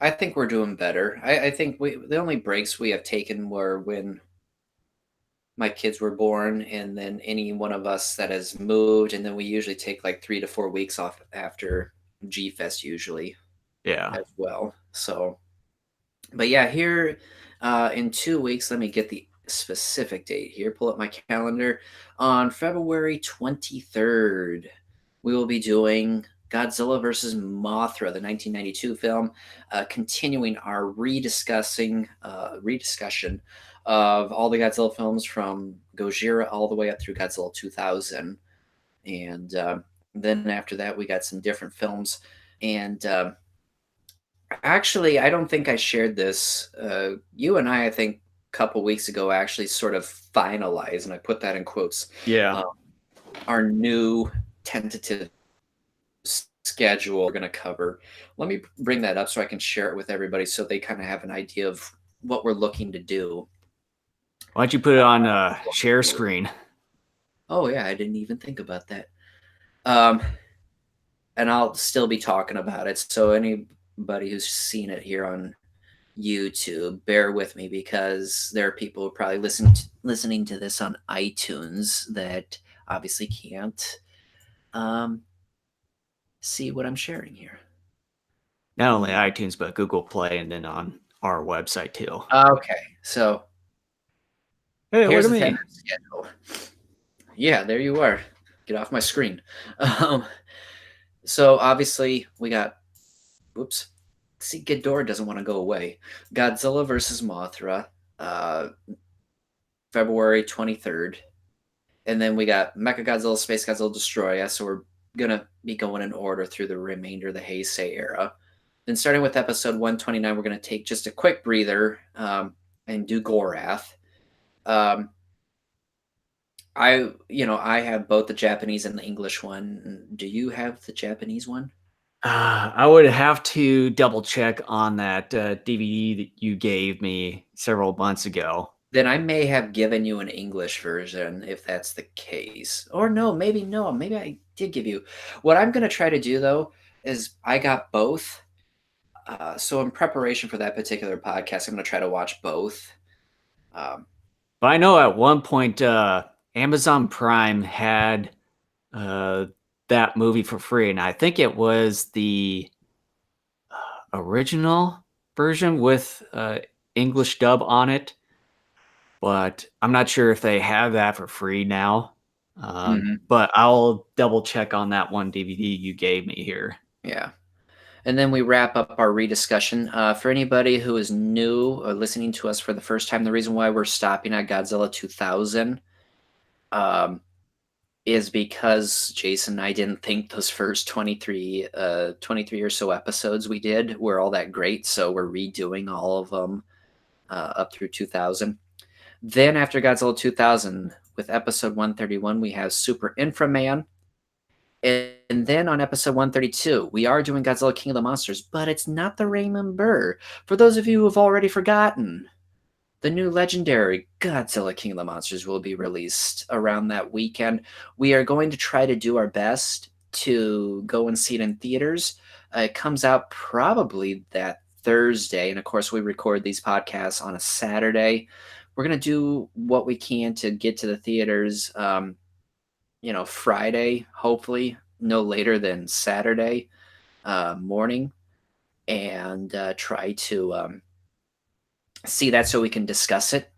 [SPEAKER 1] I think we're doing better. I think the only breaks we have taken were when my kids were born, and then any one of us that has moved, and then we usually take like 3 to 4 weeks off after G Fest usually
[SPEAKER 2] Yeah.
[SPEAKER 1] as well. So, but yeah, here in 2 weeks, let me get the specific date here. Pull up my calendar. On February 23rd, we will be doing Godzilla versus Mothra, the 1992 film, continuing our rediscussion of all the Godzilla films from Gojira all the way up through Godzilla 2000. And then after that, we got some different films. And actually, I don't think I shared this. You and I think, a couple weeks ago, actually sort of finalized, and I put that in quotes,
[SPEAKER 2] Yeah.
[SPEAKER 1] um, our new tentative schedule we're going to cover. Let me bring that up so I can share it with everybody so they kind of have an idea of what we're looking to do.
[SPEAKER 2] Why don't you put it on share screen?
[SPEAKER 1] Oh, yeah, I didn't even think about that. Um, and I'll still be talking about it. So, anybody who's seen it here on YouTube, bear with me because there are people who probably listening to this on iTunes that obviously can't um, see what I'm sharing here.
[SPEAKER 2] Not only
[SPEAKER 1] And
[SPEAKER 2] iTunes, but Google Play, and then on our website too.
[SPEAKER 1] okay, so
[SPEAKER 2] Hey, look
[SPEAKER 1] Here's
[SPEAKER 2] at
[SPEAKER 1] the
[SPEAKER 2] me.
[SPEAKER 1] tentative schedule. Yeah, there you are. Get off my screen. Um, so obviously we got. Whoops. See, Ghidorah doesn't want to go away. Godzilla versus Mothra, uh, February 23rd. And then we got Mechagodzilla, Space Godzilla, Destroy Us. So we're going to be going in order through the remainder of the Heisei era. Then starting with episode 129, we're going to take just a quick breather and do Gorath. Um, I have both the Japanese and the English one. Do you have the Japanese one?
[SPEAKER 2] I would have to double check on that DVD that you gave me several months ago.
[SPEAKER 1] Then I may have given you an English version if that's the case. Or no, maybe no. Maybe I did give you. What I'm going to try to do though is I got both. So in preparation for that particular podcast, I'm going to try to watch both. Um,
[SPEAKER 2] But I know at one point Amazon Prime had uh, that movie for free, and I think it was the original version with English dub on it. But I'm not sure if they have that for free now.
[SPEAKER 1] mhm,
[SPEAKER 2] But I'll double check on that one DVD you gave me here.
[SPEAKER 1] yeah. And then we wrap up our rediscussion. For anybody who is new or listening to us for the first time, the reason why we're stopping at Godzilla 2000 um, is because Jason and I didn't think those first 23 or so episodes we did were all that great. So we're redoing all of them up through 2000. Then after Godzilla 2000, with episode 131, we have Super Inframan. And then on episode 132, we are doing Godzilla King of the Monsters, but it's not the Raymond Burr. For those of you who have already forgotten, the new legendary Godzilla King of the Monsters will be released around that weekend. We are going to try to do our best to go and see it in theaters. It comes out probably that Thursday. And of course, we record these podcasts on a Saturday. We're going to do what we can to get to the theaters, Friday, hopefully, no later than Saturday morning, and try to see that so we can discuss it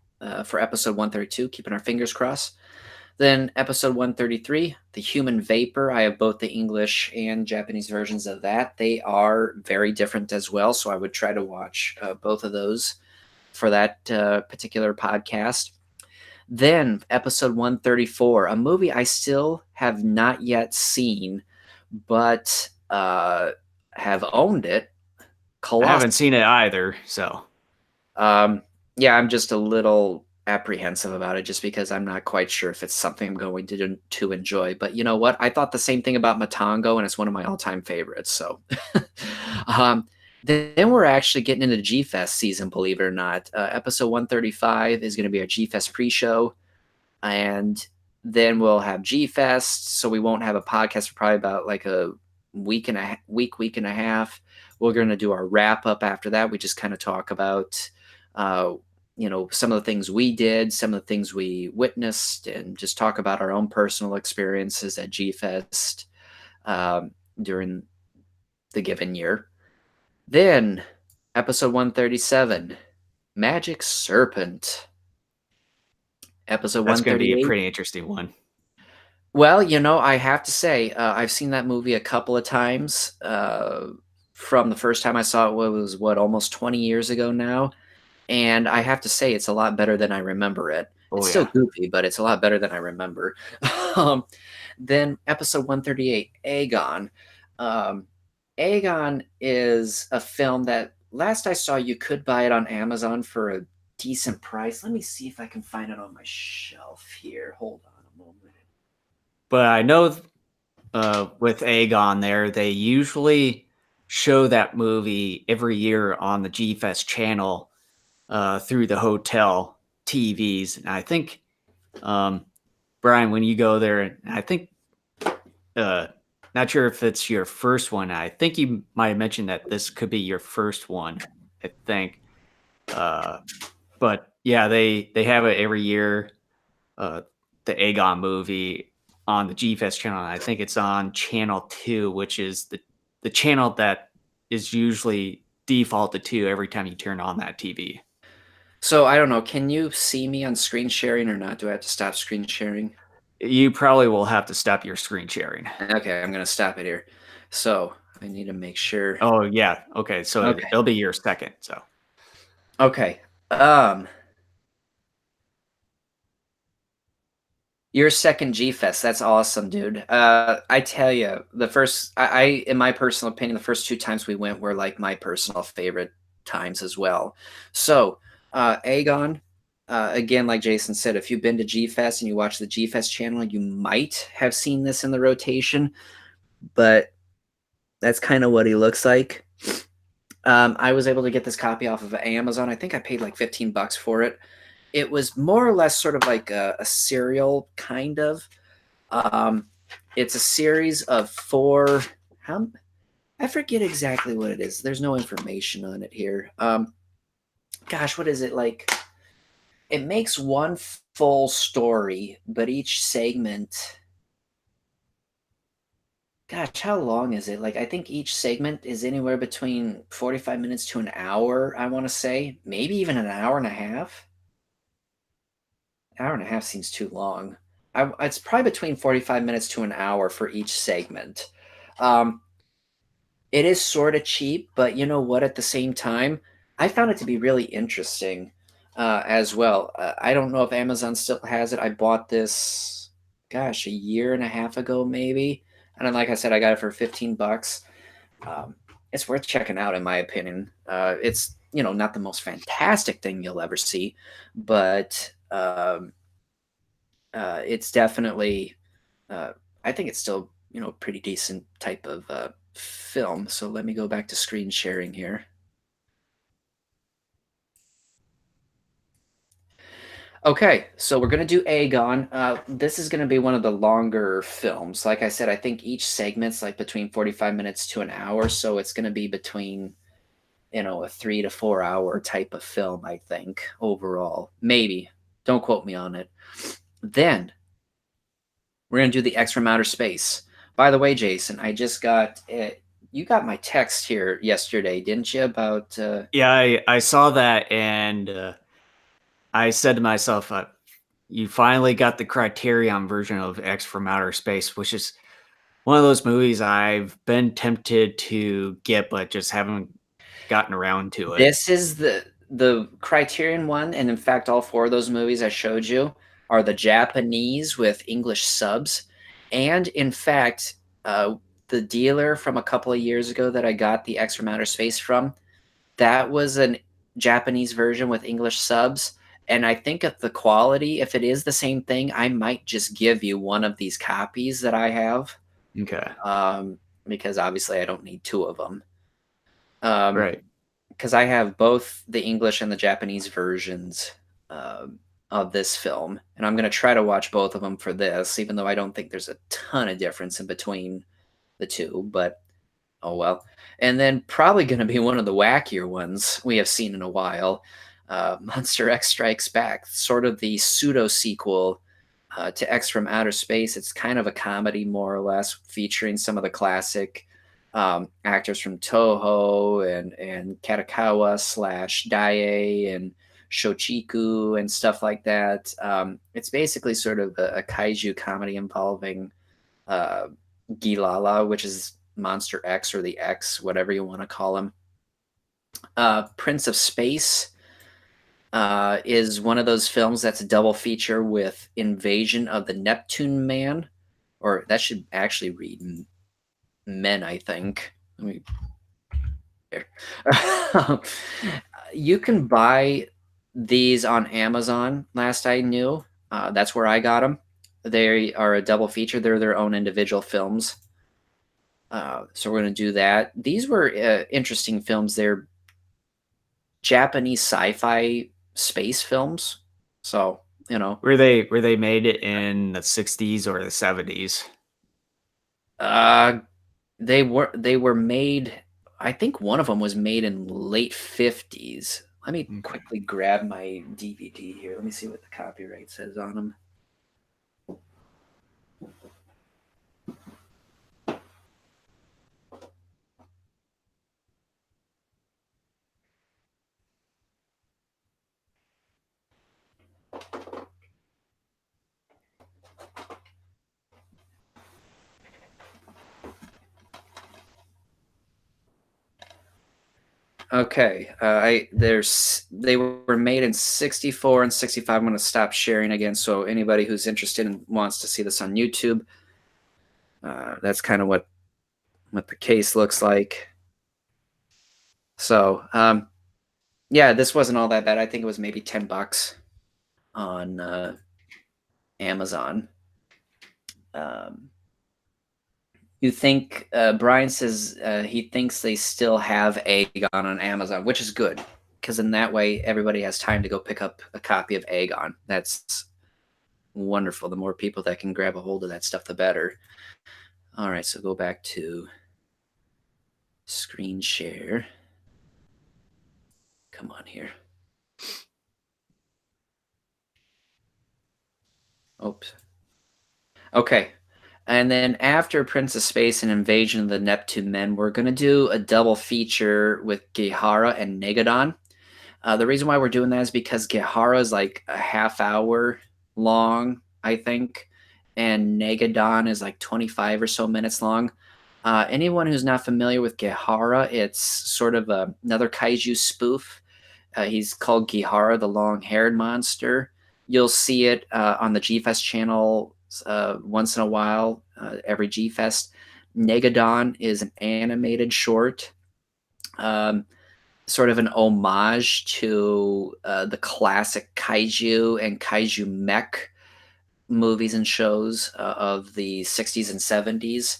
[SPEAKER 1] for episode 132, keeping our fingers crossed. Then episode 133, The Human Vapor. I have both the English and Japanese versions of that. They are very different as well, so I would try to watch both of those for that particular podcast. Then episode 134, a movie I still have not yet seen, but have owned it,
[SPEAKER 2] I
[SPEAKER 1] Colossus.
[SPEAKER 2] haven't seen it either, so
[SPEAKER 1] Um, yeah, I'm just a little apprehensive about it just because I'm not quite sure if it's something I'm going to enjoy. But you know what? I thought the same thing about Matango, and it's one of my all-time favorites. So, um, then we're actually getting into G Fest season, believe it or not. Episode 135 is going to be our G Fest pre-show, and then we'll have G Fest. So we won't have a podcast for probably about like a week and a half. We're going to do our wrap up after that. We just kind of talk about uh, some of the things we did, some of the things we witnessed, and just talk about our own personal experiences at G Fest during the given year. Then, episode 137, Magic Serpent. Episode
[SPEAKER 2] that's going to be a
[SPEAKER 1] 138.
[SPEAKER 2] pretty interesting one.
[SPEAKER 1] Well, I have to say, I've seen that movie a couple of times. From the first time I saw it was almost 20 years ago now. And I have to say, it's a lot better than I remember it.
[SPEAKER 2] Oh
[SPEAKER 1] It's still
[SPEAKER 2] yeah,
[SPEAKER 1] goofy, but it's a lot better than I remember. um, then episode 138, Aegon. Um, Aegon is a film that last I saw, you could buy it on Amazon for a decent price. Let me see if I can find it on my shelf here. Hold on a moment.
[SPEAKER 2] but I know with Aegon there, they usually show that movie every year on the G Fest channel through the hotel TVs, and I think Brian, when you go there, I think uh, not sure if it's your first one. I think you might have mentioned that this could be your first one. I think, uh, but yeah, they have it every year. Uh, the Aegon movie on the G Fest channel. And I think it's on channel 2, which is the channel that is usually defaulted to every time you turn on that TV.
[SPEAKER 1] So I don't know. Can you see me on screen sharing or not? Do I have to stop screen sharing?
[SPEAKER 2] You probably will have to stop your screen sharing.
[SPEAKER 1] Okay, I'm gonna stop it here. So I need to make sure.
[SPEAKER 2] Oh yeah. Okay. So
[SPEAKER 1] Okay.
[SPEAKER 2] it'll be your second. So
[SPEAKER 1] Okay. Um, your second G Fest. That's awesome, dude. I tell you, in my personal opinion, the first two times we went were like my personal favorite times as well. So, Aegon, again, like Jason said, if you've been to G Fest and you watch the G Fest channel, you might have seen this in the rotation, but that's kind of what he looks like. I was able to get this copy off of Amazon. I think I paid like 15 bucks for it. It was more or less sort of like a serial kind of. Um, it's a series of four. How I forget exactly what it is. There's no information on it here. Gosh, what is it like? It makes one full story, but each segment. Gosh, how long is it? Like, I think each segment is anywhere between 45 minutes to an hour, I want to say. Maybe even an hour and a half. Hour and a half seems too long. It's probably between 45 minutes to an hour for each segment. Um, it is sort of cheap, but you know what? At the same time, I found it to be really interesting as well. I don't know if Amazon still has it. I bought this, gosh, a year and a half ago, maybe. And then, like I said, I got it for 15 bucks. Um, it's worth checking out, in my opinion. It's, not the most fantastic thing you'll ever see, but it's definitely, uh, I think it's still, pretty decent type of film. So let me go back to screen sharing here. Okay, so we're gonna do Aegon. This is gonna be one of the longer films. Like I said, I think each segment's like between 45 minutes to an hour, so it's gonna be between, a 3 to 4 hour type of film, I think, overall. Maybe. Don't quote me on it. Then we're gonna do the X from outer space. By the way, Jason, I just got it. You got my text here yesterday, didn't you? About
[SPEAKER 2] yeah, I saw that and I said to myself, you finally got the Criterion version of X from Outer Space, which is one of those movies I've been tempted to get, but just haven't gotten around to it.
[SPEAKER 1] this is the Criterion one, and in fact, all four of those movies I showed you are the Japanese with English subs. And in fact, the dealer from a couple of years ago that I got the X from outer space from, that was an Japanese version with English subs. And I think if the quality, if it is the same thing, I might just give you one of these copies that I have,
[SPEAKER 2] Okay.
[SPEAKER 1] um, because obviously I don't need two of them. Um,
[SPEAKER 2] Right.
[SPEAKER 1] because I have both the English and the Japanese versions of this film, and I'm going to try to watch both of them for this, even though I don't think there's a ton of difference in between the two. But oh well. And then probably going to be one of the wackier ones we have seen in a while. Monster X Strikes Back, sort of the pseudo sequel to X from Outer Space. It's kind of a comedy, more or less, featuring some of the classic actors from Toho and Katakawa slash Dai and Shochiku and stuff like that. It's basically sort of a kaiju comedy involving uh, Gilala, which is Monster X or the X, whatever you want to call him. Prince of Space is one of those films that's a double feature with Invasion of the Neptune Man, or that should actually read Men, I think. Let me. There. You can buy these on Amazon. Last I knew, that's where I got them. They are a double feature. They're their own individual films. So we're going to do that. These were interesting films. They're Japanese sci-fi space films. So,
[SPEAKER 2] Were they made it in the 60s or the 70s?
[SPEAKER 1] uh, they were made. I think one of them was made in late 50s. Let me
[SPEAKER 2] Okay.
[SPEAKER 1] quickly grab my DVD here. Let me see what the copyright says on them. Okay. They were made in 64 and 65. I'm going to stop sharing again. So anybody who's interested and wants to see this on YouTube, that's kind of what the case looks like. So yeah, this wasn't all that bad. I think it was maybe $10 on Amazon. Um, you think Brian says he thinks they still have Aegon on Amazon, which is good because in that way everybody has time to go pick up a copy of Aegon. That's wonderful. The more people that can grab a hold of that stuff, the better. All right, so go back to screen share. Come on here. Oops. Okay. And then after Prince of Space and Invasion of the Neptune Men, we're going to do a double feature with Gihara and Negadon. The reason why we're doing that is because Gihara is like a half hour long, I think, and Negadon is like 25 or so minutes long. Anyone who's not familiar with Gihara, it's sort of another kaiju spoof. He's called Gihara, the long-haired monster. You'll see it on the G-Fest channel once in a while, every G-Fest. Negadon is an animated short, sort of an homage to the classic kaiju and kaiju mech movies and shows of the 60s and 70s.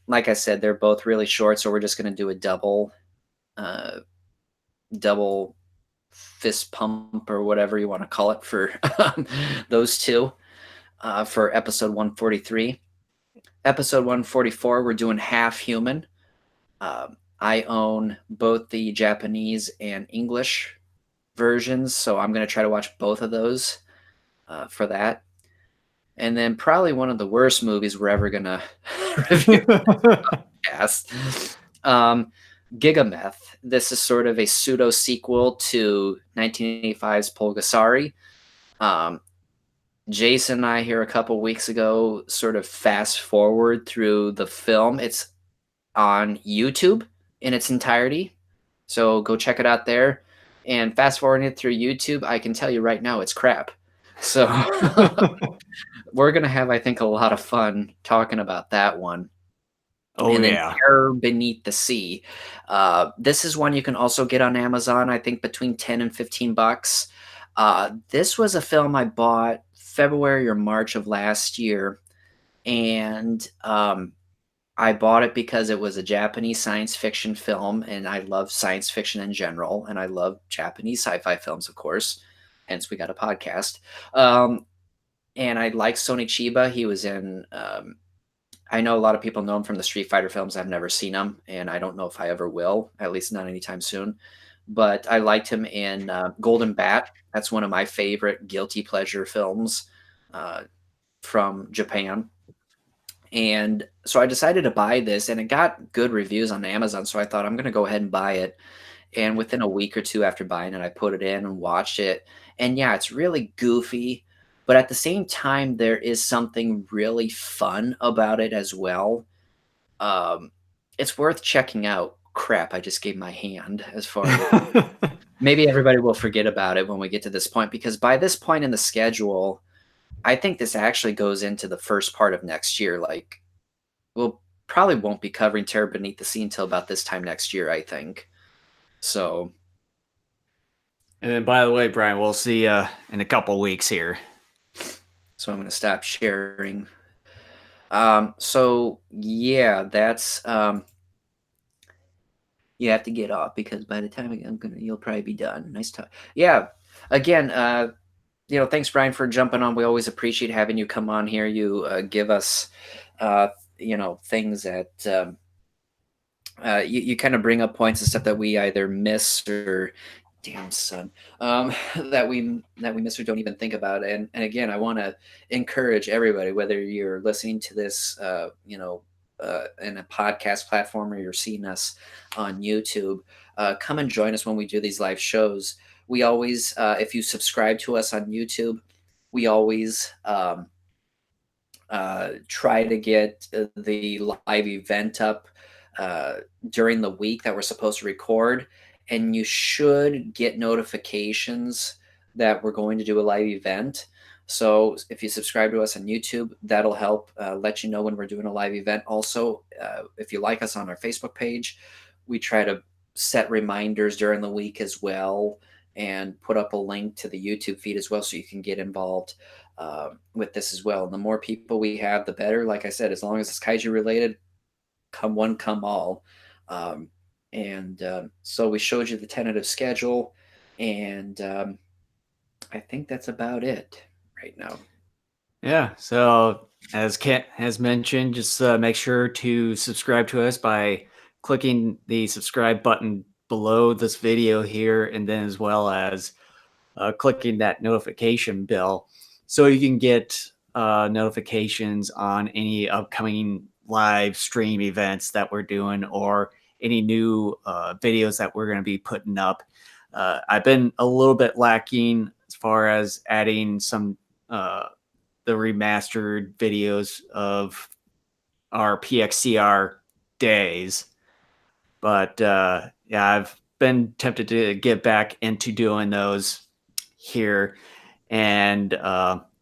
[SPEAKER 1] Like I said, they're both really short, so we're just going to do a uh, double fist pump or whatever you want to call it for those two for episode 143. Episode 144, we're doing Half Human. I own both the Japanese and English versions, so I'm going to try to watch both of those for that. And then probably one of the worst movies we're ever going to review. Cast. Gigameth. This is sort of a pseudo sequel to 1985's Polgasari. Jason and I here a couple weeks ago sort of fast forward through the film. It's on YouTube in its entirety, so go check it out there. And fast forwarding it through YouTube, I can tell you right now it's crap. So we're gonna have, I think, a lot of fun talking about that one.
[SPEAKER 2] Oh
[SPEAKER 1] And then
[SPEAKER 2] yeah.
[SPEAKER 1] Terror Beneath the Sea. This is one you can also get on Amazon, I think between 10 and $15. This was a film I bought February or March of last year. And I bought it because it was a Japanese science fiction film. And I love science fiction in general. And I love Japanese sci fi films, of course. Hence, we got a podcast. And I like Sony Chiba. He was in I know a lot of people know him from the Street Fighter films. I've never seen him, and I don't know if I ever will, at least not anytime soon. But I liked him in Golden Bat. That's one of my favorite guilty pleasure films uh, from Japan. And so I decided to buy this, and it got good reviews on Amazon. So I thought I'm going to go ahead and buy it. And within a week or two after buying it, I put it in and watched it. And yeah, it's really goofy, but at the same time, there is something really fun about it as well. Um, it's worth checking out. Crap, I just gave my hand as far as maybe everybody will forget about it when we get to this point because by this point in the schedule, I think this actually goes into the first part of next year. Like, we'll probably won't be covering Terror Beneath the Sea until about this time next year, I think. So,
[SPEAKER 2] And then, by the way, Brian, we'll see you in a couple weeks here.
[SPEAKER 1] so I'm going to stop sharing. So yeah, that's you have to get off because by the time you'll probably be done. Nice talk. Yeah. Again, thanks Brian for jumping on. We always appreciate having you come on here. You give us, things that you kind of bring up points and stuff that we either miss or damn son that we miss or don't even think about. And again, I want to encourage everybody, whether you're listening to this in a podcast platform or you're seeing us on YouTube, come and join us when we do these live shows. We always if you subscribe to us on YouTube, we always try to get the live event up uh, during the week that we're supposed to record, and you should get notifications that we're going to do a live event. So if you subscribe to us on YouTube, that'll help let you know when we're doing a live event. Also, if you like us on our Facebook page, we try to set reminders during the week as well, and put up a link to the YouTube feed as well, so you can get involved with this as well. And the more people we have, the better. Like I said, as long as it's kaiju related, come one, come all. Um, and so we showed you the tentative schedule, and I think that's about it right now.
[SPEAKER 2] Yeah. So as Kent has mentioned, just make sure to subscribe to us by clicking the subscribe button below this video here, and then as well as clicking that notification bell so you can get notifications on any upcoming live stream events that we're doing or any new videos that we're going to be putting up. I've been a little bit lacking as far as adding some the remastered videos of our PXCR days. But yeah, I've been tempted to get back into doing those here, and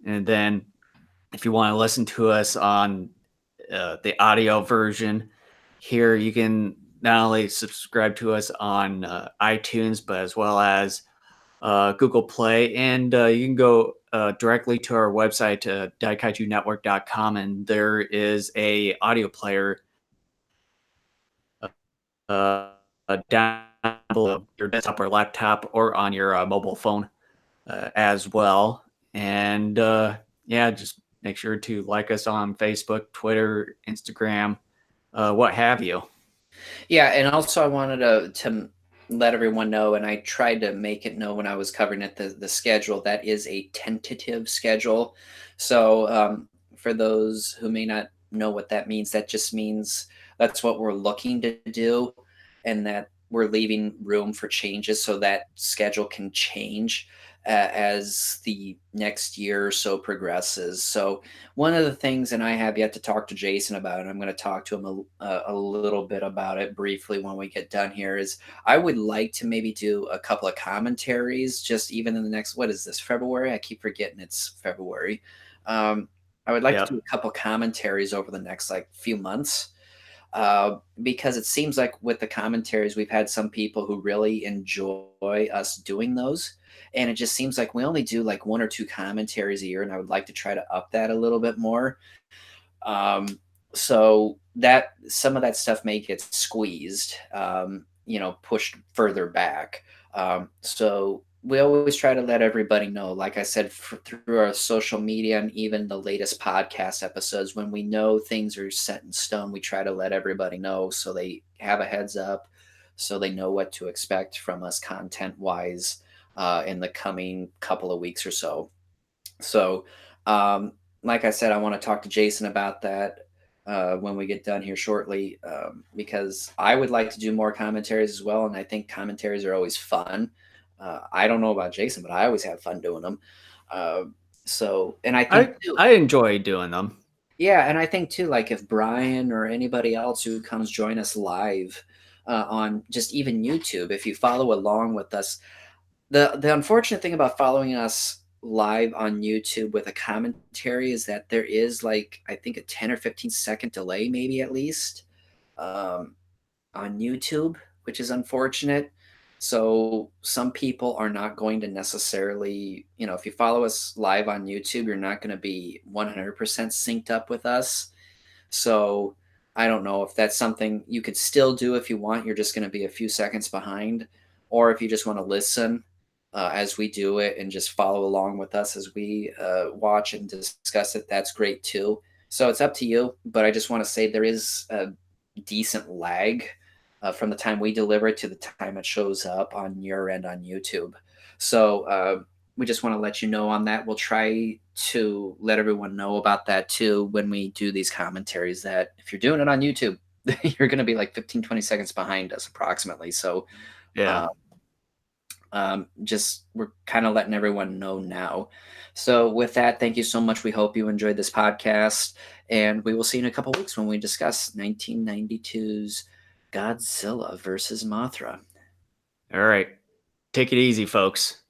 [SPEAKER 2] then if you want to listen to us on the audio version here, you can not only subscribe to us on iTunes, but as well as Google Play, and you can go directly to our website, daikaijunetwork.com, and there is a audio player down below your desktop or laptop or on your mobile phone as well. And yeah, just make sure to like us on Facebook, Twitter, Instagram, what have you.
[SPEAKER 1] Yeah, and also I wanted to let everyone know, and I tried to make it know when I was covering it, the schedule that is a tentative schedule. So for those who may not know what that means, that just means that's what we're looking to do, and that we're leaving room for changes so that schedule can change as the next year or so progresses. So one of the things, and I have yet to talk to Jason about it, I'm going to talk to him a little bit about it briefly when we get done here, is I would like to maybe do a couple of commentaries, just even in the next, what is this, February? I keep forgetting it's February. Um, I would like to do
[SPEAKER 2] Yep.
[SPEAKER 1] a couple commentaries over the next like few months, because it seems like with the commentaries, we've had some people who really enjoy us doing those. And it just seems like we only do like one or two commentaries a year, and I would like to try to up that a little bit more. So that some of that stuff may get squeezed, pushed further back. So we always try to let everybody know, like I said, through our social media and even the latest podcast episodes, when we know things are set in stone, we try to let everybody know so they have a heads up, so they know what to expect from us content wise in the coming couple of weeks or so. So, um, like I said, I want to talk to Jason about that when we get done here shortly, because I would like to do more commentaries as well, and I think commentaries are always fun. I don't know about Jason, but I always have fun doing them. Uh, and I think too,
[SPEAKER 2] I enjoy doing them.
[SPEAKER 1] yeah, and I think too, like if Brian or anybody else who comes join us live on just even YouTube, if you follow along with us, the unfortunate thing about following us live on YouTube with a commentary is that there is like I think a 10 or 15-second delay, maybe at least, um, on YouTube, which is unfortunate. So some people are not going to necessarily, if you follow us live on YouTube, you're not going to be 100% synced up with us. So I don't know if that's something you could still do if you want. You're just going to be a few seconds behind, or if you just want to listen as we do it and just follow along with us as we watch and discuss it. That's great too. So it's up to you. But I just want to say there is a decent lag from the time we deliver it to the time it shows up on your end on YouTube. So we just want to let you know on that. We'll try to let everyone know about that too when we do these commentaries, that if you're doing it on YouTube, you're going to be like 15, 20 seconds behind us approximately. So
[SPEAKER 2] Yeah.
[SPEAKER 1] uh, just we're kind of letting everyone know now. So with that, thank you so much. We hope you enjoyed this podcast, and we will see you in a couple weeks when we discuss 1992's Godzilla versus Mothra.
[SPEAKER 2] All right. Take it easy, folks.